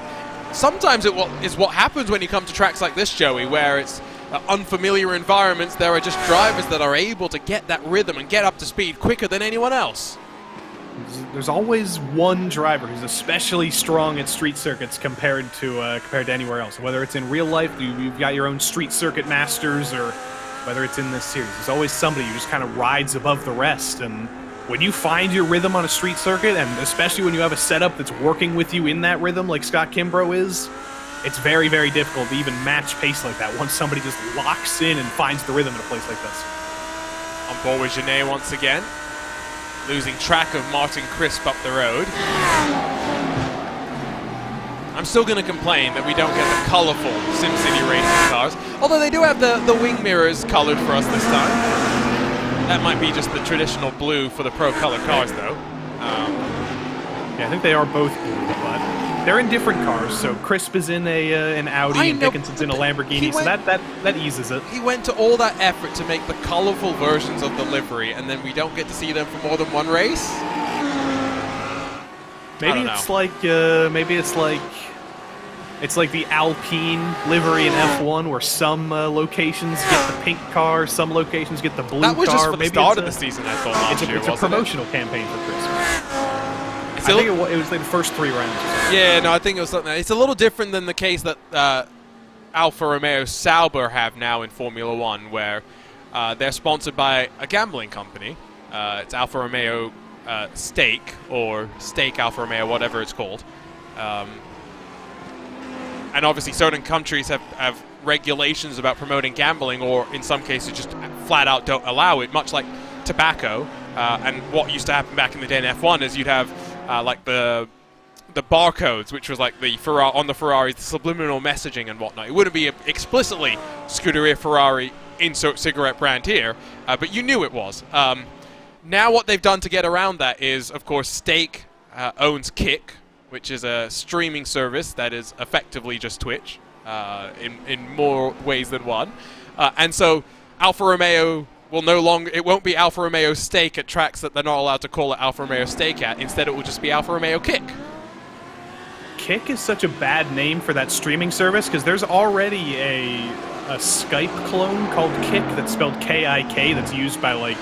B: Sometimes it is what happens when you come to tracks like this, Joey, where it's unfamiliar environments. There are just drivers that are able to get that rhythm and get up to speed quicker than anyone else.
C: There's always one driver who's especially strong at street circuits compared to anywhere else. Whether it's in real life, you've got your own street circuit masters, or whether it's in this series, there's always somebody who just kind of rides above the rest. And when you find your rhythm on a street circuit, and especially when you have a setup that's working with you in that rhythm like Scott Kimbrough is, it's very, very difficult to even match pace like that once somebody just locks in and finds the rhythm in a place like this.
B: On board with Genet once again, losing track of Martin Crisp up the road. I'm still going to complain that we don't get the colorful SimCity racing cars, although they do have the wing mirrors colored for us this time. That might be just the traditional blue for the Pro Color cars, though.
C: Yeah, I think they are both blue, but they're in different cars. So Crisp is in an Audi, and Dickinson's in a Lamborghini, so that eases it.
B: He went to all that effort to make the colorful versions of the livery, and then we don't get to see them for more than one race?
C: Maybe it's like the Alpine livery in F1, where some locations get the pink car, some locations get the blue car.
B: That was just for the start of the season, I thought, last year,
C: It's a promotional campaign for Christmas. I think it was like the first 3 rounds.
B: Yeah, no, I think it was something. It's a little different than the case that Alfa Romeo Sauber have now in Formula One, where they're sponsored by a gambling company. It's Alfa Romeo Stake, or Stake Alfa Romeo, whatever it's called. And obviously certain countries have regulations about promoting gambling, or in some cases just flat out don't allow it, much like tobacco. And what used to happen back in the day in F1 is you'd have like the the barcodes, which was like the on the Ferraris, the subliminal messaging and whatnot. It wouldn't be explicitly Scuderia Ferrari insert cigarette brand here, but you knew it was. Now what they've done to get around that is, of course, Stake owns Kick, which is a streaming service that is effectively just Twitch in more ways than one. And so Alfa Romeo will no longer, it won't be Alfa Romeo Stake at tracks that they're not allowed to call it Alfa Romeo Stake at. Instead, it will just be Alfa Romeo Kick.
C: Kick is such a bad name for that streaming service because there's already a Skype clone called Kick that's spelled K-I-K that's used by like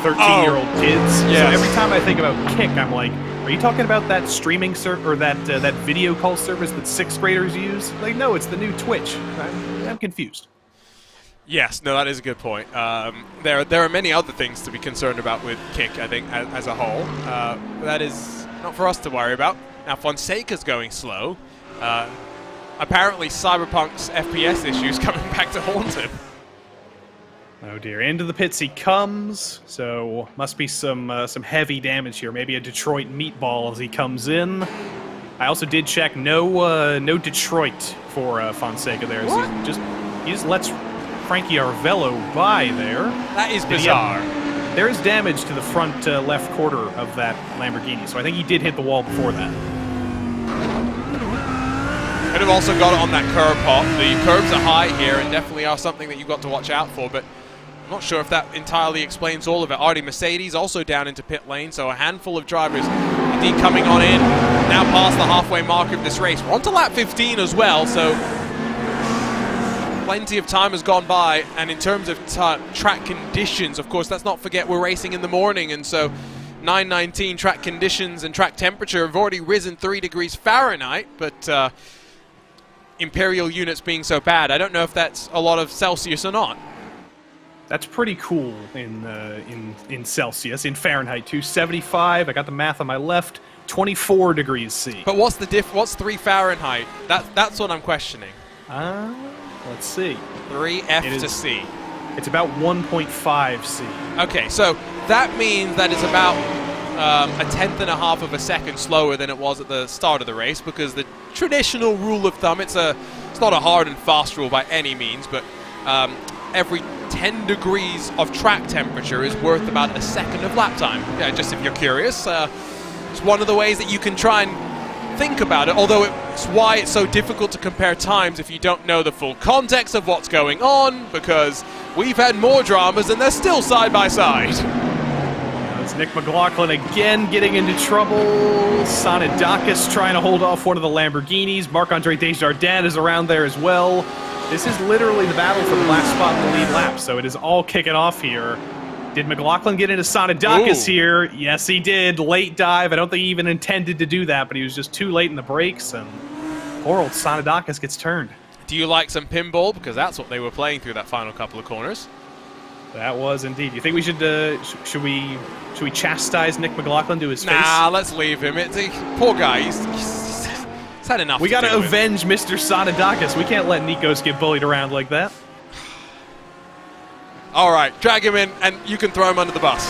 C: 13-year-old kids.
B: Yes.
C: So every time I think about Kick, I'm like, are you talking about that streaming or that video call service that 6th graders use? Like, no, it's the new Twitch. I'm confused.
B: Yes, no, that is a good point. There are many other things to be concerned about with Kick, I think, as a whole. That is not for us to worry about. Now, Fonseca's going slow. Apparently, Cyberpunk's FPS issues coming back to haunt him.
C: Oh dear, into the pits he comes, so must be some heavy damage here. Maybe a Detroit meatball as he comes in. I also did check, no Detroit for Fonseca there. So he just lets Frankie Arvello by there.
B: That is bizarre.
C: There is damage to the front left quarter of that Lamborghini, so I think he did hit the wall before that.
B: Could have also got it on that curb hop. The curbs are high here and definitely are something that you've got to watch out for, but I'm not sure if that entirely explains all of it. Artie Mercedes also down into pit lane, so a handful of drivers indeed coming on in, now past the halfway mark of this race. We're on to lap 15 as well, so plenty of time has gone by, and in terms of track conditions, of course, let's not forget we're racing in the morning, and so 9:19 track conditions and track temperature have already risen 3 degrees Fahrenheit, but Imperial units being so bad, I don't know if that's a lot of Celsius or not.
C: That's pretty cool in Celsius. In Fahrenheit, too. 75, I got the math on my left, 24 degrees C.
B: But what's the what's 3 Fahrenheit? That's what I'm questioning.
C: Let's see.
B: 3 F to C.
C: It's about 1.5 C.
B: Okay, so that means that it's about a 1/10 of a second slower than it was at the start of the race, because the traditional rule of thumb, it's not a hard and fast rule by any means, but every 10 degrees of track temperature is worth about a second of lap time. Yeah, just if you're curious, it's one of the ways that you can try and think about it, although it's why it's so difficult to compare times if you don't know the full context of what's going on, because we've had more dramas and they're still side by side.
C: It's Nick McLaughlin again getting into trouble. Sonidakis trying to hold off one of the Lamborghinis. Marc-Andre Desjardins is around there as well. This is literally the battle for the last spot in the lead lap, so it is all kicking off here. Did McLaughlin get into Sonidakis here? Yes, he did. Late dive. I don't think he even intended to do that, but he was just too late in the brakes, and poor old Sonidakis gets turned.
B: Do you like some pinball? Because that's what they were playing through that final couple of corners.
C: That was indeed. You think we should should we chastise Nick McLaughlin to his face?
B: Nah, let's leave him. It's poor guy. He's had enough.
C: We got to avenge Mr. Sonidakis. We can't let Nikos get bullied around like that.
B: All right, drag him in, and you can throw him under the bus.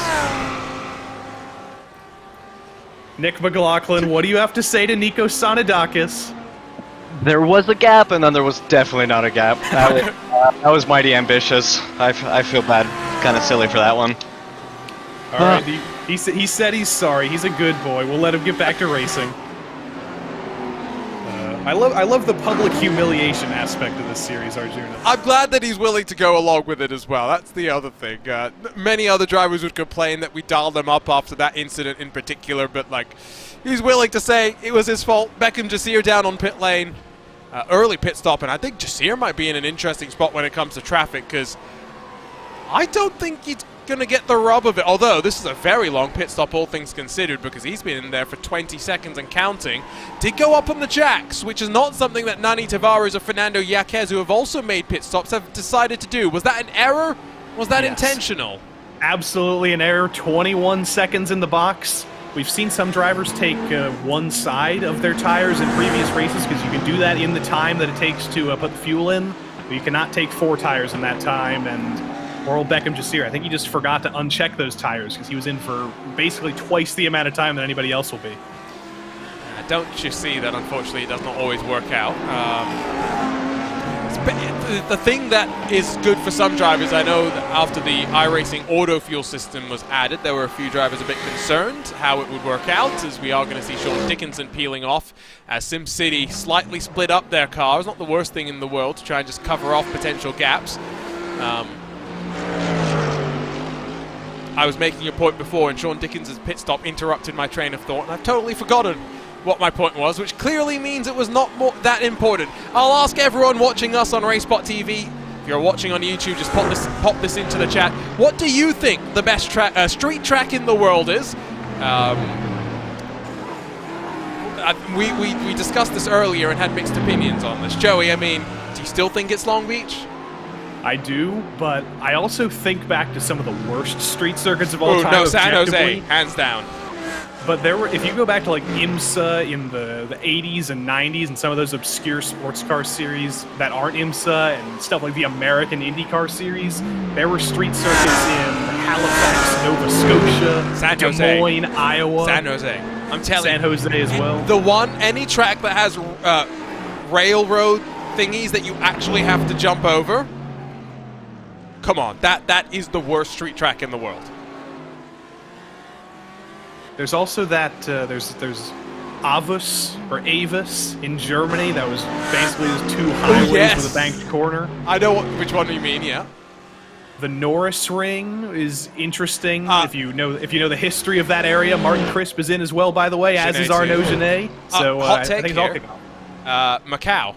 C: Nick McLaughlin, what do you have to say to Nikos Sonidakis?
F: There was a gap, and then there was definitely not a gap. That was mighty ambitious. I feel bad, kind of silly for that one.
C: All right, he said he's sorry. He's a good boy. We'll let him get back to racing. I love the public humiliation aspect of this series, Arjuna.
B: I'm glad that he's willing to go along with it as well. That's the other thing. Many other drivers would complain that we dialed them up after that incident in particular, but like, he's willing to say it was his fault. Beckham Jasir down on pit lane. Early pit stop, and I think Jasir might be in an interesting spot when it comes to traffic, because I don't think he's going to get the rub of it, although this is a very long pit stop, all things considered, because he's been in there for 20 seconds and counting. Did go up on the jacks, which is not something that Nani Tavares or Fernando Yaquez, who have also made pit stops, have decided to do. Was that an error? Was that intentional?
C: Absolutely an error. 21 seconds in the box. We've seen some drivers take one side of their tires in previous races, because you can do that in the time that it takes to put the fuel in. But you cannot take 4 tires in that time, and poor old Beckham Jasir, I think he just forgot to uncheck those tires, because he was in for basically twice the amount of time that anybody else will be.
B: don't you see that unfortunately it does not always work out. The thing that is good for some drivers, I know that after the iRacing auto fuel system was added, there were a few drivers a bit concerned how it would work out, as we are going to see Sean Dickinson peeling off as SimCity slightly split up their cars. Not the worst thing in the world to try and just cover off potential gaps. I was making a point before, and Sean Dickinson's pit stop interrupted my train of thought, and I've totally forgotten what my point was, which clearly means it was not that important. I'll ask everyone watching us on RaceSpotTV, if you're watching on YouTube, just pop this into the chat. What do you think the best street track in the world is? We discussed this earlier and had mixed opinions on this. Joey, I mean, do you still think it's Long Beach?
C: I do, but I also think back to some of the worst street circuits of all time.
B: No, San Jose, hands down.
C: But there were, if you go back to like IMSA in the 80s and 90s and some of those obscure sports car series that aren't IMSA and stuff like the American IndyCar series, there were street circuits in Halifax, Nova Scotia,
B: San
C: Des
B: Jose.
C: Moines, Iowa.
B: San Jose. I'm telling
C: San Jose as well.
B: Any track that has railroad thingies that you actually have to jump over, come on, that is the worst street track in the world.
C: There's also that, there's Avus or Avis in Germany that was basically just two highways with a banked corner.
B: I know which one you mean, yeah.
C: The Norris Ring is interesting if you know the history of that area. Martin Crisp is in as well, by the way, as is Arnaud Genet. So
B: hot take
C: I think
B: here.
C: it's all
B: Macau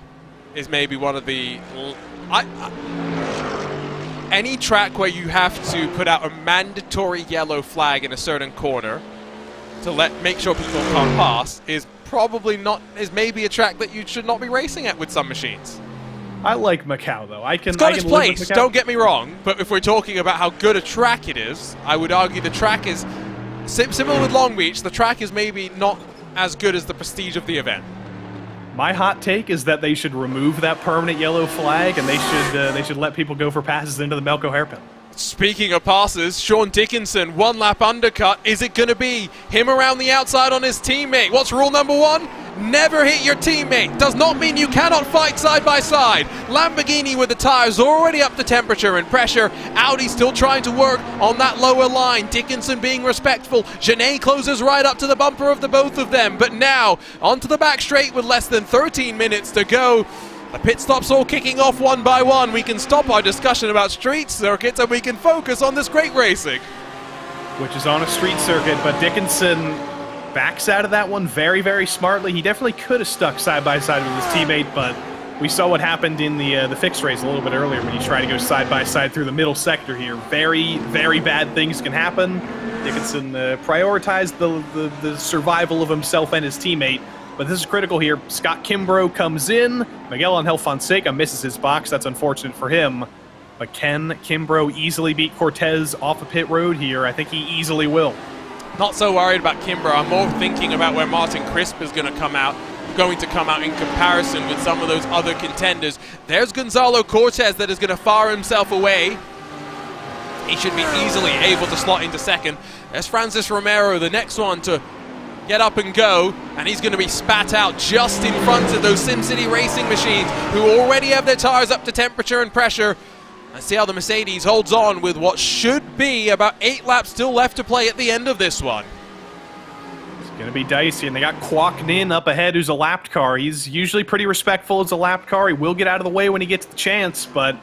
B: is maybe one of the... any track where you have to put out a mandatory yellow flag in a certain corner to make sure people can't pass is maybe a track that you should not be racing at with some machines.
C: I like Macau though.
B: It's got its place, don't get me wrong, but if we're talking about how good a track it is, I would argue the track is similar with Long Beach. The track is maybe not as good as the prestige of the event.
C: My hot take is that they should remove that permanent yellow flag and they should let people go for passes into the Melco hairpin.
B: Speaking of passes, Sean Dickinson, one lap undercut. Is it going to be him around the outside on his teammate? What's rule number one? Never hit your teammate. Does not mean you cannot fight side by side. Lamborghini with the tires already up to temperature and pressure. Audi still trying to work on that lower line. Dickinson being respectful. Genet closes right up to the bumper of the both of them. But now, onto the back straight with less than 13 minutes to go. The pit stops all kicking off one by one. We can stop our discussion about street circuits and we can focus on this great racing.
C: Which is on a street circuit, but Dickinson backs out of that one very, very smartly. He definitely could have stuck side by side with his teammate, but we saw what happened in the fixed race a little bit earlier when he tried to go side by side through the middle sector here. Very, very bad things can happen. Dickinson prioritized the survival of himself and his teammate. But this is critical here. Scott Kimbrough comes in. Miguel Angel Fonseca misses his box. That's unfortunate for him. But can Kimbrough easily beat Cortez off a pit road here? I think he easily will.
B: Not so worried about Kimbrough. I'm more thinking about where Martin Crisp is going to come out in comparison with some of those other contenders. There's Gonzalo Cortez that is going to fire himself away. He should be easily able to slot into second. There's Francis Romero, the next one to get up and go, and he's going to be spat out just in front of those SimCity racing machines who already have their tires up to temperature and pressure. Let's see how the Mercedes holds on with what should be about 8 laps still left to play at the end of this one.
C: It's going to be dicey, and they got Kwok Nin up ahead, who's a lapped car. He's usually pretty respectful as a lapped car. He will get out of the way when he gets the chance, but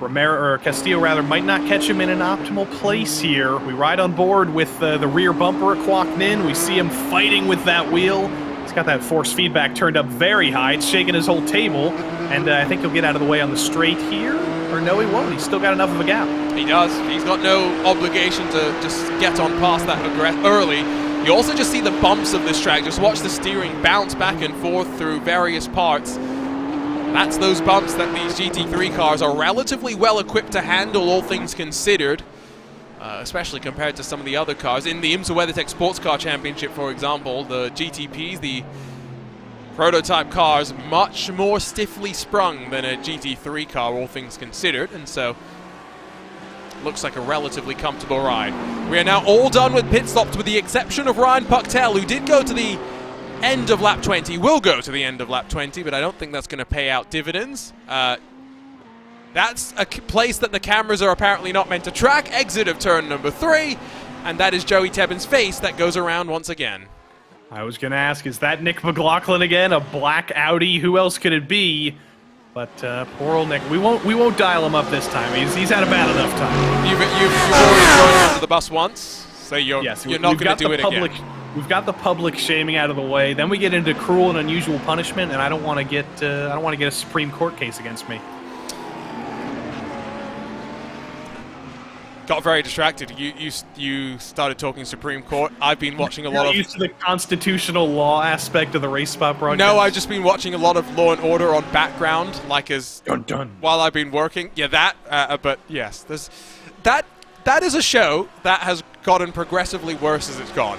C: Castillo might not catch him in an optimal place here. We ride on board with the rear bumper of Kwok Nin. We see him fighting with that wheel. He's got that force feedback turned up very high. It's shaking his whole table, and I think he'll get out of the way on the straight here. Or no, he won't. He's still got enough of a gap.
B: He does. He's got no obligation to just get on past that early. You also just see the bumps of this track. Just watch the steering bounce back and forth through various parts. That's those bumps that these GT3 cars are relatively well equipped to handle, all things considered, especially compared to some of the other cars. In the IMSA WeatherTech Sports Car Championship, for example, the GTPs, the prototype cars, much more stiffly sprung than a GT3 car, all things considered, and so looks like a relatively comfortable ride. We are now all done with pit stops with the exception of Ryan Pucktel, who did go to the end of lap 20. Will go to the end of lap 20, but I don't think that's going to pay out dividends. That's a place that the cameras are apparently not meant to track. Exit of turn number 3, and that is Joey Tebbin's face that goes around once again.
C: I was going to ask, is that Nick McLaughlin again? A black Audi? Who else could it be? But poor old Nick. We won't dial him up this time. He's had a bad enough time.
B: You've already thrown him under the bus once, so you're not going to do it again.
C: We've got the public shaming out of the way. Then we get into cruel and unusual punishment, and I don't want to get a Supreme Court case against me.
B: Got very distracted. You started talking Supreme Court. I've been watching a lot of...
C: used to the constitutional law aspect of the Race Spot broadcast?
B: No, I've just been watching a lot of Law and Order on background, like
C: dun.
B: while I've been working. Yeah, but yes, that is a show that has gotten progressively worse as it's gone.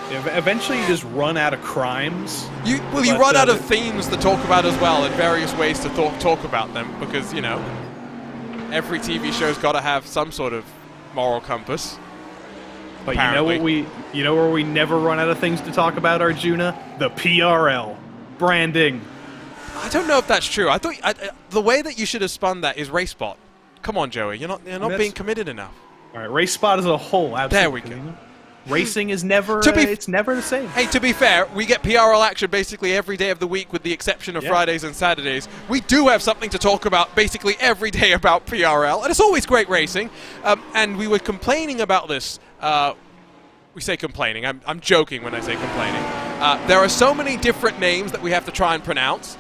C: Eventually you just run out of crimes.
B: You run out of themes to talk about as well, and various ways to talk about them, because, you know, every TV show's got to have some sort of moral compass.
C: But
B: apparently.
C: you know where we never run out of things to talk about, Arjuna? The PRL. Branding.
B: I don't know if that's true. I thought the way that you should have spun that is RaceSpot. Come on, Joey, you're not being committed enough.
C: All right, RaceSpot as a whole, absolutely.
B: There we go.
C: Racing is never, it's never the same.
B: Hey, to be fair, we get PRL action basically every day of the week with the exception of Fridays and Saturdays. We do have something to talk about basically every day about PRL, and it's always great racing. And we were complaining about this. We say complaining. I'm joking when I say complaining. There are so many different names that we have to try and pronounce.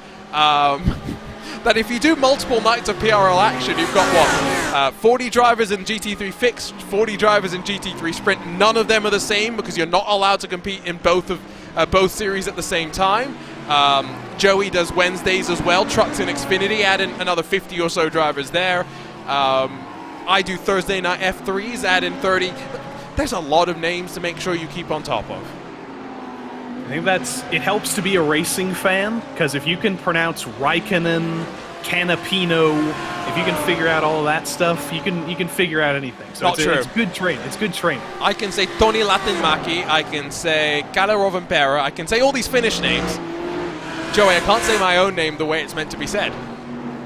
B: That if you do multiple nights of PRL action, you've got what? 40 drivers in GT3 Fixed, 40 drivers in GT3 Sprint. None of them are the same because you're not allowed to compete in both series at the same time. Joey does Wednesdays as well. Trucks in Xfinity, add in another 50 or so drivers there. I do Thursday night F3s, add in 30. There's a lot of names to make sure you keep on top of.
C: I think it helps to be a racing fan, because if you can pronounce Raikkonen, Canapino, if you can figure out all of that stuff, you can figure out anything. So it's good training. It's good training.
B: I can say Toni Latinmaki, I can say Kalle Rovanperä, I can say all these Finnish names. Joey, I can't say my own name the way it's meant to be said.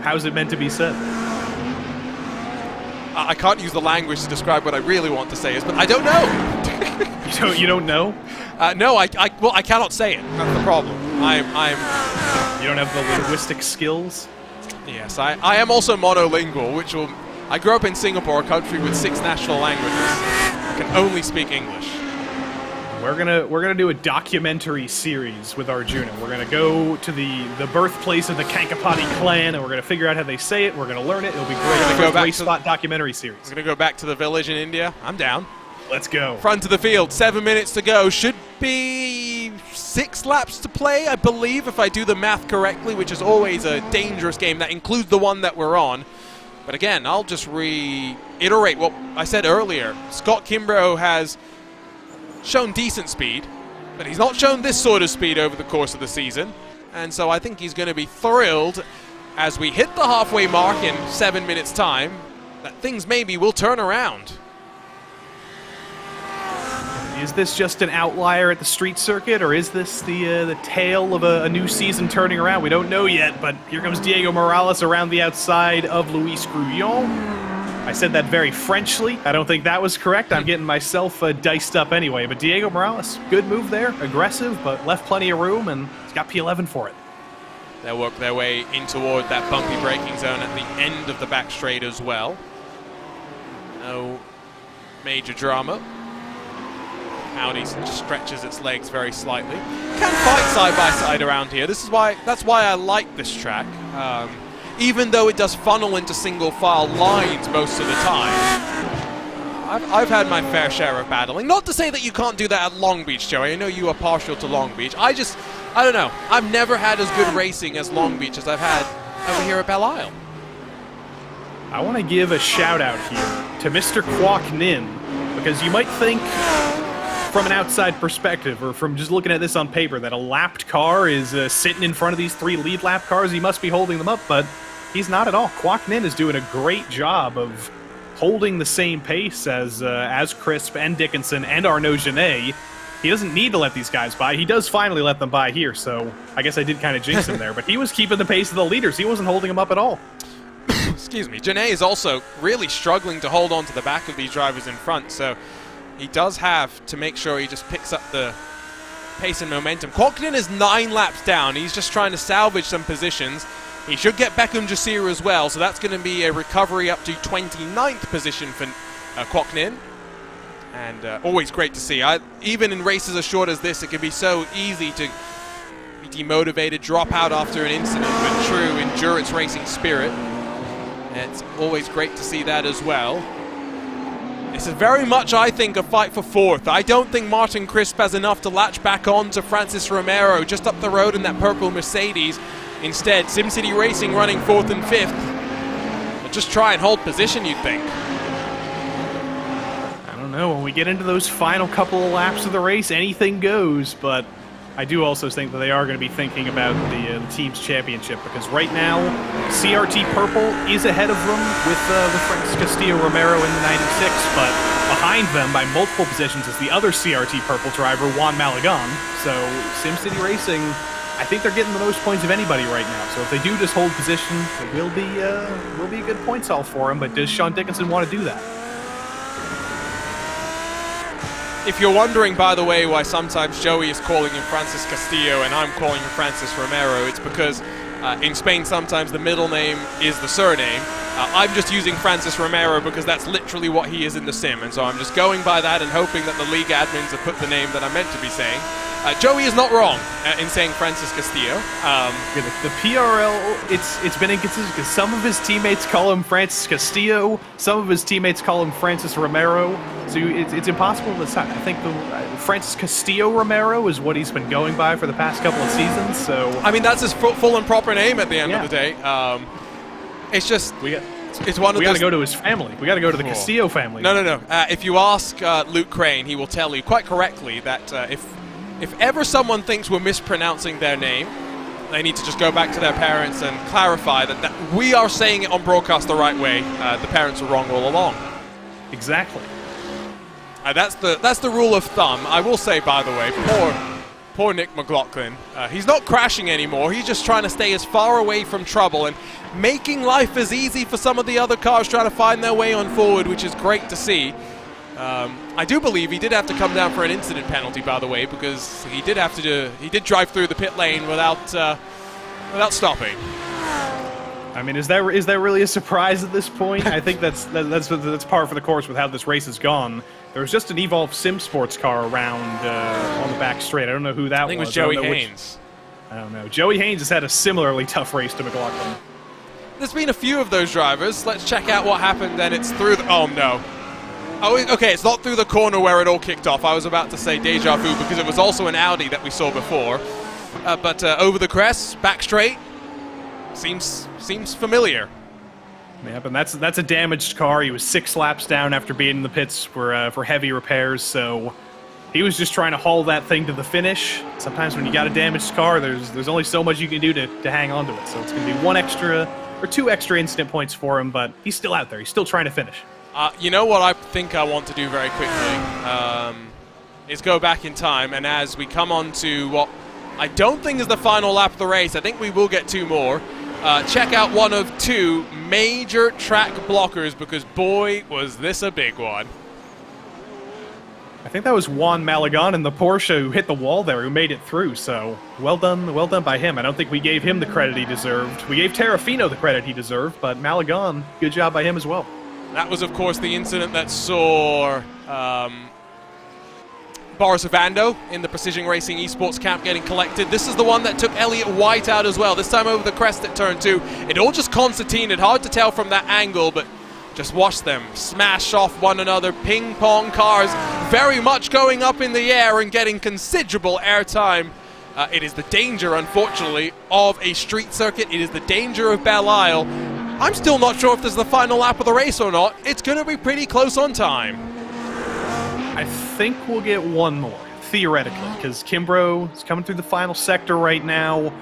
C: How's it meant to be said?
B: I can't use the language to describe what I really want to say, but I don't know.
C: You don't know?
B: No, I cannot say it. That's the problem.
C: You don't have the linguistic skills?
B: Yes, I am also monolingual, I grew up in Singapore, a country with 6 national languages. I can only speak English.
C: We're gonna do a documentary series with Arjuna. We're gonna go to the birthplace of the Kankapati clan, and we're gonna figure out how they say it. We're gonna learn it. It'll be great. We're gonna go back to Race documentary series.
B: We're gonna go back to the village in India. I'm down.
C: Let's go.
B: Front of the field, 7 minutes to go. Should be 6 laps to play, I believe, if I do the math correctly, which is always a dangerous game. That includes the one that we're on. But again, I'll just reiterate what I said earlier. Scott Kimbrough has shown decent speed, but he's not shown this sort of speed over the course of the season. And so I think he's going to be thrilled as we hit the halfway mark in 7 minutes' time that things maybe will turn around.
C: Is this just an outlier at the street circuit, or is this the tale of a new season turning around? We don't know yet, but here comes Diego Morales around the outside of Luis Grullon. I said that very Frenchly. I don't think that was correct. I'm getting myself diced up anyway. But Diego Morales, good move there. Aggressive, but left plenty of room, and he's got P11 for it.
B: They'll work their way in toward that bumpy braking zone at the end of the back straight as well. No major drama. Audi just stretches its legs very slightly. Can fight side by side around here. That's why I like this track. Even though it does funnel into single file lines most of the time. I've had my fair share of battling. Not to say that you can't do that at Long Beach, Joey. I know you are partial to Long Beach. I don't know. I've never had as good racing as Long Beach as I've had over here at Belle Isle.
C: I want to give a shout out here to Mr. Kwok Nin, because you might think from an outside perspective, or from just looking at this on paper, that a lapped car is sitting in front of these 3 lead lap cars. He must be holding them up, but he's not at all. Kwok Nin is doing a great job of holding the same pace as Crisp and Dickinson and Arnaud Genet. he doesn't need to let these guys by. He does finally let them by here, so I guess I did kind of jinx him there. But he was keeping the pace of the leaders. He wasn't holding them up at all.
B: Excuse me. Janae is also really struggling to hold on to the back of these drivers in front, so he does have to make sure he just picks up the pace and momentum. Quoknin is 9 laps down. He's just trying to salvage some positions. He should get Beckham Jasir as well, so that's going to be a recovery up to 29th position for Quoknin. And always great to see. Even in races as short as this, it can be so easy to be demotivated, drop out after an incident, but true endurance racing spirit. And it's always great to see that as well. This is very much, I think, a fight for 4th. I don't think Martin Crisp has enough to latch back on to Francis Romero just up the road in that purple Mercedes. Instead, SimCity Racing running 4th and 5th. But just try and hold position, you'd think.
C: I don't know. When we get into those final couple of laps of the race, anything goes. But I do also think that they are going to be thinking about the team's championship, because right now, CRT Purple is ahead of them with Francis Castillo-Romero in the 96, but behind them by multiple positions is the other CRT Purple driver, Juan Malagon. So SimCity Racing, I think they're getting the most points of anybody right now. So if they do just hold position, it will be a good points haul for them. But does Sean Dickinson want to do that?
B: If you're wondering, by the way, why sometimes Joey is calling him Francis Castillo and I'm calling him Francis Romero, it's because in Spain sometimes the middle name is the surname. I'm just using Francis Romero because that's literally what he is in the sim, and so I'm just going by that and hoping that the league admins have put the name that I meant to be saying. Joey is not wrong in saying Francis Castillo.
C: The PRL, it's been inconsistent because some of his teammates call him Francis Castillo, some of his teammates call him Francis Romero, so it's impossible to decide. I think Francis Castillo Romero is what he's been going by for the past couple of seasons, so... I
B: mean, that's his full and proper name at the end of the day. It's just... It's one of
C: we got to go to his family. We got to go to the Castillo family.
B: No. If you ask Luke Crane, he will tell you quite correctly that if ever someone thinks we're mispronouncing their name, they need to just go back to their parents and clarify that we are saying it on broadcast the right way. The parents are wrong all along.
C: Exactly.
B: That's the rule of thumb. I will say, by the way, poor Nick McLaughlin. He's not crashing anymore. He's just trying to stay as far away from trouble and making life as easy for some of the other cars trying to find their way on forward, which is great to see. I do believe he did have to come down for an incident penalty, by the way, because he did drive through the pit lane without stopping.
C: I mean, is that really a surprise at this point? I think that's par for the course with how this race has gone. There was just an Evolve Sim Sports car around on the back straight. I don't know who that was.
B: I think it was Joey Haynes.
C: I don't know. Joey Haynes has had a similarly tough race to McLaughlin.
B: There's been a few of those drivers. Let's check out what happened. Then it's through the... Oh, no. Oh, okay, it's not through the corner where it all kicked off. I was about to say deja vu because it was also an Audi that we saw before. But over the crest, back straight, seems familiar.
C: Yep, and that's a damaged car. He was 6 laps down after being in the pits for heavy repairs, so he was just trying to haul that thing to the finish. Sometimes when you got a damaged car, there's only so much you can do to hang on to it. So it's going to be 1 extra or 2 extra incident points for him, but he's still out there. He's still trying to finish.
B: You know what I think I want to do very quickly is go back in time, and as we come on to what I don't think is the final lap of the race, I think we will get 2 more. Check out one of 2 major track blockers, because boy, was this a big one.
C: I think that was Juan Malagon in the Porsche who hit the wall there, who made it through, so well done by him. I don't think we gave him the credit he deserved. We gave Terrafino the credit he deserved, but Malagon, good job by him as well.
B: That was, of course, the incident that saw Boris Ovando in the Precision Racing Esports camp getting collected. This is the one that took Elliott White out as well, this time over the crest at turn 2. It all just concertinaed, hard to tell from that angle, but just watch them smash off one another. Ping pong cars very much going up in the air and getting considerable airtime. It is the danger, unfortunately, of a street circuit. It is the danger of Belle Isle. I'm still not sure if this is the final lap of the race or not. It's going to be pretty close on time.
C: I think we'll get 1 more, theoretically, because Kimbrough is coming through the final sector right now.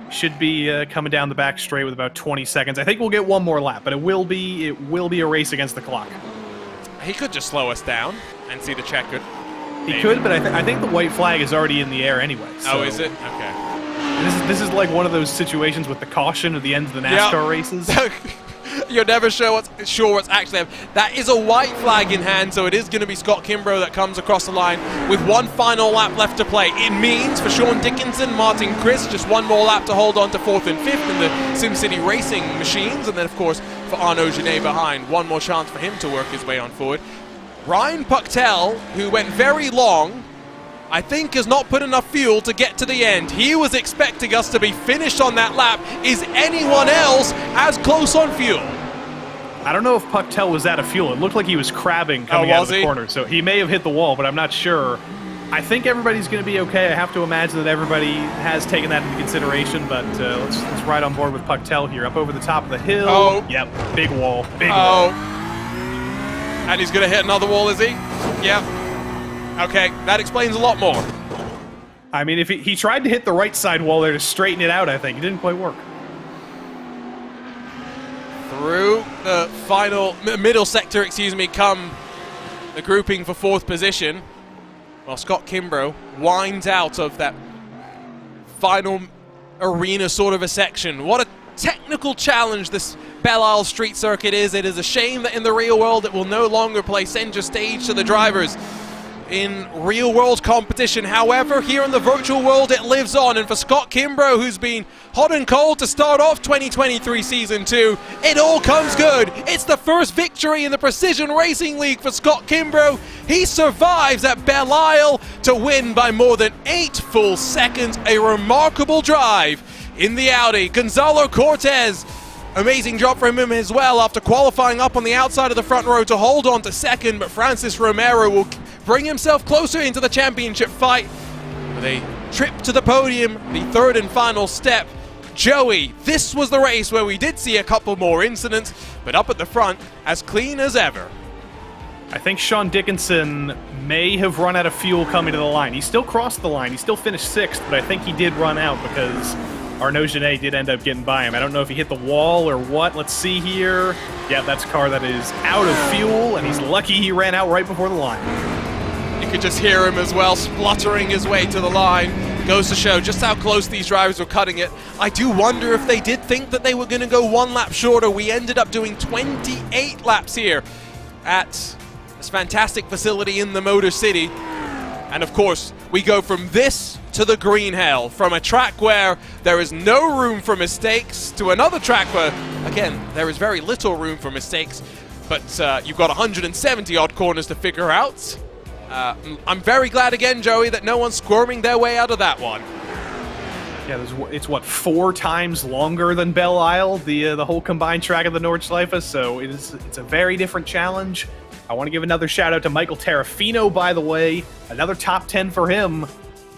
C: Should be coming down the back straight with about 20 seconds. I think we'll get 1 more lap, but it will be a race against the clock.
B: He could just slow us down and see the checkered.
C: He could, but I think the white flag is already in the air anyway. So.
B: Oh, is it? Okay.
C: This is like one of those situations with the caution at the end of the NASCAR races.
B: You're never sure what's actually happening. That is a white flag in hand, so it is going to be Scott Kimbrough that comes across the line with one final lap left to play. It means for Sean Dickinson, Martin Chris, just one more lap to hold on to 4th and 5th in the SimCity Racing machines, and then of course for Arnaud Genet behind, one more chance for him to work his way on forward. Ryan Pucktel, who went very long, I think has not put enough fuel to get to the end. He was expecting us to be finished on that lap. Is anyone else as close on fuel?
C: I don't know if Pucktel was out of fuel. It looked like he was crabbing coming out of the corner, so he may have hit the wall, but I'm not sure. I think everybody's going to be okay. I have to imagine that everybody has taken that into consideration, but let's ride on board with Pucktel here. Up over the top of the hill.
B: Oh.
C: Yep, big wall, big wall.
B: And he's going to hit another wall, is he? Yep. Okay, that explains a lot more.
C: I mean, if he tried to hit the right side wall there to straighten it out, I think. It didn't quite work.
B: Through the final, middle sector, come the grouping for 4th position. Well, Scott Kimbrough winds out of that final arena sort of a section. What a technical challenge this Belle Isle Street Circuit is. It is a shame that in the real world it will no longer play center stage to the drivers in real world competition. However, here in the virtual world it lives on, and for Scott Kimbrough, who's been hot and cold to start off 2023 Season 2, it all comes good. It's the first victory in the Precision Racing League for Scott Kimbrough. He survives at Belle Isle to win by more than 8 full seconds. A remarkable drive in the Audi. Gonzalo Cortez, amazing job from him as well after qualifying up on the outside of the front row to hold on to 2nd, but Francis Romero will bring himself closer into the championship fight with a trip to the podium, the 3rd and final step. Joey, this was the race where we did see a couple more incidents, but up at the front, as clean as ever.
C: I think Sean Dickinson may have run out of fuel coming to the line. He still crossed the line. He still finished 6th, but I think he did run out because Arnaud Genet did end up getting by him. I don't know if he hit the wall or what. Let's see here. Yeah, that's a car that is out of fuel, and he's lucky he ran out right before the line.
B: You could just hear him as well, spluttering his way to the line. Goes to show just how close these drivers were cutting it. I do wonder if they did think that they were going to go 1 lap shorter. We ended up doing 28 laps here at this fantastic facility in the Motor City. And of course, we go from this to the green hell, from a track where there is no room for mistakes to another track where, again, there is very little room for mistakes, but you've got 170 odd corners to figure out. I'm very glad again, Joey, that no one's squirming their way out of that one.
C: Yeah, it's what, 4 times longer than Belle Isle, the whole combined track of the Nordschleife, so it's a very different challenge. I want to give another shout out to Michael Terrafino, by the way. Another top 10 for him.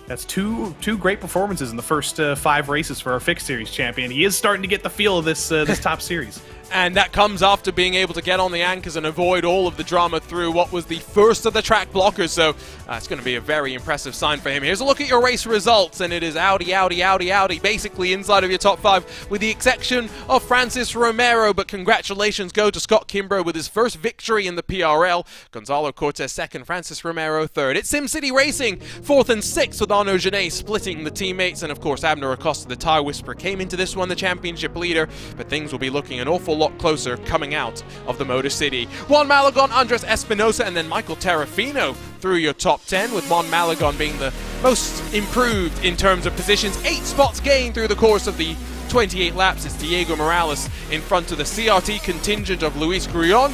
C: That's two great performances in the first 5 races for our Fixed Series champion. He is starting to get the feel of this top series.
B: And that comes after being able to get on the anchors and avoid all of the drama through what was the first of the track blockers. So it's going to be a very impressive sign for him. Here's a look at your race results, and it is Audi, Audi, Audi, Audi, basically inside of your top 5, with the exception of Francis Romero. But congratulations go to Scott Kimbrough with his first victory in the PRL. Gonzalo Cortez 2nd, Francis Romero 3rd. It's SimCity Racing 4th and 6th, with Arnaud Genet splitting the teammates. And of course, Abner Acosta, the tire whisperer, came into this one the championship leader. But things will be looking an awful lot closer coming out of the Motor City. Juan Malagon, Andres Espinosa, and then Michael Terrafino through your top 10, with Juan Malagon being the most improved in terms of positions. 8 spots gained through the course of the 28 laps. It's Diego Morales in front of the CRT contingent of Luis Grullon,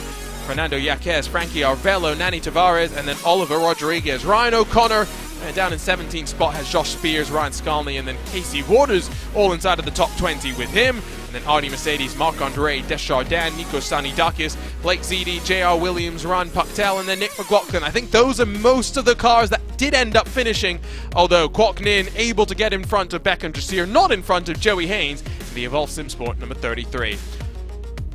B: Fernando Yaquez, Frankie Arvelo, Nani Tavares, and then Oliver Rodriguez. Ryan O'Connor down in 17th spot has Josh Spears, Ryan Skalny, and then Casey Waters all inside of the top 20 with him. And then Arnie Mercedes, Marc-Andre Deschardin, Nico Sanidakis, Blake Zidi, JR Williams, Ryan Pucktel, and then Nick McLaughlin. I think those are most of the cars that did end up finishing, although Kwok Nin able to get in front of Beckham Jasir, not in front of Joey Haynes, the Evolve Simsport number 33.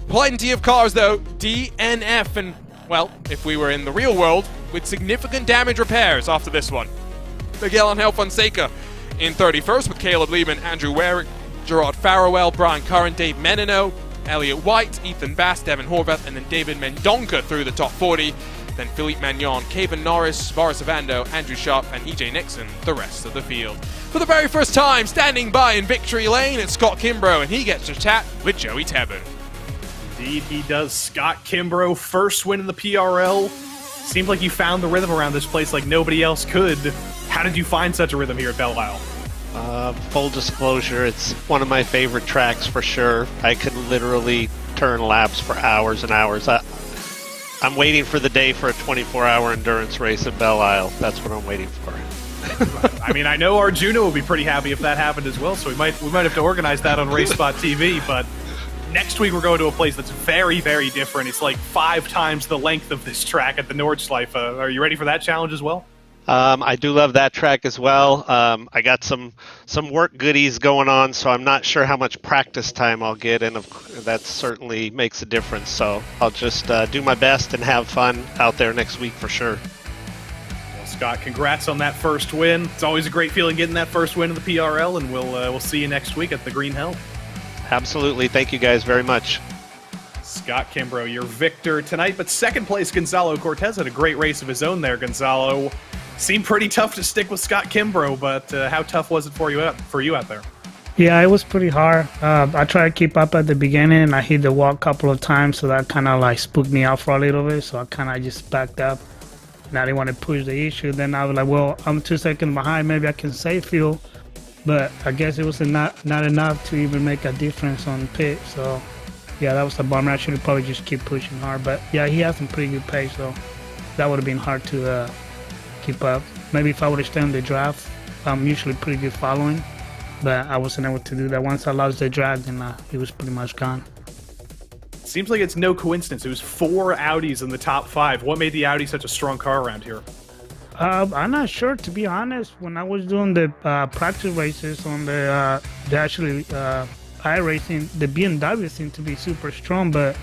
B: Plenty of cars though, DNF, and well, if we were in the real world, with significant damage repairs after this one. Miguel Angel Fonseca in 31st with Caleb Liebman, Andrew Warwick, Gerard Farrell, Brian Curran, Dave Menino, Elliot White, Ethan Bass, Devin Horvath, and then David Mendonca through the top 40. then Philippe Magnon, Caven Norris, Boris Avando, Andrew Sharp, and EJ Nixon, the rest of the field. For the very first time, standing by in victory lane, it's Scott Kimbrough, and he gets to chat with Joey Tebben.
C: Indeed, he does. Scott Kimbrough, first win in the PRL. Seems like you found the rhythm around this place like nobody else could. How did you find such a rhythm here at Belle Isle?
G: Full disclosure, it's one of my favorite tracks for sure. I could literally turn laps for hours and hours. I'm waiting for the day for a 24-hour endurance race at Belle Isle. That's what I'm waiting for.
C: I mean, I know Arjuna will be pretty happy if that happened as well, so we might have to organize that on RaceSpotTV, but next week we're going to a place that's very, very different. It's like 5 times the length of this track at the Nordschleife. Are you ready for that challenge as well?
G: I do love that track as well. I got some work goodies going on, so I'm not sure how much practice time I'll get, and that certainly makes a difference. So I'll just do my best and have fun out there next week for sure.
C: Well, Scott, congrats on that first win. It's always a great feeling getting that first win in the PRL, and we'll see you next week at the Green Hell.
G: Absolutely. Thank you guys very much.
C: Scott Kimbrough, your victor tonight, but second place Gonzalo Cortez had a great race of his own there. Gonzalo seemed pretty tough to stick with Scott Kimbrough, but how tough was it for you out there?
H: Yeah, it was pretty hard. I tried to keep up at the beginning, and I hit the wall a couple of times, so that kind of like spooked me out for a little bit, so I kind of just backed up, and I didn't want to push the issue. Then I was like, well, I'm 2 seconds behind, maybe I can save fuel, but I guess it was not enough to even make a difference on pit, so yeah, that was a bummer. I should have probably just keep pushing hard, but yeah, he has some pretty good pace, so that would have been hard to keep up. Maybe if I would have stayed on the draft, I'm usually pretty good following, but I wasn't able to do that. Once I lost the drag, then he was pretty much gone.
C: Seems like it's no coincidence. It was 4 Audis in the top 5. What made the Audi such a strong car around here?
H: I'm not sure, to be honest. When I was doing the practice races on the actually iRacing, the BMW seemed to be super strong, but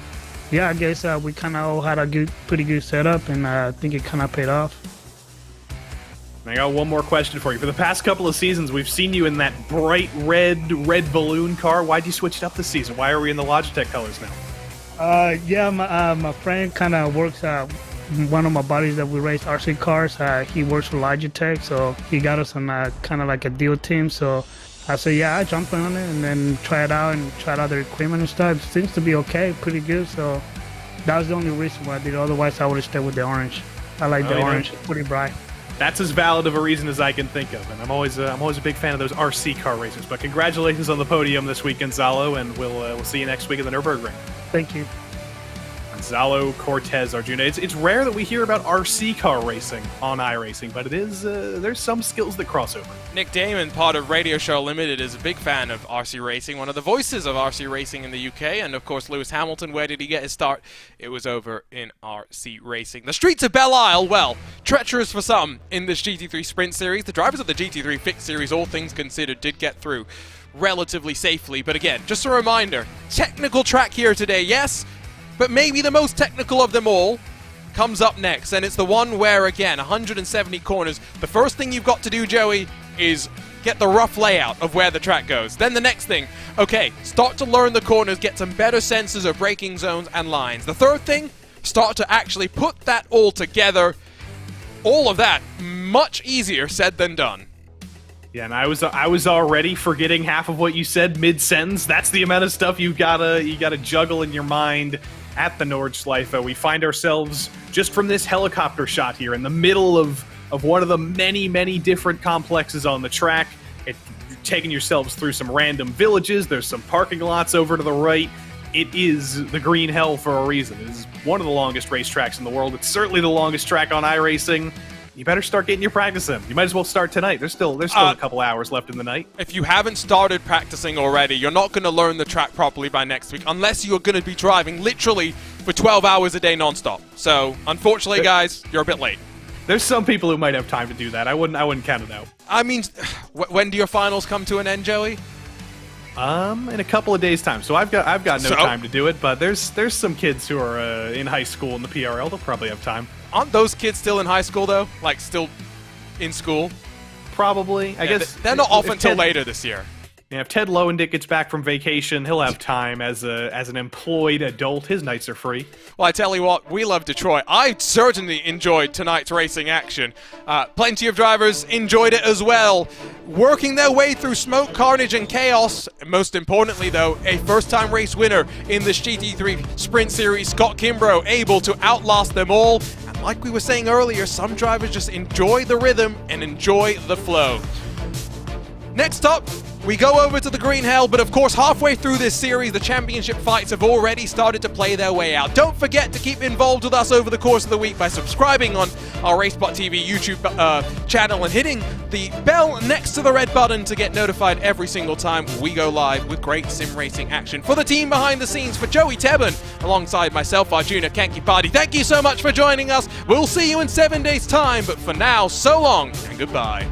H: yeah, I guess we kind of all had a pretty good setup, and I think it kind of paid off.
C: I got one more question for you. For the past couple of seasons, we've seen you in that bright red balloon car. Why'd you switch it up this season? Why are we in the Logitech colors now?
H: Yeah, my friend kind of works one of my buddies that we race RC cars. He works for Logitech, so he got us on kind of like a deal team. So I said, yeah, I jumped on it and then tried out their equipment and stuff. It seems to be okay, pretty good. So that was the only reason why I did it. Otherwise, I would have stayed with the orange. I like the orange, pretty bright.
C: That's as valid of a reason as I can think of, and I'm always a big fan of those RC car races. But congratulations on the podium this week, Gonzalo, and we'll see you next week at the Nürburgring.
H: Thank you.
C: Gonzalo Cortez, Arjuna. It's rare that we hear about RC car racing on iRacing, but it is there's some skills that cross over.
B: Nick Damon, part of Radio Show Limited, is a big fan of RC racing, one of the voices of RC racing in the UK, and of course Lewis Hamilton. Where did he get his start? It was over in RC racing. The streets of Belle Isle, well, treacherous for some in this GT3 Sprint Series. The drivers of the GT3 Fixed Series, all things considered, did get through relatively safely, but again, just a reminder, technical track here today, yes, but maybe the most technical of them all comes up next, and it's the one where, again, 170 corners. The first thing you've got to do, Joey, is get the rough layout of where the track goes. Then the next thing, okay, start to learn the corners, get some better senses of braking zones and lines. The third thing, start to actually put that all together. All of that, much easier said than done.
C: Yeah, and I was already forgetting half of what you said mid-sentence. That's the amount of stuff you gotta juggle in your mind at the Nordschleife. We find ourselves, just from this helicopter shot here, in the middle of one of the many, many different complexes on the track. You're taking yourselves through some random villages. There's some parking lots over to the right. It is the Green Hell for a reason. It is one of the longest racetracks in the world. It's certainly the longest track on iRacing. You better start getting your practice in. You might as well start tonight. There's still a couple hours left in the night.
B: If you haven't started practicing already, you're not going to learn the track properly by next week, unless you're going to be driving literally for 12 hours a day nonstop. So, unfortunately, guys, you're a bit late.
C: There's some people who might have time to do that. I wouldn't count it out.
B: I mean, when do your finals come to an end, Joey?
C: In a couple of days' time. So I've got no time to do it, but there's some kids who are in high school in the PRL. They'll probably have time.
B: Aren't those kids still in high school, though? Like, still in school?
C: Probably. I guess
B: they're not off until later this year.
C: And if Ted Lowendick gets back from vacation, he'll have time as an employed adult. His nights are free.
B: Well, I tell you what, we love Detroit. I certainly enjoyed tonight's racing action. Plenty of drivers enjoyed it as well, working their way through smoke, carnage, and chaos. Most importantly, though, a first-time race winner in this GT3 Sprint Series, Scott Kimbrough, able to outlast them all. And like we were saying earlier, some drivers just enjoy the rhythm and enjoy the flow. Next up, we go over to the Green Hell, but of course halfway through this series, the championship fights have already started to play their way out. Don't forget to keep involved with us over the course of the week by subscribing on our RaceSpotTV YouTube channel and hitting the bell next to the red button to get notified every single time we go live with great sim racing action. For the team behind the scenes, for Joey Tebben, alongside myself, Arjuna Kankiparty, thank you so much for joining us. We'll see you in 7 days' time, but for now, so long and goodbye.